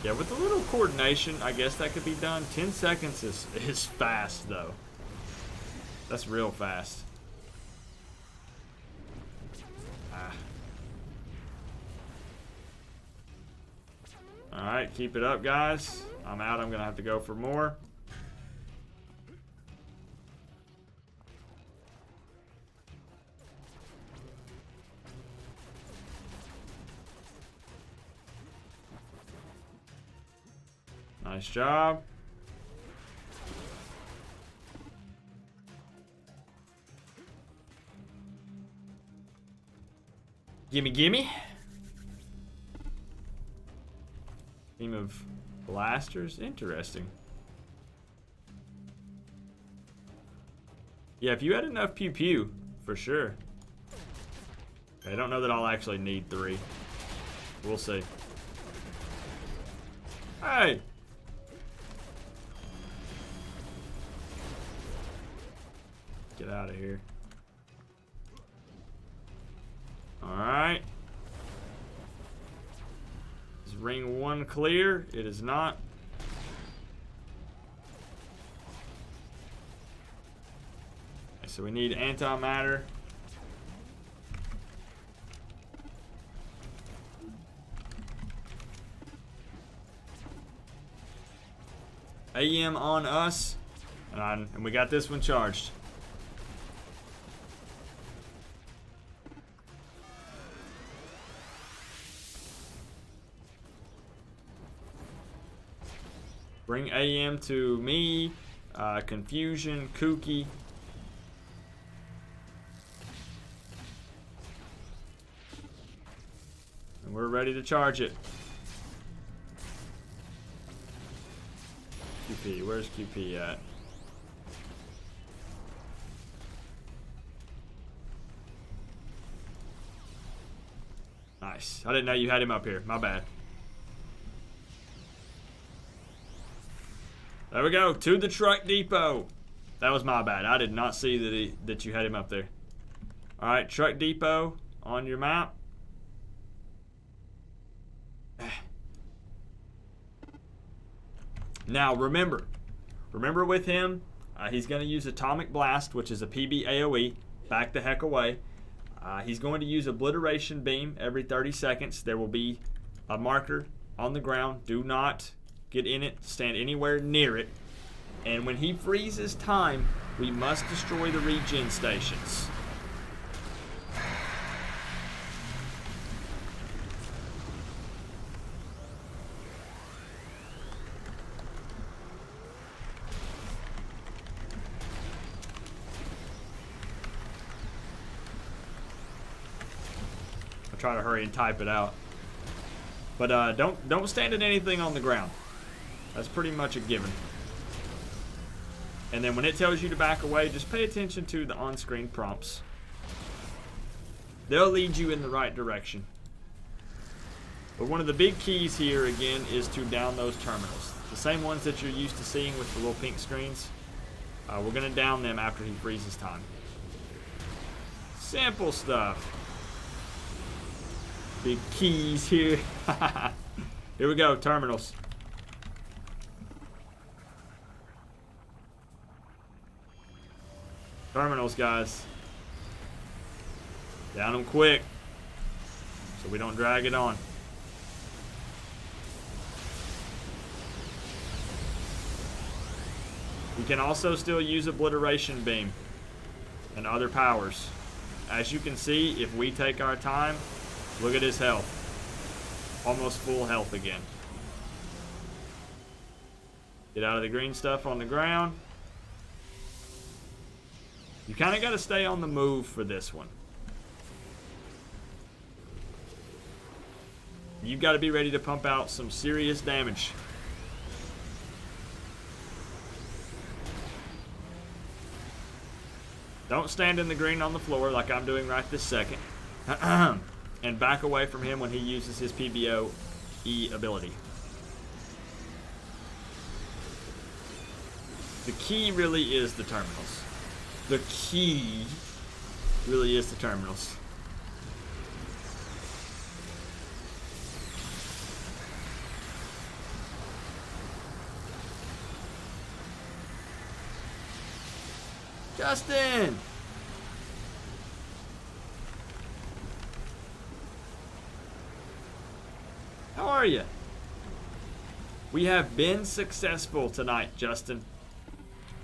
Yeah, with a little coordination, I guess that could be done. 10 seconds is fast, though. That's real fast. Alright, keep it up, guys. I'm out. I'm going to have to go for more. Nice job. Gimme, gimme. Team of blasters? Interesting. Yeah, if you had enough pew pew, for sure. I don't know that I'll actually need 3. We'll see. Hey! Get out of here. Alright. Is ring 1 clear? It is not. Okay, so we need antimatter. AM on us. And we got this one charged. Bring AM to me. Confusion, Kooky. And we're ready to charge it. QP, where's QP at? Nice. I didn't know you had him up here. My bad. There we go, to the truck depot. That was my bad. I did not see that you had him up there. All right, truck depot on your map. Now remember with him, he's going to use Atomic Blast, which is a PB AoE. Back the heck away. He's going to use Obliteration Beam every 30 seconds. There will be a marker on the ground. Do not get in it, stand anywhere near it. And when he freezes time, we must destroy the regen stations. I'll try to hurry and type it out. But don't stand at anything on the ground. That's pretty much a given. And then when it tells you to back away, just pay attention to the on-screen prompts. They'll lead you in the right direction. But one of the big keys here, again, is to down those terminals. The same ones that you're used to seeing with the little pink screens. We're going to down them after he freezes time. Simple stuff. Big keys here. Here we go, terminals. Terminals, guys. Down them quick so we don't drag it on. You can also still use Obliteration Beam and other powers. as you can see, if we take our time, look at his health. Almost full health again. Get out of the green stuff on the ground. You kind of got to stay on the move for this one. You've got to be ready to pump out some serious damage. Don't stand in the green on the floor like I'm doing right this second. And back away from him when he uses his PBO-E ability. The key really is the terminals. The key really is the terminals. Justin! How are you? We have been successful tonight, Justin.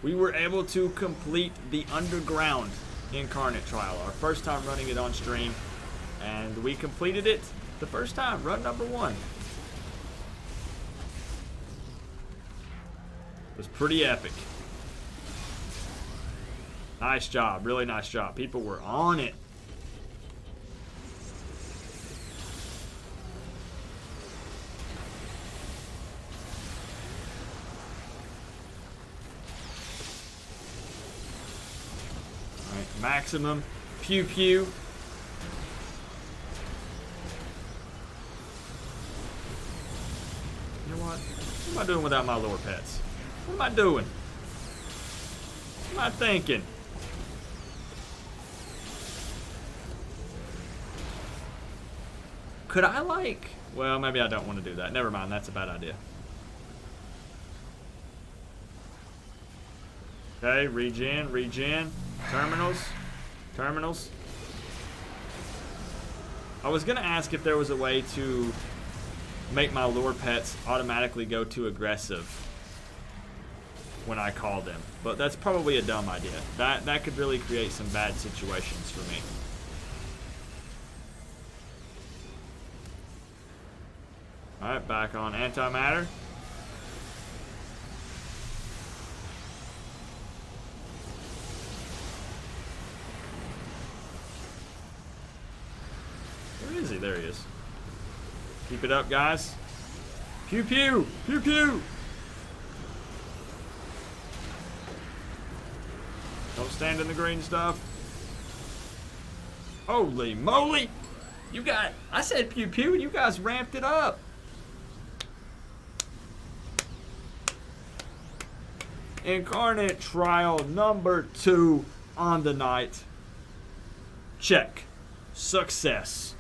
We were able to complete the underground Incarnate trial, our first time running it on stream, and we completed it the first time, run number 1. It was pretty epic. Nice job, really nice job. People were on it. All right, maximum pew pew. You know what? What am I doing without my lure pets? What am I doing? What am I thinking? Could I like... Well, maybe I don't want to do that. Never mind, that's a bad idea. Okay, regen, regen. Terminals. Terminals. I was going to ask if there was a way to make my lure pets automatically go to aggressive when I call them. But that's probably a dumb idea. That could really create some bad situations for me. Alright, back on antimatter. Where is he? There he is. Keep it up, guys. Pew pew! Pew pew! Don't stand in the green stuff. Holy moly! You got... I said pew pew and you guys ramped it up. Incarnate trial number 2 on the night. Check. Success.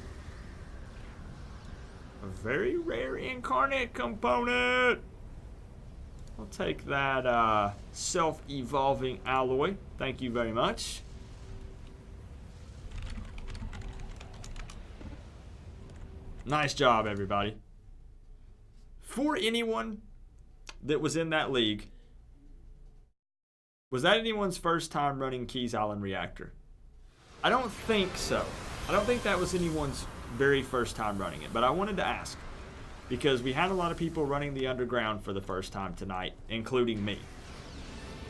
A very rare incarnate component. I'll take that self-evolving alloy. Thank you very much. Nice job, everybody. For anyone that was in that league, was that anyone's first time running Keys Island Reactor? I don't think so. I don't think that was anyone's very first time running it, but I wanted to ask because we had a lot of people running the underground for the first time tonight, including me.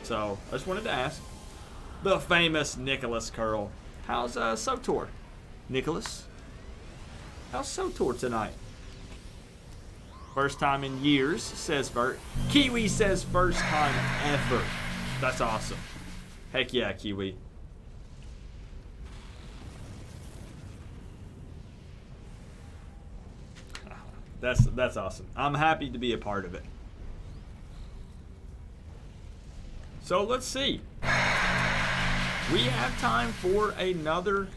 So I just wanted to ask. The famous Nicholas Curl. How's SOTOR? Nicholas? How's SOTOR tonight? First time in years, says Vert. Kiwi says first time ever. That's awesome. Heck yeah, Kiwi. That's awesome. I'm happy to be a part of it. So let's see. We have time for another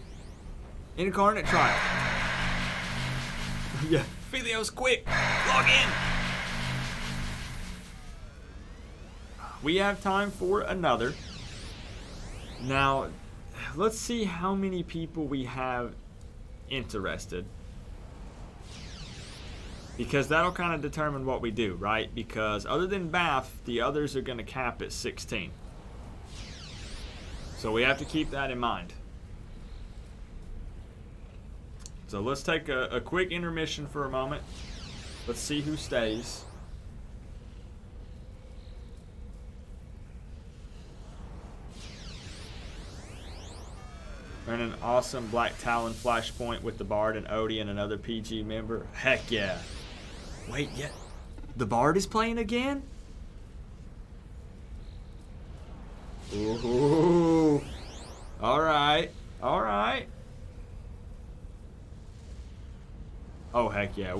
Incarnate trial. Yeah, 𝐂𝐿, quick, log in. We have time for another. Now, let's see how many people we have interested. Because that'll kind of determine what we do, right? Because other than Bath, the others are going to cap at 16. So we have to keep that in mind. So let's take a quick intermission for a moment. Let's see who stays. And an awesome Black Talon flashpoint with the Bard and Odie and another PG member. Heck yeah. Wait, yeah. The Bard is playing again? Ooh. Alright. Alright. Oh, heck yeah.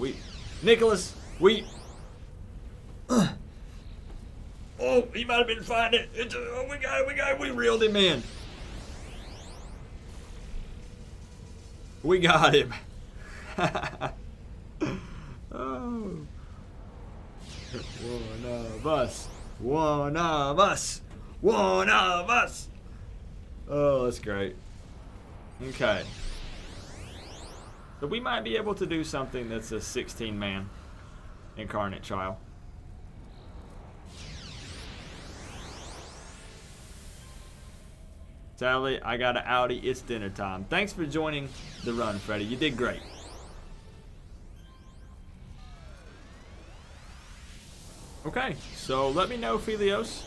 Nicholas, oh, he might have been finding it. Oh, we got it. We reeled him in. We got him. Oh. One of us. One of us. One of us. Oh, that's great. Okay. So we might be able to do something that's a 16-man Incarnate trial. Sally, I got an Audi. It's dinner time. Thanks for joining the run, Freddie. You did great. Okay, so let me know, Philios,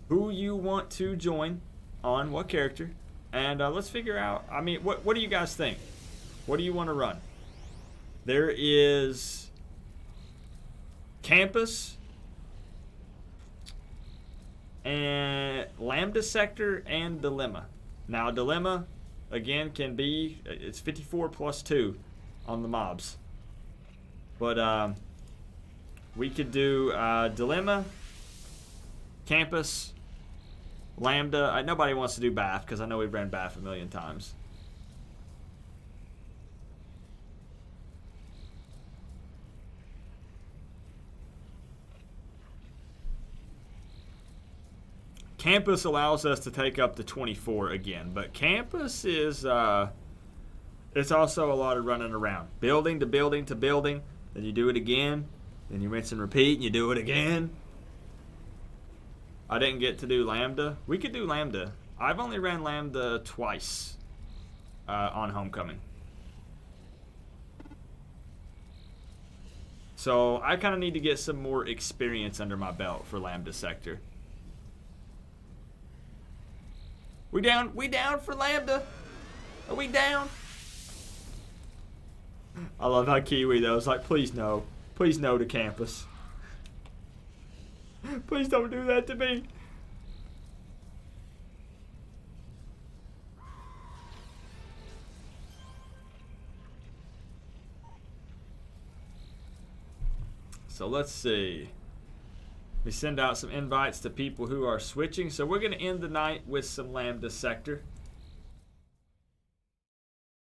who you want to join on what character. And let's figure out, I mean, what do you guys think? What do you want to run? There is Campus and Lambda Sector and Dilemma. Now Dilemma again can be, it's 54 plus 2 on the mobs, but we could do Dilemma, Campus, Lambda. Nobody wants to do Bath because I know we've ran Bath a million times. Campus allows us to take up to 24 again, but Campus is, it's also a lot of running around. Building to building to building, then you do it again, then you rinse and repeat, and you do it again. I didn't get to do Lambda. We could do Lambda. I've only ran Lambda twice on Homecoming. So I kind of need to get some more experience under my belt for Lambda Sector. We down for Lambda? Are we down? I love how Kiwi though is like, please no to Campus. Please don't do that to me. So let's see. We send out some invites to people who are switching. So we're going to end the night with some Lambda Sector.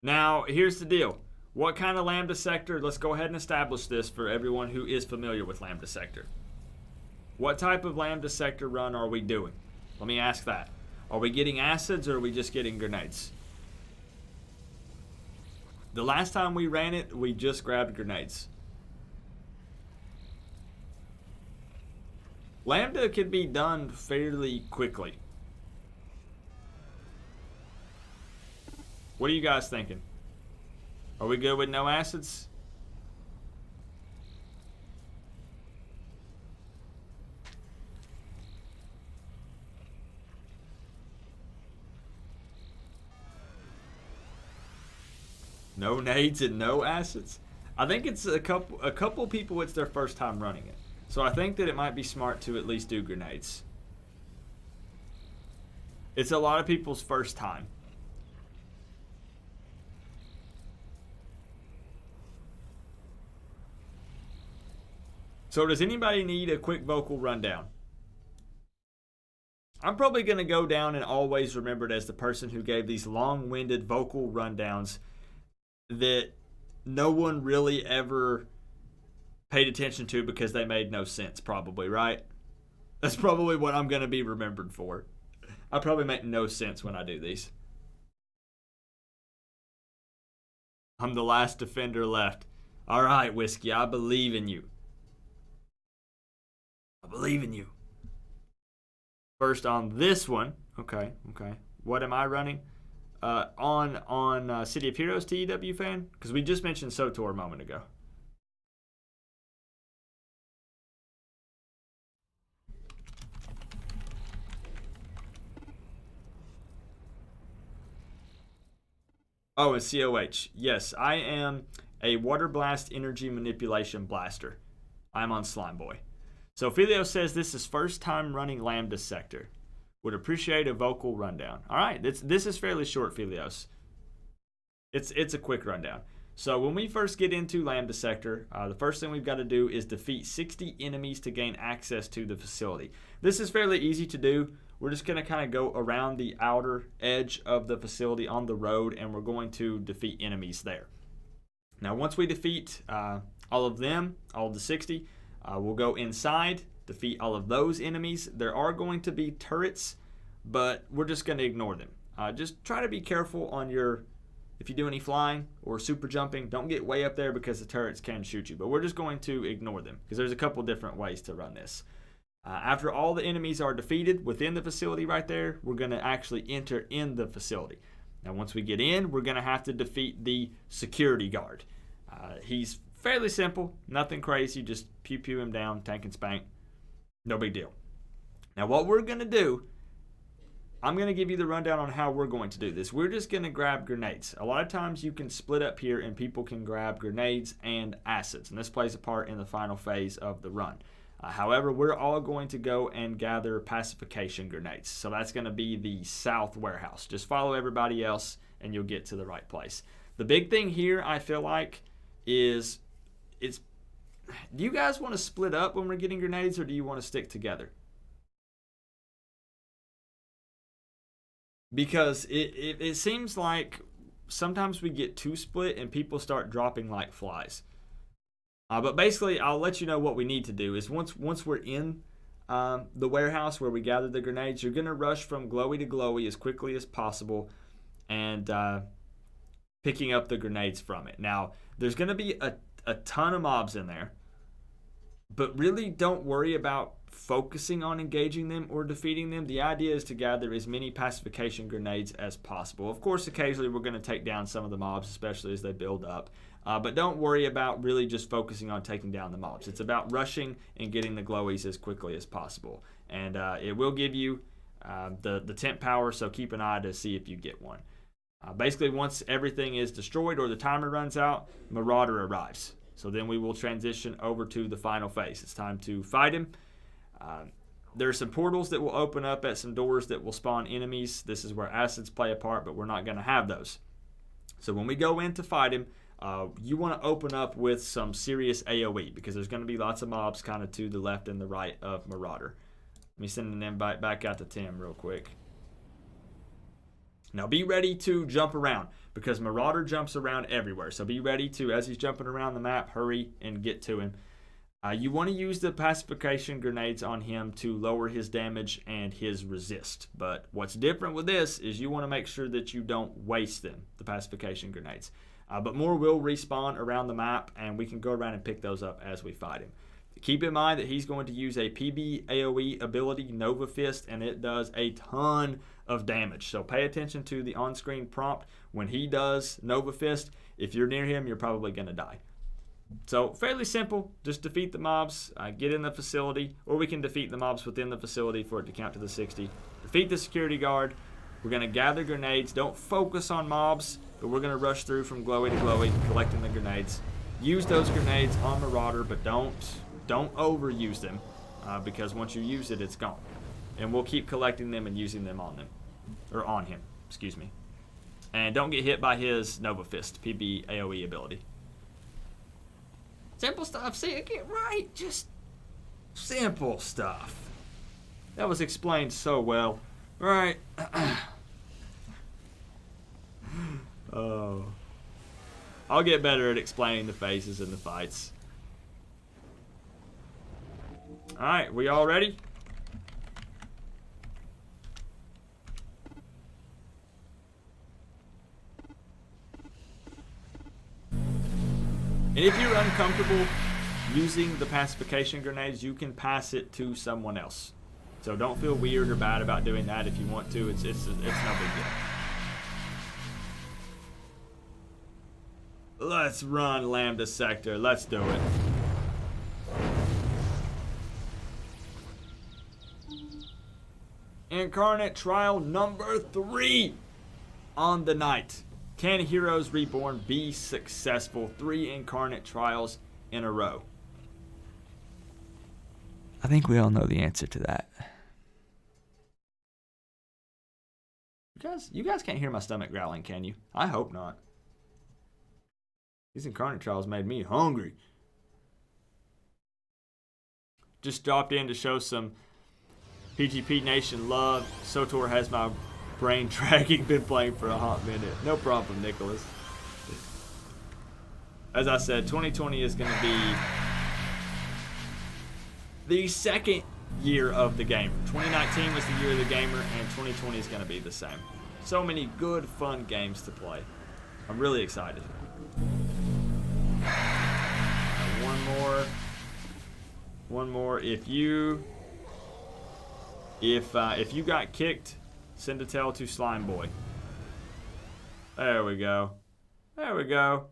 Now, here's the deal. What kind of Lambda Sector? Let's go ahead and establish this for everyone who is familiar with Lambda Sector. What type of Lambda Sector run are we doing? Let me ask that. Are we getting acids or are we just getting grenades? The last time we ran it, we just grabbed grenades. Lambda can be done fairly quickly. What are you guys thinking? Are we good with no acids? No nades and no acids? I think it's a couple people, it's their first time running it. So I think that it might be smart to at least do grenades. It's a lot of people's first time. So does anybody need a quick vocal rundown? I'm probably going to go down and always remembered as the person who gave these long-winded vocal rundowns that no one really ever paid attention to because they made no sense, probably, right? That's probably what I'm going to be remembered for. I probably make no sense when I do these. I'm the last defender left. All right, Whiskey, I believe in you. I believe in you. First on this one. Okay. What am I running? on City of Heroes, TEW fan? Because we just mentioned SOTOR a moment ago. Oh, and 𝐂𝐋. Yes, I am a Water Blast Energy Manipulation Blaster. I'm on Slime Boy. So 𝐂𝐊 says this is first time running Lambda sector. Would appreciate a vocal rundown. All right, this is fairly short, 𝐂𝐊. It's a quick rundown. So when we first get into Lambda sector, the first thing we've got to do is defeat 60 enemies to gain access to the facility. This is fairly easy to do. We're just going to kind of go around the outer edge of the facility on the road, and we're going to defeat enemies there. Now, once we defeat all of them, all of the 60, we'll go inside, defeat all of those enemies. There are going to be turrets, but we're just going to ignore them. Just try to be careful on if you do any flying or super jumping, don't get way up there because the turrets can shoot you. But we're just going to ignore them because there's a couple different ways to run this. After all the enemies are defeated within the facility right there, we're going to actually enter in the facility. Now, once we get in, we're going to have to defeat the security guard. He's fairly simple, nothing crazy, just pew him down, tank and spank. No big deal. Now, what we're going to do, I'm going to give you the rundown on how we're going to do this. We're just going to grab grenades. A lot of times you can split up here and people can grab grenades and acids, and this plays a part in the final phase of the run. However, we're all going to go and gather pacification grenades. So that's going to be the south warehouse. Just follow everybody else and you'll get to the right place. The big thing here, I feel like, is do you guys want to split up when we're getting grenades, or do you want to stick together? Because it seems like sometimes we get too split and people start dropping like flies. But basically, I'll let you know what we need to do is once we're in the warehouse where we gather the grenades, you're going to rush from glowy to glowy as quickly as possible and picking up the grenades from it. Now, there's going to be a ton of mobs in there, but really don't worry about focusing on engaging them or defeating them. The idea is to gather as many pacification grenades as possible. Of course, occasionally we're going to take down some of the mobs, especially as they build up. But don't worry about really just focusing on taking down the mobs. It's about rushing and getting the glowies as quickly as possible. And it will give you the temp power, so keep an eye to see if you get one. Basically, once everything is destroyed or the timer runs out, Marauder arrives. So then we will transition over to the final phase. It's time to fight him. There are some portals that will open up at some doors that will spawn enemies. This is where acids play a part, but we're not going to have those. So when we go in to fight him, you want to open up with some serious AoE because there's going to be lots of mobs kind of to the left and the right of Marauder. Let me send an invite back out to Tim real quick. Now be ready to jump around because Marauder jumps around everywhere. So be ready to, as he's jumping around the map, hurry and get to him. You want to use the pacification grenades on him to lower his damage and his resist. But what's different with this is you want to make sure that you don't waste them, the pacification grenades. But more will respawn around the map, and we can go around and pick those up as we fight him. Keep in mind that he's going to use a PB AoE ability, Nova Fist, and it does a ton of damage. So pay attention to the on-screen prompt. When he does Nova Fist, if you're near him, you're probably going to die. So fairly simple. Just defeat the mobs, get in the facility, or we can defeat the mobs within the facility for it to count to the 60. Defeat the security guard. We're going to gather grenades. Don't focus on mobs, but we're going to rush through from glowy to glowy, collecting the grenades. Use those grenades on Marauder, but don't overuse them because once you use it, it's gone. And we'll keep collecting them and using them on them, or on him, excuse me. And don't get hit by his Nova Fist, PB AoE ability. Simple stuff. See, it get right. Just simple stuff. That was explained so well. Right. Oh. I'll get better at explaining the phases and the fights. Alright, we all ready? And if you're uncomfortable using the pacification grenades, you can pass it to someone else. So don't feel weird or bad about doing that if you want to. It's no big deal. Let's run Lambda sector. Let's do it. Incarnate trial number 3 on the night. Can Heroes Reborn be successful? 3 Incarnate trials in a row. I think we all know the answer to that. You guys can't hear my stomach growling, can you? I hope not. These Incarnate trials made me hungry. Just dropped in to show some PGP Nation love. SOTOR has my brain dragging. Been playing for a hot minute. No problem, Nicholas. As I said, 2020 is going to be the second year of the gamer. 2019 was the year of the gamer, and 2020 is going to be the same. So many good, fun games to play. I'm really excited. One more. If you got kicked, send a tell to Slime Boy. There we go. There we go.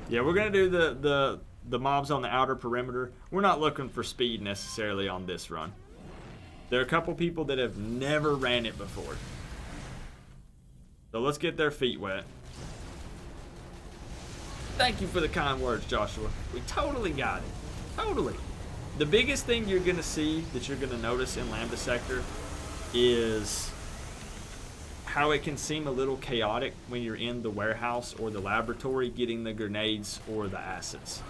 Yeah, we're gonna do the mobs on the outer perimeter. We're not looking for speed necessarily on this run. There are a couple people that have never ran it before. So let's get their feet wet. Thank you for the kind words, Joshua. We totally got it. Totally. The biggest thing you're gonna see that you're gonna notice in Lambda Sector is how it can seem a little chaotic when you're in the warehouse or the laboratory getting the grenades or the acids.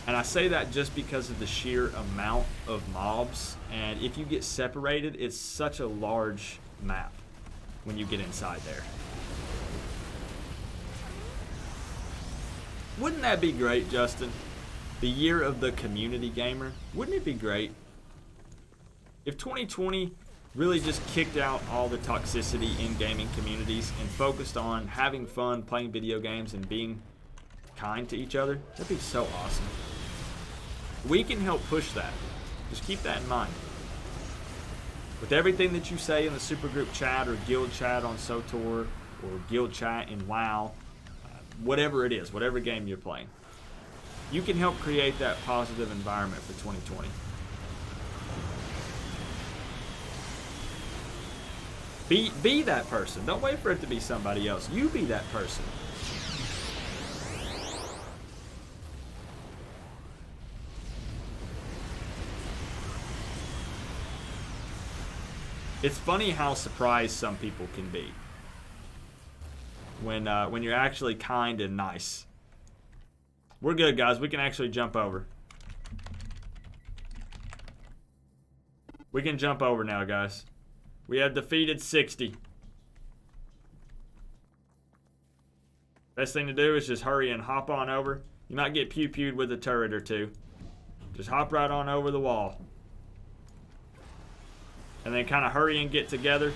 And I say that just because of the sheer amount of mobs, and if you get separated, it's such a large map when you get inside there. Wouldn't that be great, Justin? The year of the community gamer. Wouldn't it be great if 2020 really just kicked out all the toxicity in gaming communities and focused on having fun, playing video games, and being kind to each other? That'd be so awesome. We can help push that. Just keep that in mind. With everything that you say in the supergroup chat or guild chat on SOTOR or guild chat in WoW, whatever it is, whatever game you're playing, you can help create that positive environment for 2020. Be that person. Don't wait for it to be somebody else. You be that person. It's funny how surprised some people can be when you're actually kind and nice. We're good, guys. We can actually jump over. We can jump over now, guys. We have defeated 60. Best thing to do is just hurry and hop on over. You might get pew-pewed with a turret or two. Just hop right on over the wall. And then kind of hurry and get together.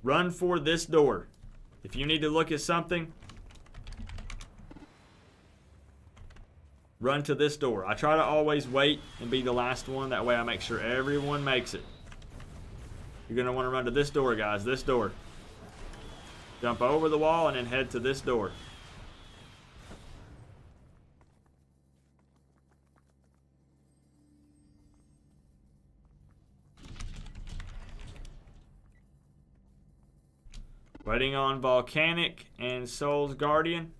Run for this door. If you need to look at something, run to this door. I try to always wait and be the last one. That way I make sure everyone makes it. You're going to want to run to this door, guys. This door. Jump over the wall and then head to this door. Waiting on Volcanic and Soul's Guardian.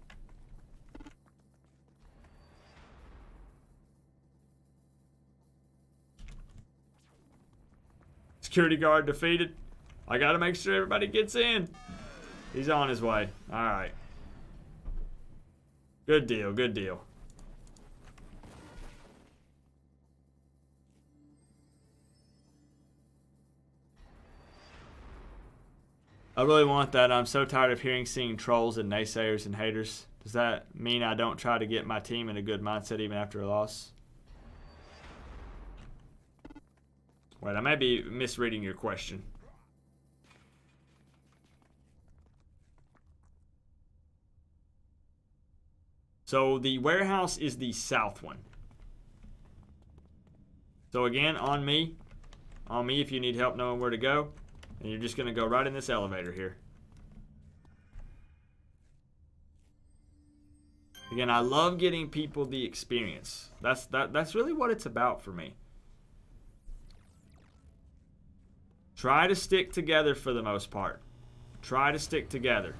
Security guard defeated. I gotta make sure everybody gets in. He's on his way. Alright. Good deal, good deal. I really want that. I'm so tired of seeing trolls and naysayers and haters. Does that mean I don't try to get my team in a good mindset even after a loss? Wait, I may be misreading your question. So the warehouse is the south one. So again, on me if you need help knowing where to go, and you're just gonna go right in this elevator here. Again, I love getting people the experience. That's really what it's about for me. Try to stick together for the most part. Try to stick together.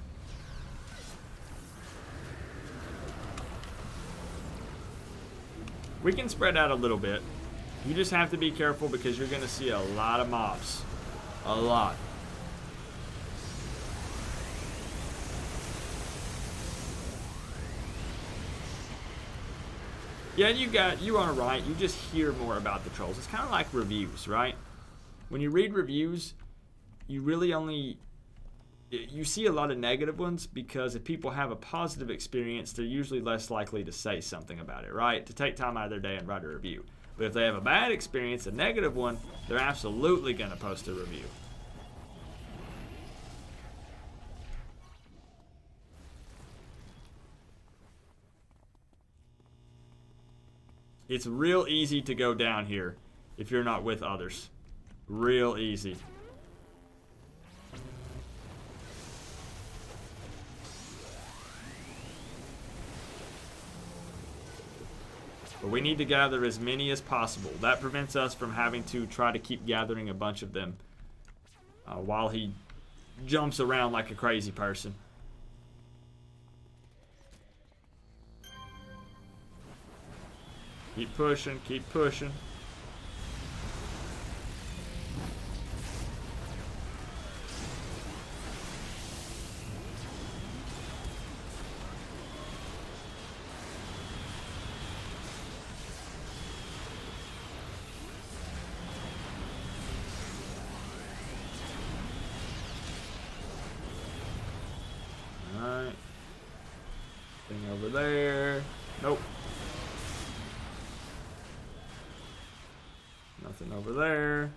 We can spread out a little bit. You just have to be careful because you're going to see a lot of mobs. A lot. Yeah, you are right. You just hear more about the trolls. It's kind of like reviews, right? When you read reviews, you really only... You see a lot of negative ones because if people have a positive experience, they're usually less likely to say something about it, right? To take time out of their day and write a review. But if they have a bad experience, a negative one, they're absolutely going to post a review. It's real easy to go down here if you're not with others. Real easy. But we need to gather as many as possible. That prevents us from having to try to keep gathering a bunch of them while he jumps around like a crazy person. Keep pushing, keep pushing. Alright. Thing over there. Nope. Nothing over there.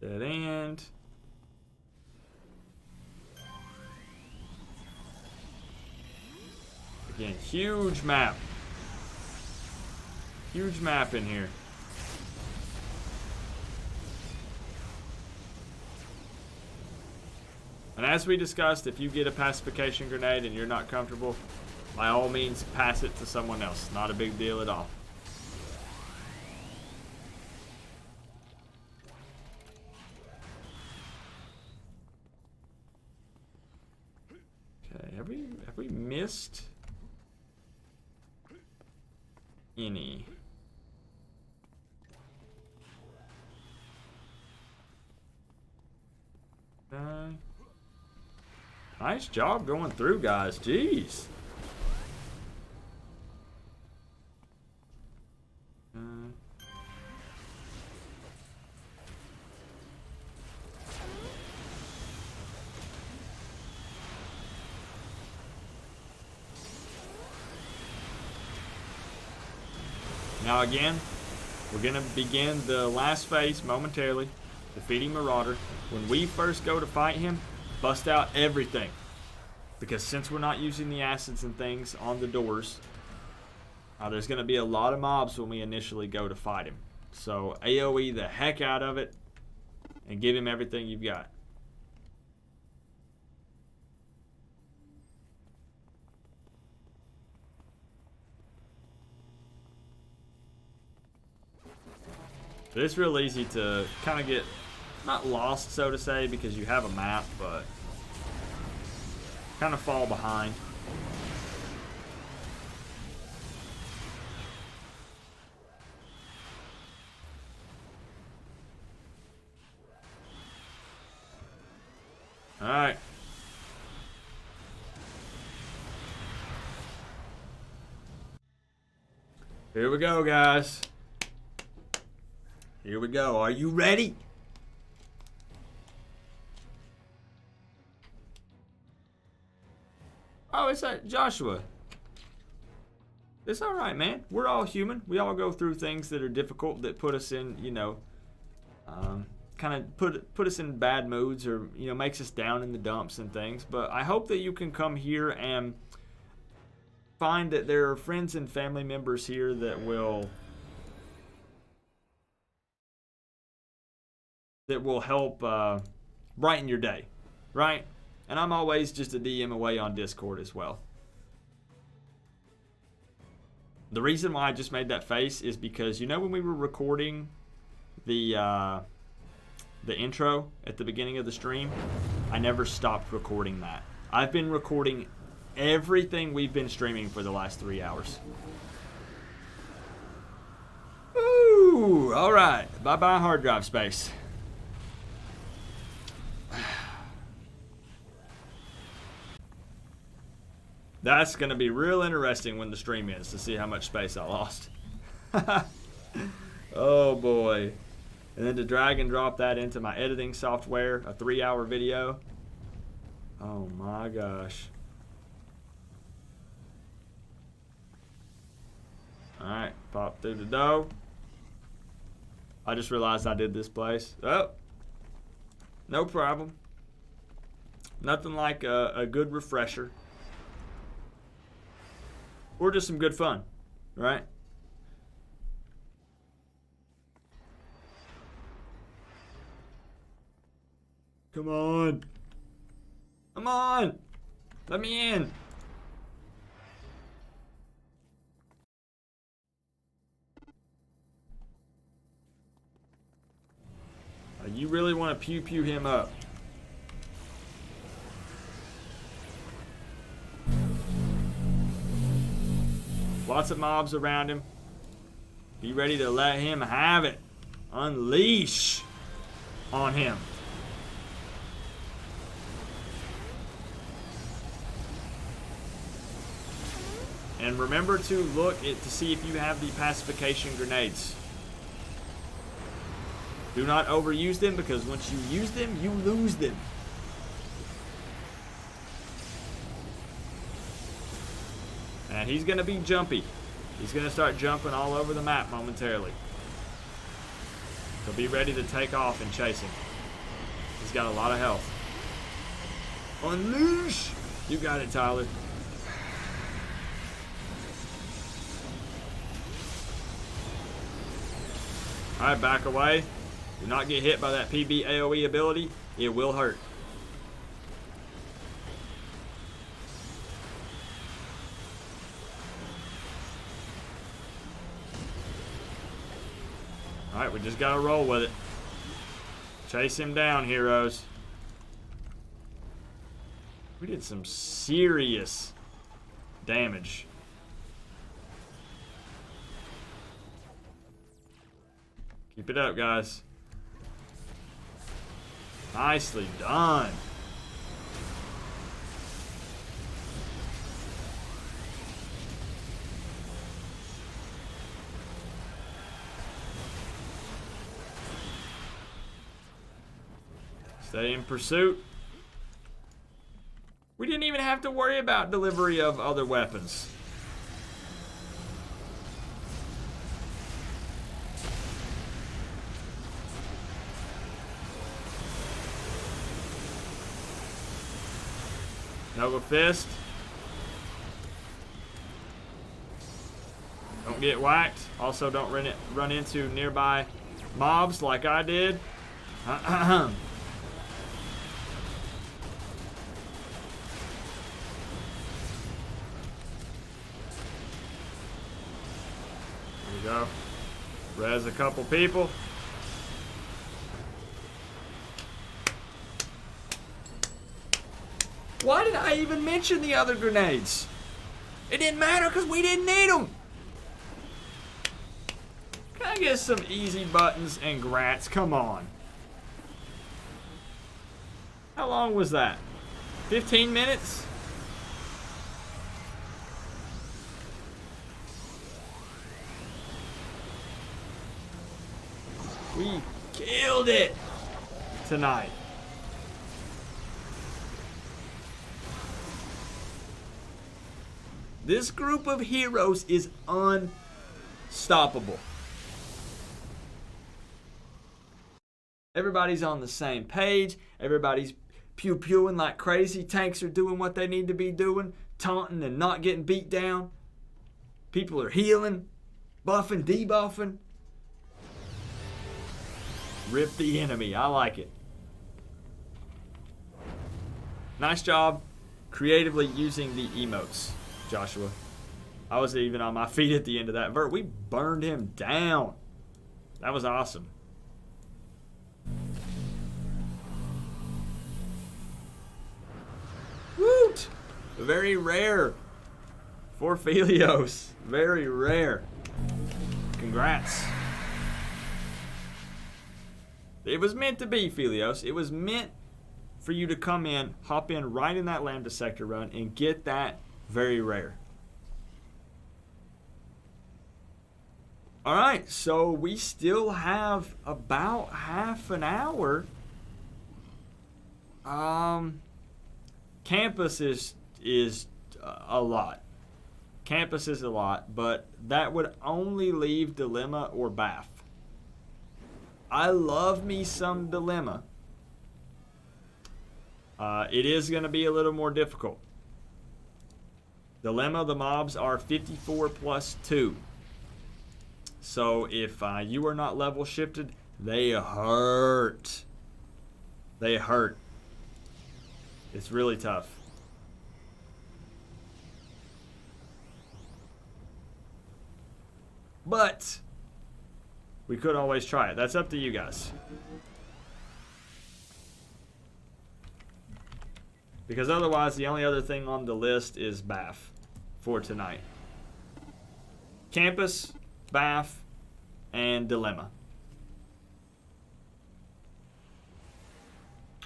Dead end. Again, huge map. Huge map in here. And as we discussed, if you get a pacification grenade and you're not comfortable, by all means, pass it to someone else. Not a big deal at all. Okay, have we missed any? Nice job going through, guys. Jeez. Now again, we're going to begin the last phase momentarily, defeating Marauder. When we first go to fight him, bust out everything. Because since we're not using the acids and things on the doors, there's going to be a lot of mobs when we initially go to fight him. So AoE the heck out of it and give him everything you've got. But it's real easy to kind of get, not lost so to say, because you have a map, but kind of fall behind. All right. Here we go, guys. Here we go. Are you ready? Oh, it's Joshua. It's all right, man. We're all human. We all go through things that are difficult, that put us in, kind of put us in bad moods, or makes us down in the dumps and things. But I hope that you can come here and find that there are friends and family members here that will help brighten your day, right? And I'm always just a DM away on Discord as well. The reason why I just made that face is because when we were recording the intro at the beginning of the stream, I never stopped recording that. I've been recording everything we've been streaming for the last 3 hours. Ooh, all right. Bye-bye hard drive space. That's going to be real interesting when the stream ends to see how much space I lost. Oh boy. And then to drag and drop that into my editing software, a 3-hour video. Oh my gosh. Alright, pop through the door. I just realized I did this place. Oh, no problem. Nothing like a good refresher. Or just some good fun, right? Come on. Come on. Let me in. You really want to pew him up. Lots of mobs around him. Be ready to let him have it. Unleash on him. And remember to look to see if you have the pacification grenades. Do not overuse them, because once you use them, you lose them. And he's going to be jumpy. He's going to start jumping all over the map momentarily. So be ready to take off and chase him. He's got a lot of health. Unleash! You got it, Tyler. Alright, back away. Do not get hit by that PB AoE ability. It will hurt. Alright, we just gotta roll with it. Chase him down, heroes. We did some serious damage. Keep it up, guys. Nicely done. Stay in pursuit. We didn't even have to worry about delivery of other weapons. Nova Fist. Don't get whacked. Also, don't run into nearby mobs like I did. There we go. Res a couple people. Why did I even mention the other grenades? It didn't matter because we didn't need them. Can I get some easy buttons and grats? Come on. How long was that? 15 minutes? We killed it tonight. This group of heroes is unstoppable. Everybody's on the same page. Everybody's pew-pewing like crazy. Tanks are doing what they need to be doing. Taunting and not getting beat down. People are healing, buffing, debuffing. Rip the enemy. I like it. Nice job creatively using the emotes, Joshua. I was even on my feet at the end of that vert. We burned him down. That was awesome. Woot! Very rare for 𝐂𝐿. Very rare. Congrats. It was meant to be, 𝐂𝐿. It was meant for you to come in, hop in right in that Lambda sector run, and get that very rare. Alright, so we still have about half an hour. Campus is a lot. Campus is a lot, but that would only leave Dilemma or BAF. I love me some Dilemma. It is going to be a little more difficult. Dilemma, the mobs are 54 plus 2. So if you are not level shifted, they hurt. They hurt. It's really tough. But we could always try it. That's up to you guys. Because otherwise, the only other thing on the list is BAF for tonight. Campus, BAF, and Dilemma.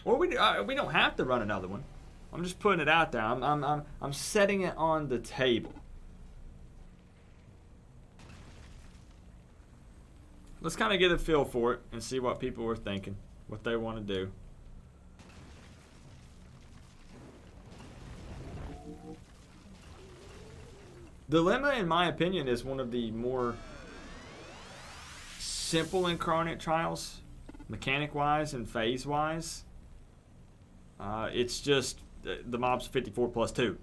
Or we don't have to run another one. I'm just putting it out there. I'm setting it on the table. Let's kind of get a feel for it and see what people are thinking, what they want to do. Dilemma, in my opinion, is one of the more simple Incarnate trials, mechanic-wise and phase-wise. It's just the mob's 54 plus 2.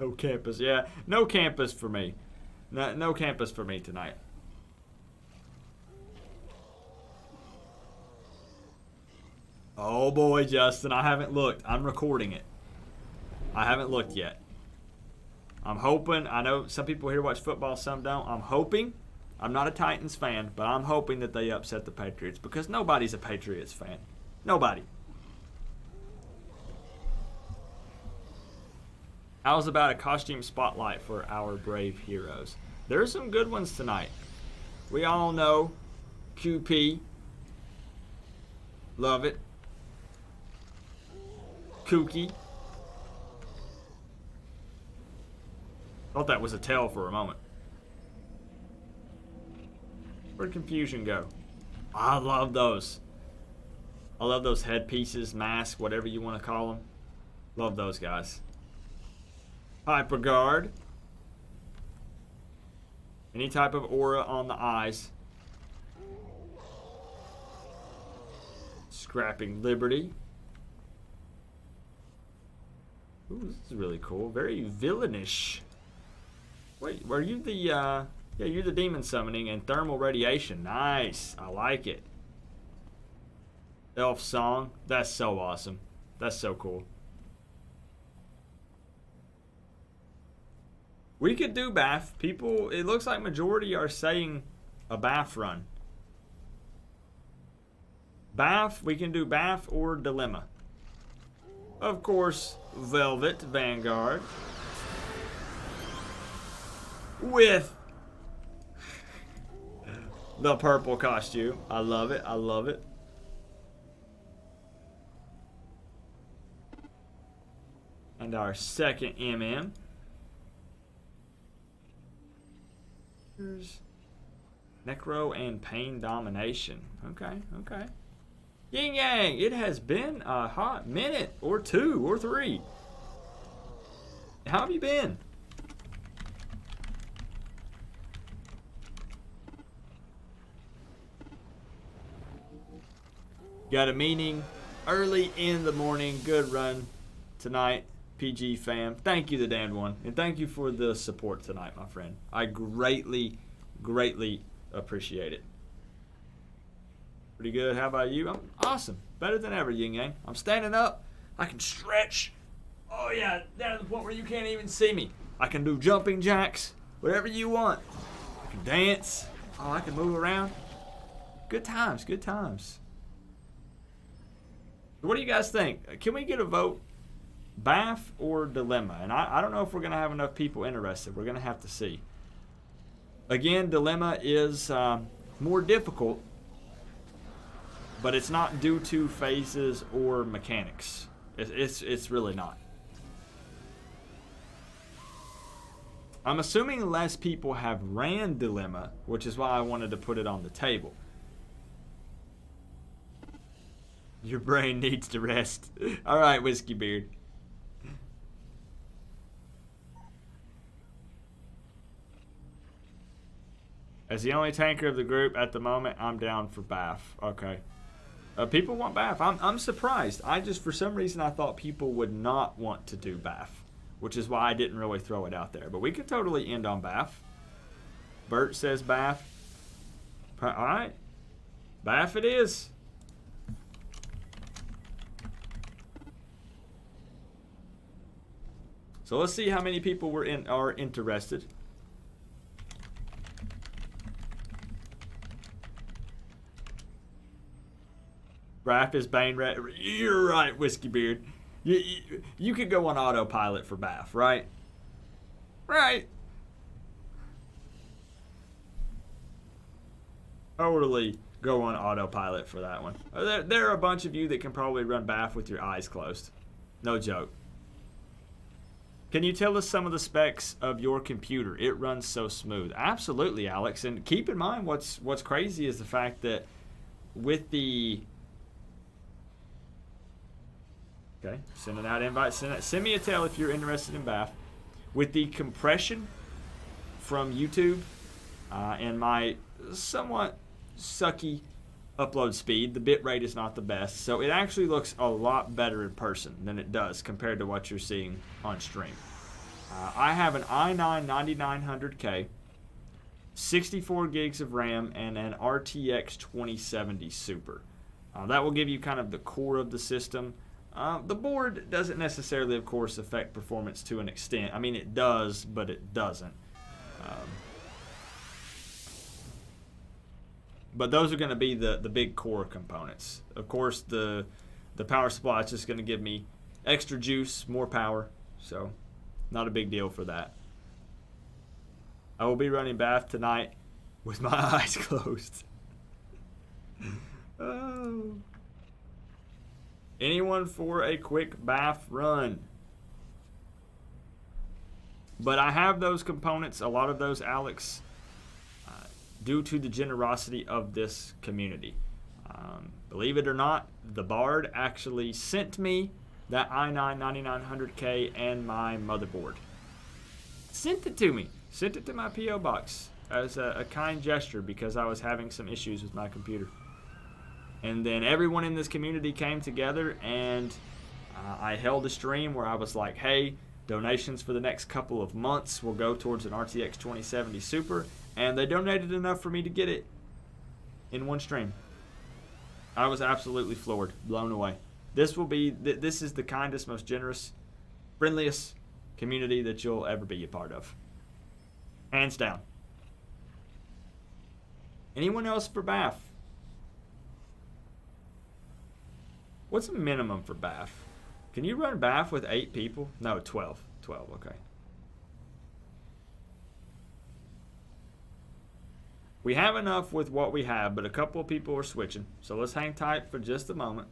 No campus, yeah. No campus for me. No campus for me tonight. Oh boy, Justin, I haven't looked. I'm recording it. I haven't looked yet. I'm hoping, I know some people here watch football, some don't. I'm hoping, I'm not a Titans fan, but I'm hoping that they upset the Patriots because nobody's a Patriots fan. Nobody. How's about a costume spotlight for our brave heroes? There's some good ones tonight. We all know QP. Love it. Kooky. Thought that was a tail for a moment. Where'd Confusion go? I love those. I love those headpieces, masks, whatever you want to call them. Love those guys. Hyper Guard. Any type of aura on the eyes. Scrapping Liberty. Ooh, this is really cool. Very villainish. Wait, were you the, yeah, you're the demon summoning and thermal radiation. Nice. I like it. Elf Song. That's so awesome. That's so cool. We could do BAF. People, it looks like majority are saying a BAF run. BAF, we can do BAF or Dilemma. Of course, Velvet Vanguard. With the purple costume. I love it. I love it. And our second MM. Necro and Pain Domination. Okay, okay. Yin Yang, it has been a hot minute or 2 or 3. How have you been? Got a meeting early in the morning. Good run tonight, PG fam. Thank you, the damned one. And thank you for the support tonight, my friend. I greatly, greatly appreciate it. Pretty good. How about you? I'm awesome. Better than ever, Yin Yang. I'm standing up. I can stretch. Oh, yeah. Down to the point where you can't even see me. I can do jumping jacks. Whatever you want. I can dance. Oh, I can move around. Good times. Good times. What do you guys think? Can we get a vote? BAF or Dilemma? And I don't know if we're going to have enough people interested. We're going to have to see. Again, Dilemma is more difficult, but it's not due to phases or mechanics. It's really not. I'm assuming less people have ran Dilemma, which is why I wanted to put it on the table. Your brain needs to rest. All right, Whiskey Beard. As the only tanker of the group at the moment, I'm down for BAF. Okay. People want BAF. I'm surprised. I just, for some reason, I thought people would not want to do BAF, which is why I didn't really throw it out there. But we could totally end on BAF. Bert says BAF. All right. BAF it is. So let's see how many people are interested. BAF is Bane Red. You're right, Whiskey Beard. You could go on autopilot for BAF, right? Right. Totally go on autopilot for that one. There are a bunch of you that can probably run BAF with your eyes closed. No joke. Can you tell us some of the specs of your computer? It runs so smooth. Absolutely, Alex. And keep in mind what's crazy is the fact that with the... Okay, sending out invites. Send me a tell if you're interested in BAF. With the compression from YouTube and my somewhat sucky upload speed, the bitrate is not the best. So it actually looks a lot better in person than it does compared to what you're seeing on stream. I have an i9 9900K, 64 gigs of RAM, and an RTX 2070 Super. That will give you kind of the core of the system. The board doesn't necessarily, of course, affect performance to an extent. I mean, it does, but it doesn't. But those are going to be the big core components. Of course, the power supply is just going to give me extra juice, more power. So, not a big deal for that. I will be running BAF tonight with my eyes closed. Oh. Anyone for a quick BAF run? But I have those components, a lot of those, Alex, due to the generosity of this community. Believe it or not, the Bard actually sent me that i9 9900K and my motherboard. Sent it to me. Sent it to my P.O. box as a kind gesture because I was having some issues with my computer. And then everyone in this community came together and I held a stream where I was like, hey, donations for the next couple of months will go towards an RTX 2070 Super. And they donated enough for me to get it in one stream. I was absolutely floored, blown away. This is the kindest, most generous, friendliest community that you'll ever be a part of. Hands down. Anyone else for BAF? What's the minimum for BAF? Can you run BAF with 8 people? No, 12. 12, okay. We have enough with what we have, but a couple of people are switching. So let's hang tight for just a moment.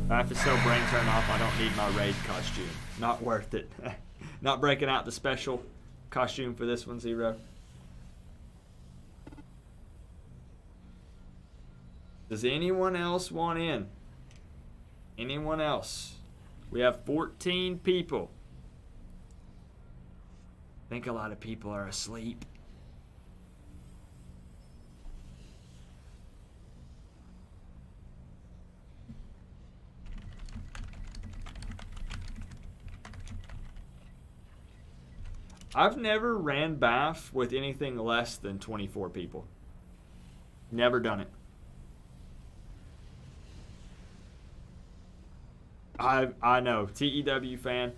BAF is so brain turn off, I don't need my raid costume. Not worth it. Not breaking out the special costume for this one, Zero. Does anyone else want in? Anyone else? We have 14 people. I think a lot of people are asleep. I've never ran BAF with anything less than 24 people. Never done it. I know, 𝐇𝐄𝐑 fan.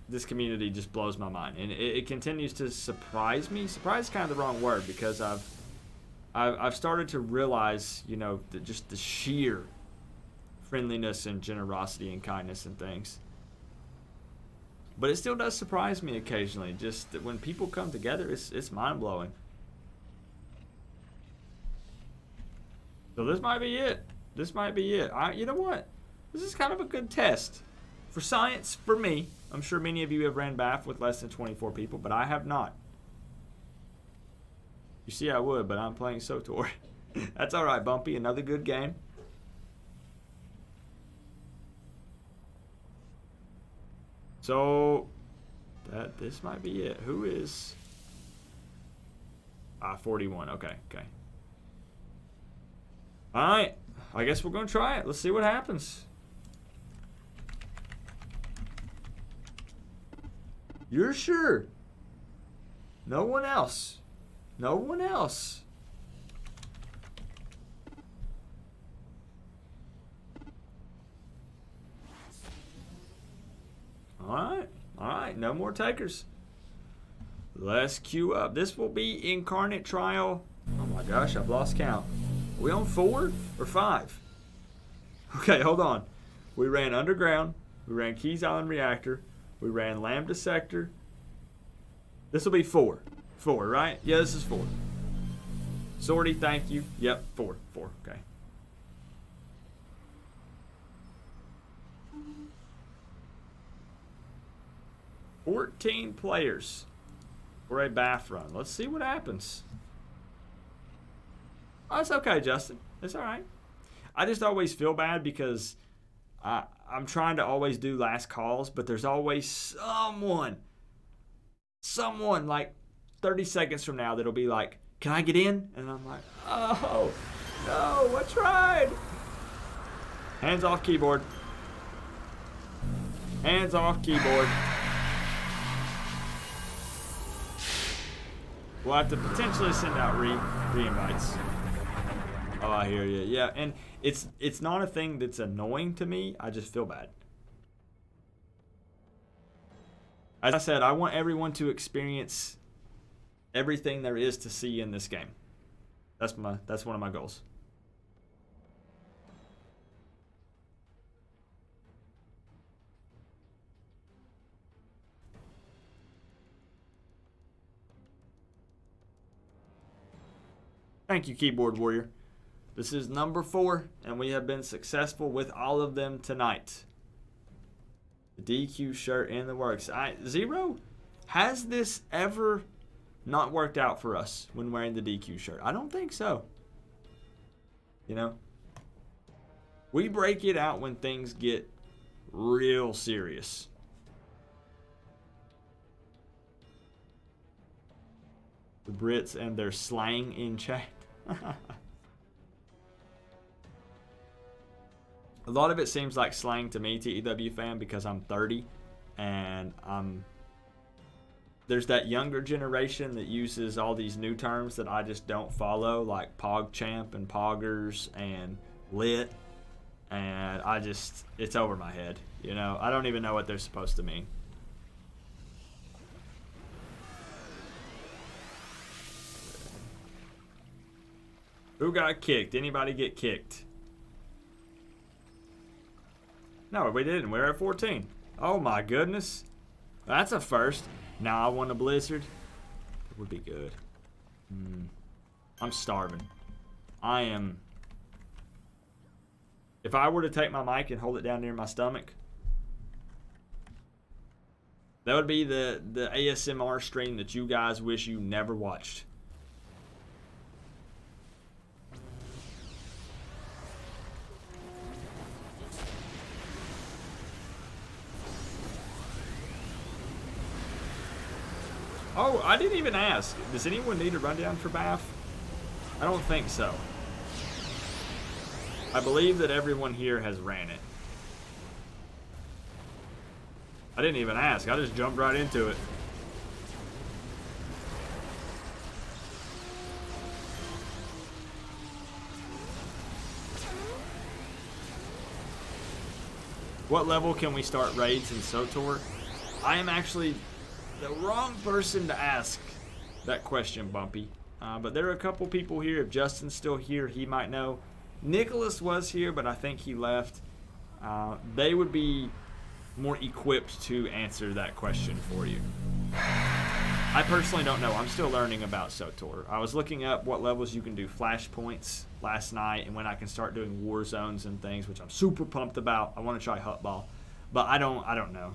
This community just blows my mind, and it continues to surprise me. Surprise is kind of the wrong word, because I've started to realize, you know, just the sheer friendliness and generosity and kindness and things. But it still does surprise me occasionally. Just that when people come together, it's mind blowing. So this might be it. This might be it. You know what? This is kind of a good test. For science, for me. I'm sure many of you have ran BAF with less than 24 people, but I have not. You see, I would, but I'm playing SOTOR. That's alright, Bumpy. Another good game. So, this might be it. Who is... 41. Okay. Alright. I guess we're going to try it. Let's see what happens. You're sure? No one else. No one else. Alright, no more takers. Let's queue up. This will be Incarnate trial. Oh my gosh, I've lost count. Are we on 4 or 5? Okay, hold on. We ran Underground. We ran Keys Island Reactor. We ran Lambda Sector. This will be 4. 4, right? Yeah, this is 4. Sortie, thank you. Yep, 4. Okay. $14 players for a BAF run. Let's see what happens. Oh, it's okay, Justin. It's all right. I just always feel bad because I'm trying to always do last calls, but there's always someone like 30 seconds from now that'll be like, can I get in? And I'm like, oh, no, I tried. Hands off keyboard. Hands off keyboard. We'll have to potentially send out re-invites. Oh, I hear you. Yeah, and it's not a thing that's annoying to me. I just feel bad. As I said, I want everyone to experience everything there is to see in this game. That's one of my goals. Thank you, Keyboard Warrior. This is number 4, and we have been successful with all of them tonight. The DQ shirt in the works. Zero, has this ever not worked out for us when wearing the DQ shirt? I don't think so. You know? We break it out when things get real serious. The Brits and their slang in chat. A lot of it seems like slang to me, 𝐇𝐄𝐑 fan, because I'm 30 and there's that younger generation that uses all these new terms that I just don't follow, like PogChamp and Poggers and Lit, and it's over my head, you know. I don't even know what they're supposed to mean. Who got kicked? Anybody get kicked? No, we didn't. We're at 14. Oh my goodness. That's a first. Now I want a blizzard. It would be good. I'm starving. I am. If I were to take my mic and hold it down near my stomach, that would be the ASMR stream that you guys wish you never watched. Oh, I didn't even ask. Does anyone need a rundown for BAF? I don't think so. I believe that everyone here has ran it. I didn't even ask. I just jumped right into it. What level can we start raids in SWTOR? I am actually the wrong person to ask that question, Bumpy. But there are a couple people here. If Justin's still here, he might know. Nicholas was here, but I think he left. They would be more equipped to answer that question for you. I personally don't know. I'm still learning about SWTOR. I was looking up what levels you can do flashpoints last night and when I can start doing war zones and things, which I'm super pumped about. I want to try Hutball, but I don't know.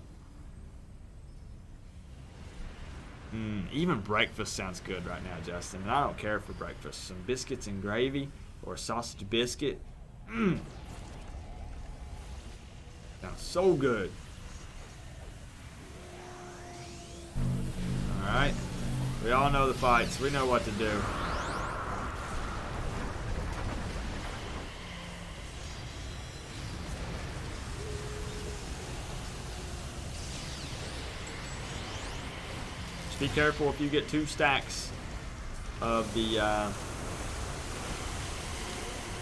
Even breakfast sounds good right now, Justin. And I don't care for breakfast. Some biscuits and gravy or a sausage biscuit. Sounds so good. Alright. We all know the fights. We know what to do. Just be careful if you get 2 stacks of the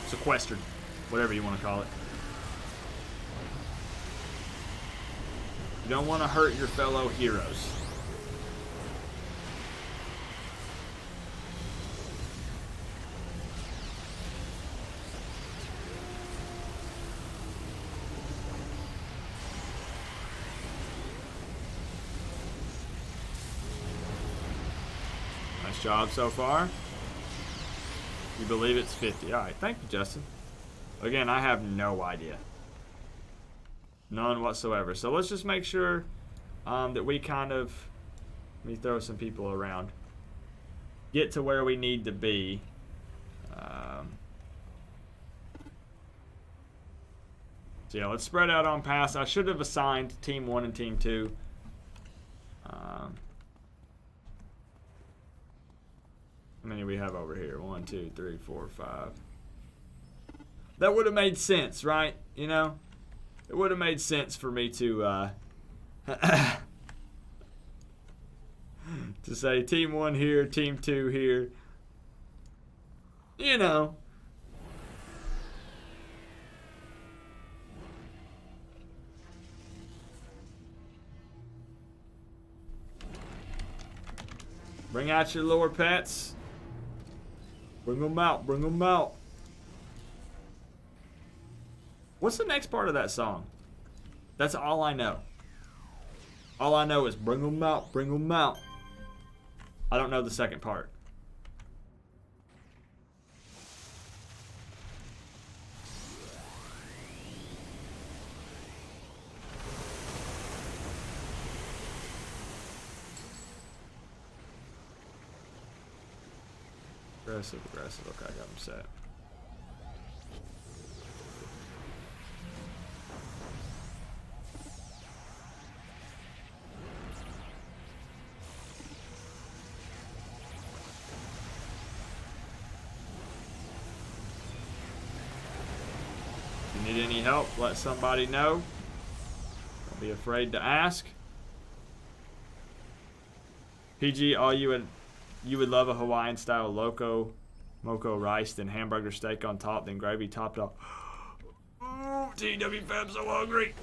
sequestered, whatever you want to call it. You don't want to hurt your fellow heroes. Nice job so far. You believe it's 50. Alright, thank you, Justin. Again, I have no idea. None whatsoever. So let's just make sure that we kind of, let me throw some people around, get to where we need to be. So yeah, let's spread out on pass. I should have assigned Team 1 and Team 2. How many we have over here? 1, 2, 3, 4, 5. That would have made sense, right? You know? It would have made sense for me to to say Team 1 here, Team 2 here. You know. Bring out your lower pets. Bring them out, bring them out. What's the next part of that song? That's all I know. All I know is bring them out, bring them out. I don't know the second part. Aggressive, aggressive. Okay, I got him set. If you need any help, let somebody know. Don't be afraid to ask. PG, all you would love a Hawaiian style loco moco rice, then hamburger steak on top, then gravy topped off. Ooh, TWFAB, so hungry.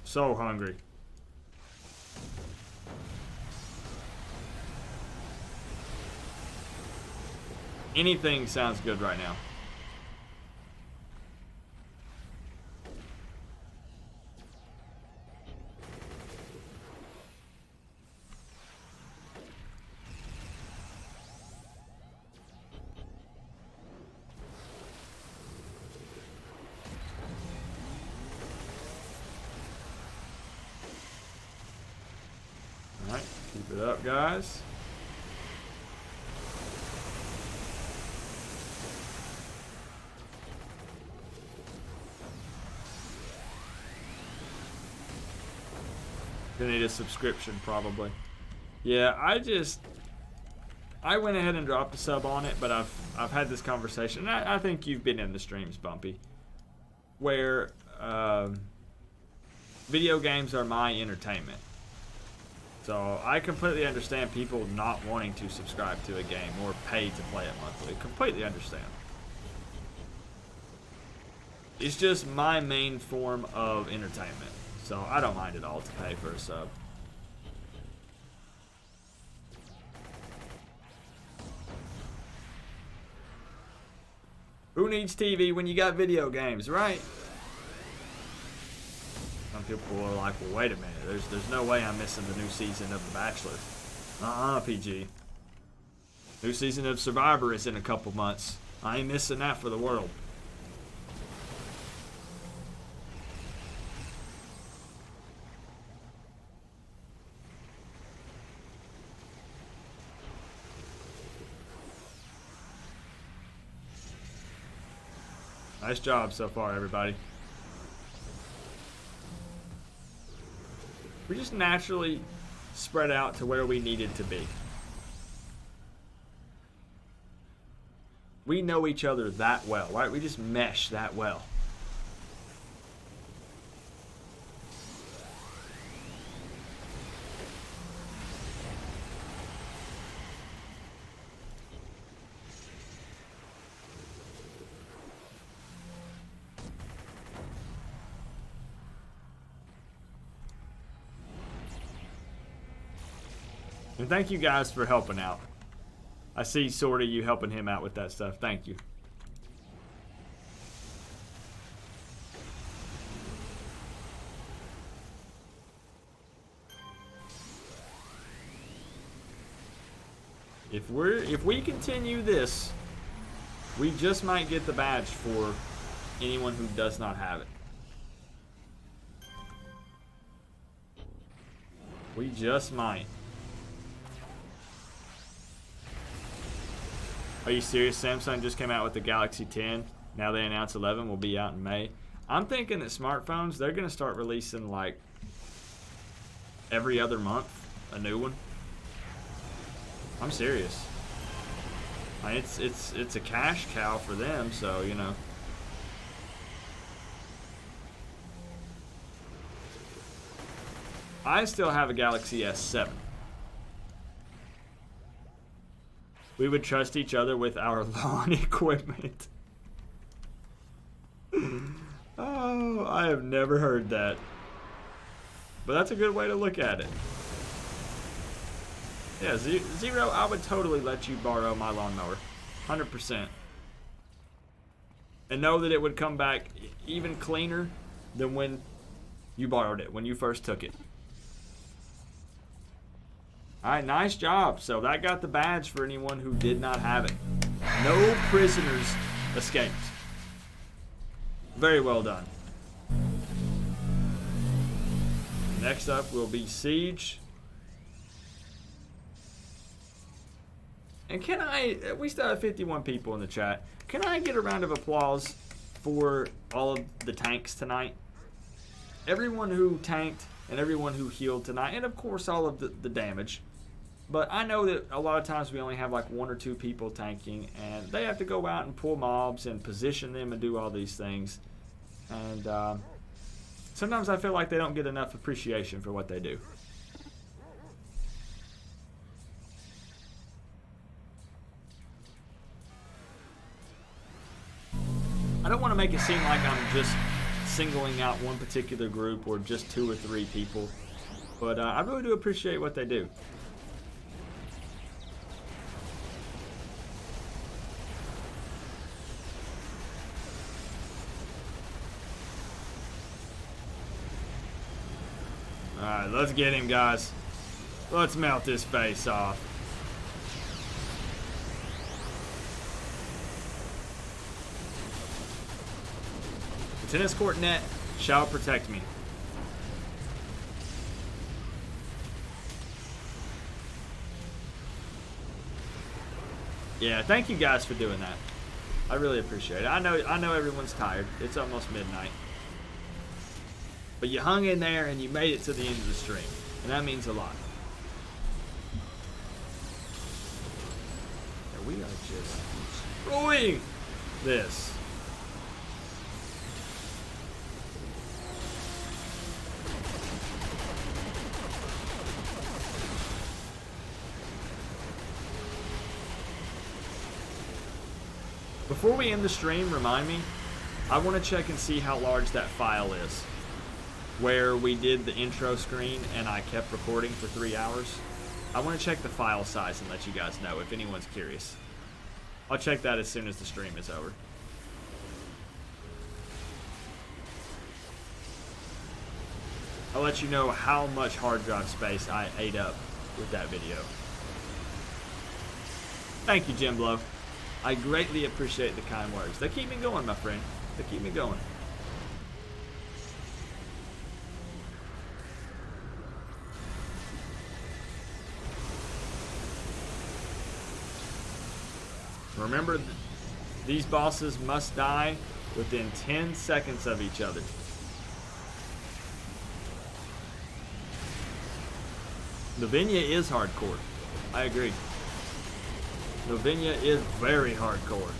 So hungry. Anything sounds good right now. Alright, keep it up, guys. Gonna need a subscription probably. Yeah, I went ahead and dropped a sub on it, but I've had this conversation. And I think you've been in the streams, Bumpy, where video games are my entertainment. So I completely understand people not wanting to subscribe to a game or pay to play it monthly. Completely understand. It's just my main form of entertainment. So I don't mind at all to pay for a sub. Who needs TV when you got video games, right? Some people are like, well, wait a minute. There's no way I'm missing the new season of The Bachelor. PG. New season of Survivor is in a couple months. I ain't missing that for the world. Nice job so far, everybody. We just naturally spread out to where we needed to be. We know each other that well, right? We just mesh that well. And thank you guys for helping out. I see sort of you helping him out with that stuff. Thank you. If we continue this, we just might get the badge for anyone who does not have it. We just might. Are you serious? Samsung just came out with the Galaxy 10. Now they announced 11 will be out in May. I'm thinking that smartphones, they're going to start releasing like every other month a new one. I'm serious. I mean, it's a cash cow for them, so you know. I still have a Galaxy S7. We would trust each other with our lawn equipment. Oh, I have never heard that. But that's a good way to look at it. Yeah, Zero, I would totally let you borrow my lawnmower. 100%. And know that it would come back even cleaner than when you borrowed it, when you first took it. Alright, nice job. So that got the badge for anyone who did not have it. No prisoners escaped. Very well done. Next up will be Siege. And can we still have 51 people in the chat. Can I get a round of applause for all of the tanks tonight? Everyone who tanked and everyone who healed tonight. And of course all of the damage. But I know that a lot of times we only have like 1 or 2 people tanking, and they have to go out and pull mobs and position them and do all these things. And sometimes I feel like they don't get enough appreciation for what they do. I don't want to make it seem like I'm just singling out one particular group or just 2 or 3 people, but I really do appreciate what they do. Alright, let's get him, guys. Let's melt this face off. The tennis court net shall protect me. Yeah, thank you guys for doing that. I really appreciate it. I know everyone's tired. It's almost midnight. But you hung in there and you made it to the end of the stream. And that means a lot. And we are just destroying this. Before we end the stream, remind me, I want to check and see how large that file is. Where we did the intro screen and I kept recording for 3 hours. I want to check the file size and let you guys know if anyone's curious. I'll check that as soon as the stream is over. I'll let you know how much hard drive space I ate up with that video. Thank you, Jim Blow. I greatly appreciate the kind words. They keep me going, my friend. They keep me going. Remember, these bosses must die within 10 seconds of each other. Lavinia is hardcore. I agree. Lavinia is very hardcore.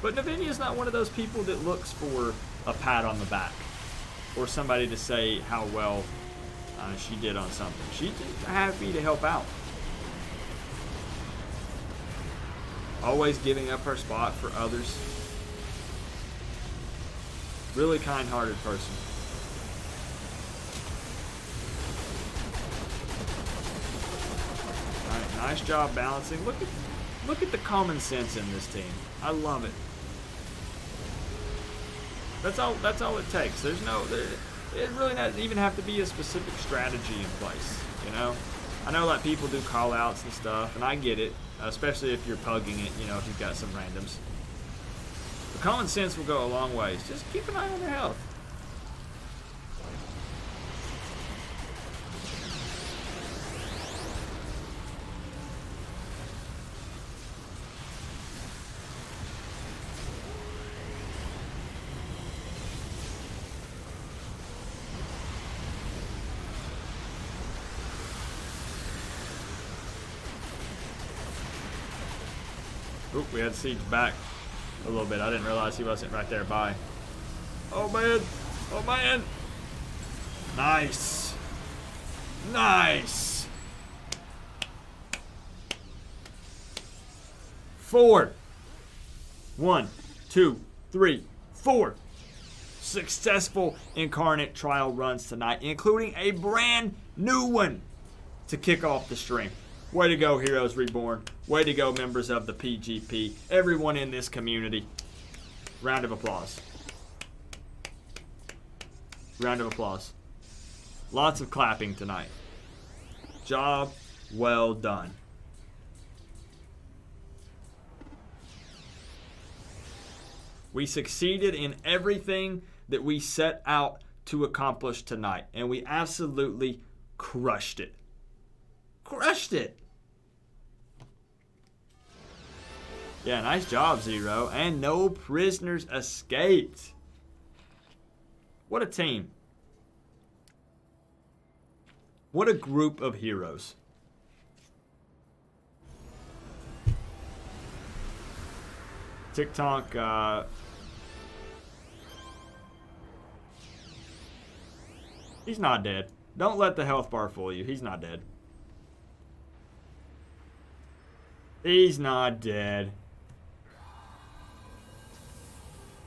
But Navinia's not one of those people that looks for a pat on the back or somebody to say how well she did on something. She's just happy to help out. Always giving up her spot for others. Really kind-hearted person. Alright, nice job balancing. Look at the common sense in this team. I love it. That's all it takes. It really doesn't even have to be a specific strategy in place, you know? I know that people do call-outs and stuff, and I get it, especially if you're pugging it, you know, if you've got some randoms. But common sense will go a long ways. Just keep an eye on their health. Oop, we had Siege back a little bit. I didn't realize he wasn't right there by. Oh man! Oh man! Nice! Nice! 4. 1, 2, 3, 4. Successful Incarnate trial runs tonight, including a brand new one to kick off the stream. Way to go, Heroes Reborn. Way to go, members of the PGP. Everyone in this community. Round of applause. Round of applause. Lots of clapping tonight. Job well done. We succeeded in everything that we set out to accomplish tonight, and we absolutely crushed it. Crushed it. Yeah, nice job, Zero. And no prisoners escaped. What a team. What a group of heroes. 𝐃𝐿, he's not dead. Don't let the health bar fool you. He's not dead. He's not dead.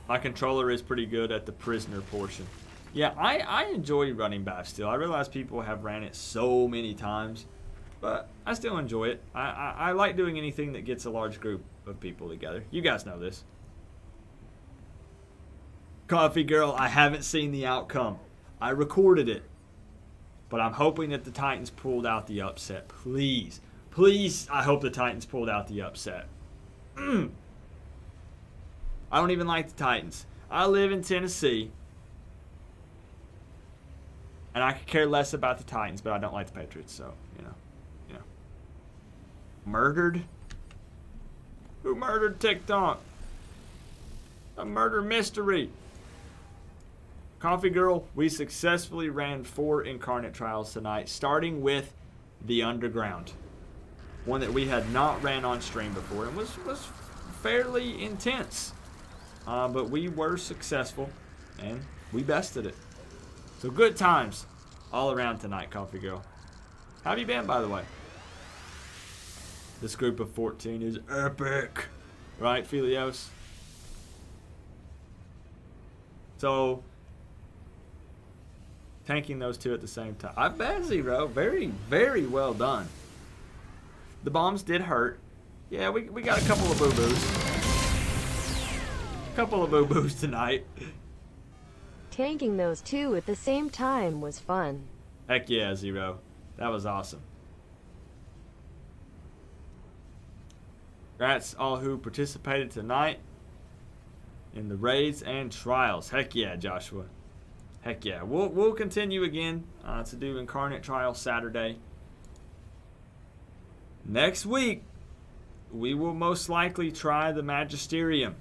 My controller is pretty good at the prisoner portion. Yeah, I enjoy running BAF still. I realize people have ran it so many times, but I still enjoy it. I like doing anything that gets a large group of people together. You guys know this. Coffee Girl, I haven't seen the outcome. I recorded it, but I'm hoping that the Titans pulled out the upset. Please, please, I hope the Titans pulled out the upset. I don't even like the Titans. I live in Tennessee, and I could care less about the Titans, but I don't like the Patriots, so, you know. Murdered? Who murdered TikTok? A murder mystery. Coffee Girl, we successfully ran 4 Incarnate trials tonight, starting with the Underground. One that we had not ran on stream before and was fairly intense. But we were successful and we bested it. So good times all around tonight, Coffee Girl. How have you been, by the way? This group of 14 is epic. Right, 𝐂𝐿𝐿? So, tanking those 2 at the same time. I bet, Zero. Very, very well done. The bombs did hurt. Yeah, we got a couple of boo-boos. Couple of boo-boos tonight. Tanking those 2 at the same time was fun. Heck yeah, Zero. That was awesome. Congrats all who participated tonight in the raids and trials. Heck yeah, Joshua. Heck yeah. We'll continue again to do Incarnate Trial Saturday. Next week, we will most likely try the Magisterium.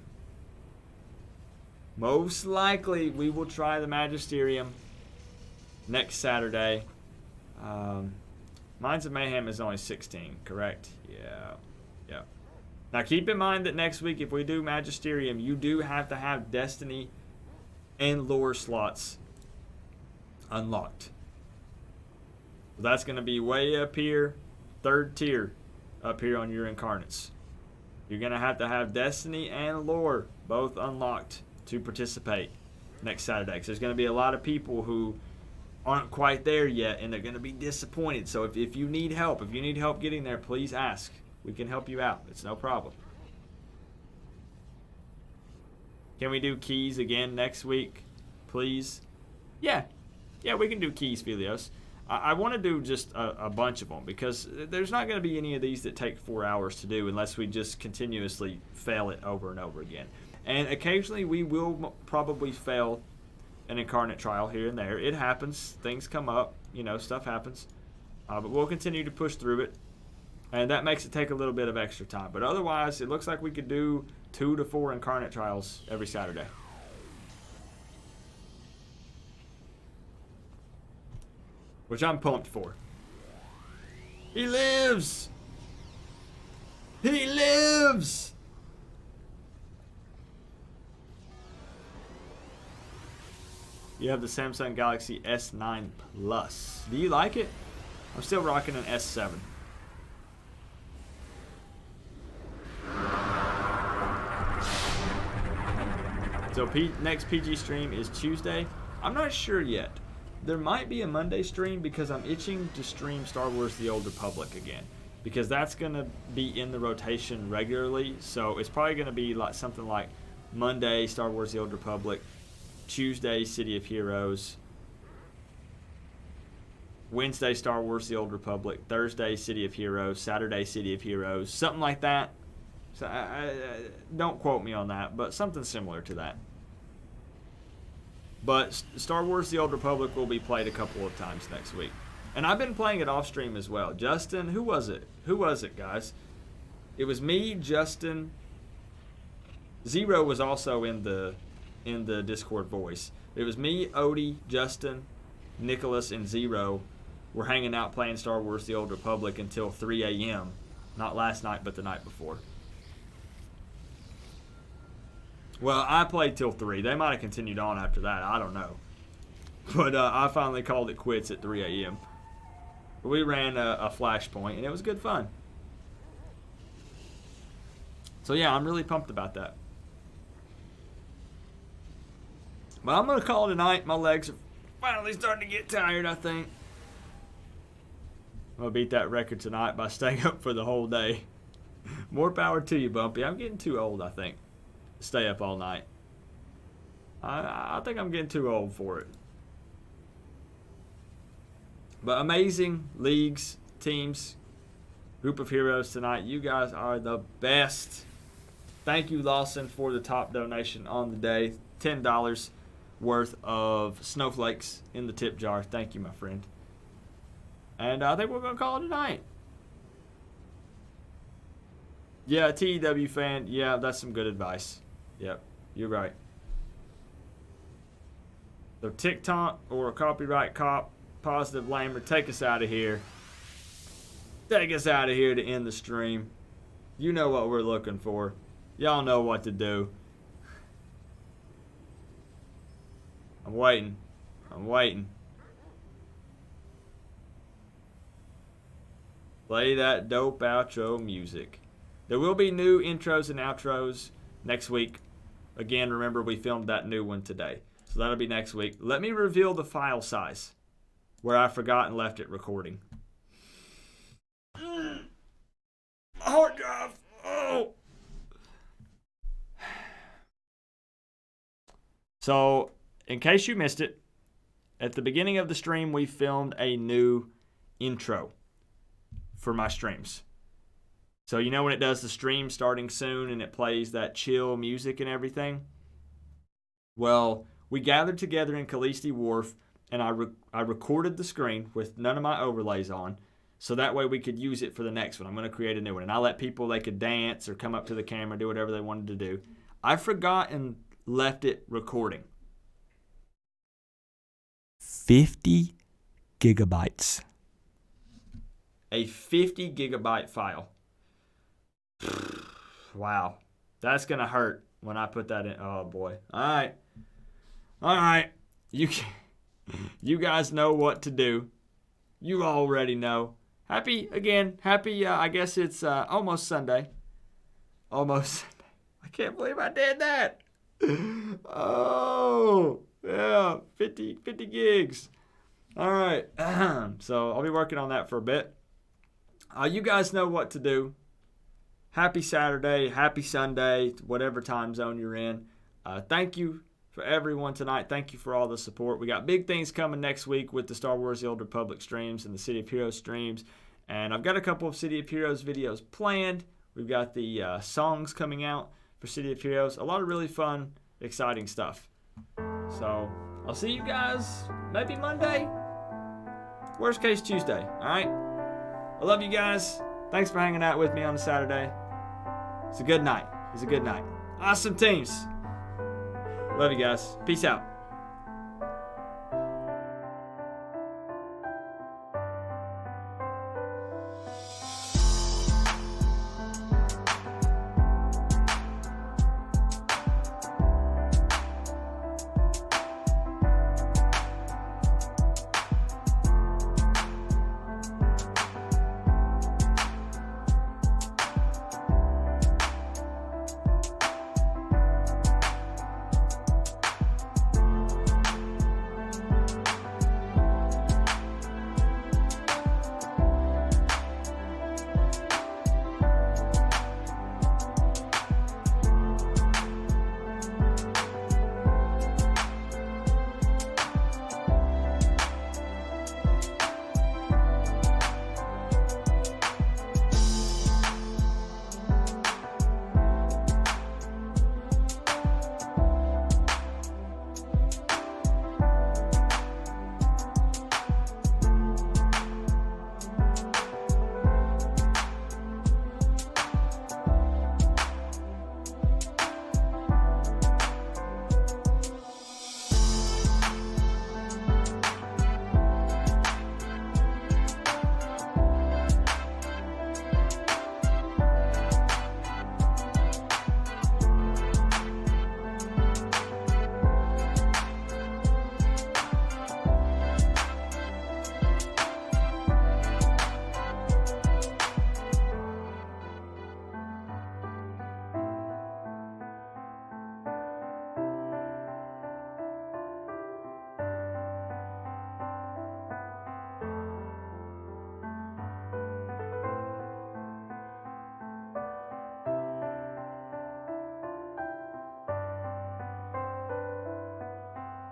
Most likely, we will try the Magisterium next Saturday. Minds of Mayhem is only 16, correct? Yeah. Now keep in mind that next week, if we do Magisterium, you do have to have Destiny and Lore slots unlocked. That's going to be way up here, 3rd tier up here on your Incarnates. You're going to have Destiny and Lore both unlocked to participate next Saturday. Because there's going to be a lot of people who aren't quite there yet and they're going to be disappointed. So if you need help, getting there, please ask. We can help you out. It's no problem. Can we do keys again next week, please? Yeah, we can do keys, 𝐂𝐿𝐿. I want to do just a bunch of them because there's not going to be any of these that take 4 hours to do unless we just continuously fail it over and over again. And occasionally we will probably fail an Incarnate trial here and there. It happens. Things come up. Stuff happens. But we'll continue to push through it. And that makes it take a little bit of extra time. But otherwise, it looks like we could do 2 to 4 Incarnate trials every Saturday. Which I'm pumped for. He lives! He lives! You have the Samsung Galaxy S9 Plus. Do you like it? I'm still rocking an S7. So next PG stream is Tuesday. I'm not sure yet. There might be a Monday stream because I'm itching to stream Star Wars The Old Republic again. Because that's going to be in the rotation regularly. So it's probably going to be like something like Monday, Star Wars The Old Republic. Tuesday, City of Heroes. Wednesday, Star Wars The Old Republic. Thursday, City of Heroes. Saturday, City of Heroes. Something like that. So don't quote me on that, but something similar to that. But Star Wars The Old Republic will be played a couple of times next week. And I've been playing it off stream as well. Justin, who was it? Who was it, guys? It was me, Justin. Zero was also in the Discord voice. It was me, Odie, Justin, Nicholas, and Zero were hanging out playing Star Wars The Old Republic until 3 a.m. Not last night, but the night before. Well, I played till 3. They might have continued on after that. I don't know. But I finally called it quits at 3 a.m. We ran a flashpoint, and it was good fun. So, yeah, I'm really pumped about that. But I'm going to call it a night. My legs are finally starting to get tired, I think. I'm going to beat that record tonight by staying up for the whole day. More power to you, Bumpy. I'm getting too old, I think. Stay up all night. I think I'm getting too old for it. But amazing leagues, teams, group of heroes tonight. You guys are the best. Thank you, Lawson, for the top donation on the day. $10 worth of snowflakes in the tip jar. Thank you, my friend. And I think we're going to call it a night. Yeah, TEW fan. Yeah, that's some good advice. Yep, you're right. So TikTok or a copyright cop, positive lamer, take us out of here. Take us out of here to end the stream. You know what we're looking for. Y'all know what to do. I'm waiting. I'm waiting. Play that dope outro music. There will be new intros and outros next week. Again, remember we filmed that new one today. So that'll be next week. Let me reveal the file size where I forgot and left it recording. Hard drive. Oh. So, in case you missed it, at the beginning of the stream, we filmed a new intro for my streams. So, you know when it does the stream starting soon and it plays that chill music and everything? Well, we gathered together in 𝐂𝐋𝐈𝐂𝐊 Wharf, and I recorded the screen with none of my overlays on, so that way we could use it for the next one. I'm going to create a new one, and I let people, they could dance or come up to the camera, do whatever they wanted to do. I forgot and left it recording. 50 gigabytes. A 50 gigabyte file. Wow. That's going to hurt when I put that in. Oh, boy. All right. All right. You guys know what to do. You already know. Happy, I guess it's almost Sunday. Almost Sunday. I can't believe I did that. Oh, yeah, 50 gigs. All right. So I'll be working on that for a bit. You guys know what to do. Happy Saturday, happy Sunday, whatever time zone you're in. Thank you for everyone tonight. Thank you for all the support. We got big things coming next week with the Star Wars The Old Republic streams and the City of Heroes streams. And I've got a couple of City of Heroes videos planned. We've got the songs coming out for City of Heroes. A lot of really fun, exciting stuff. So I'll see you guys maybe Monday. Worst case Tuesday. All right. I love you guys. Thanks for hanging out with me on a Saturday. It's a good night. It's a good night. Awesome teams. Love you guys. Peace out.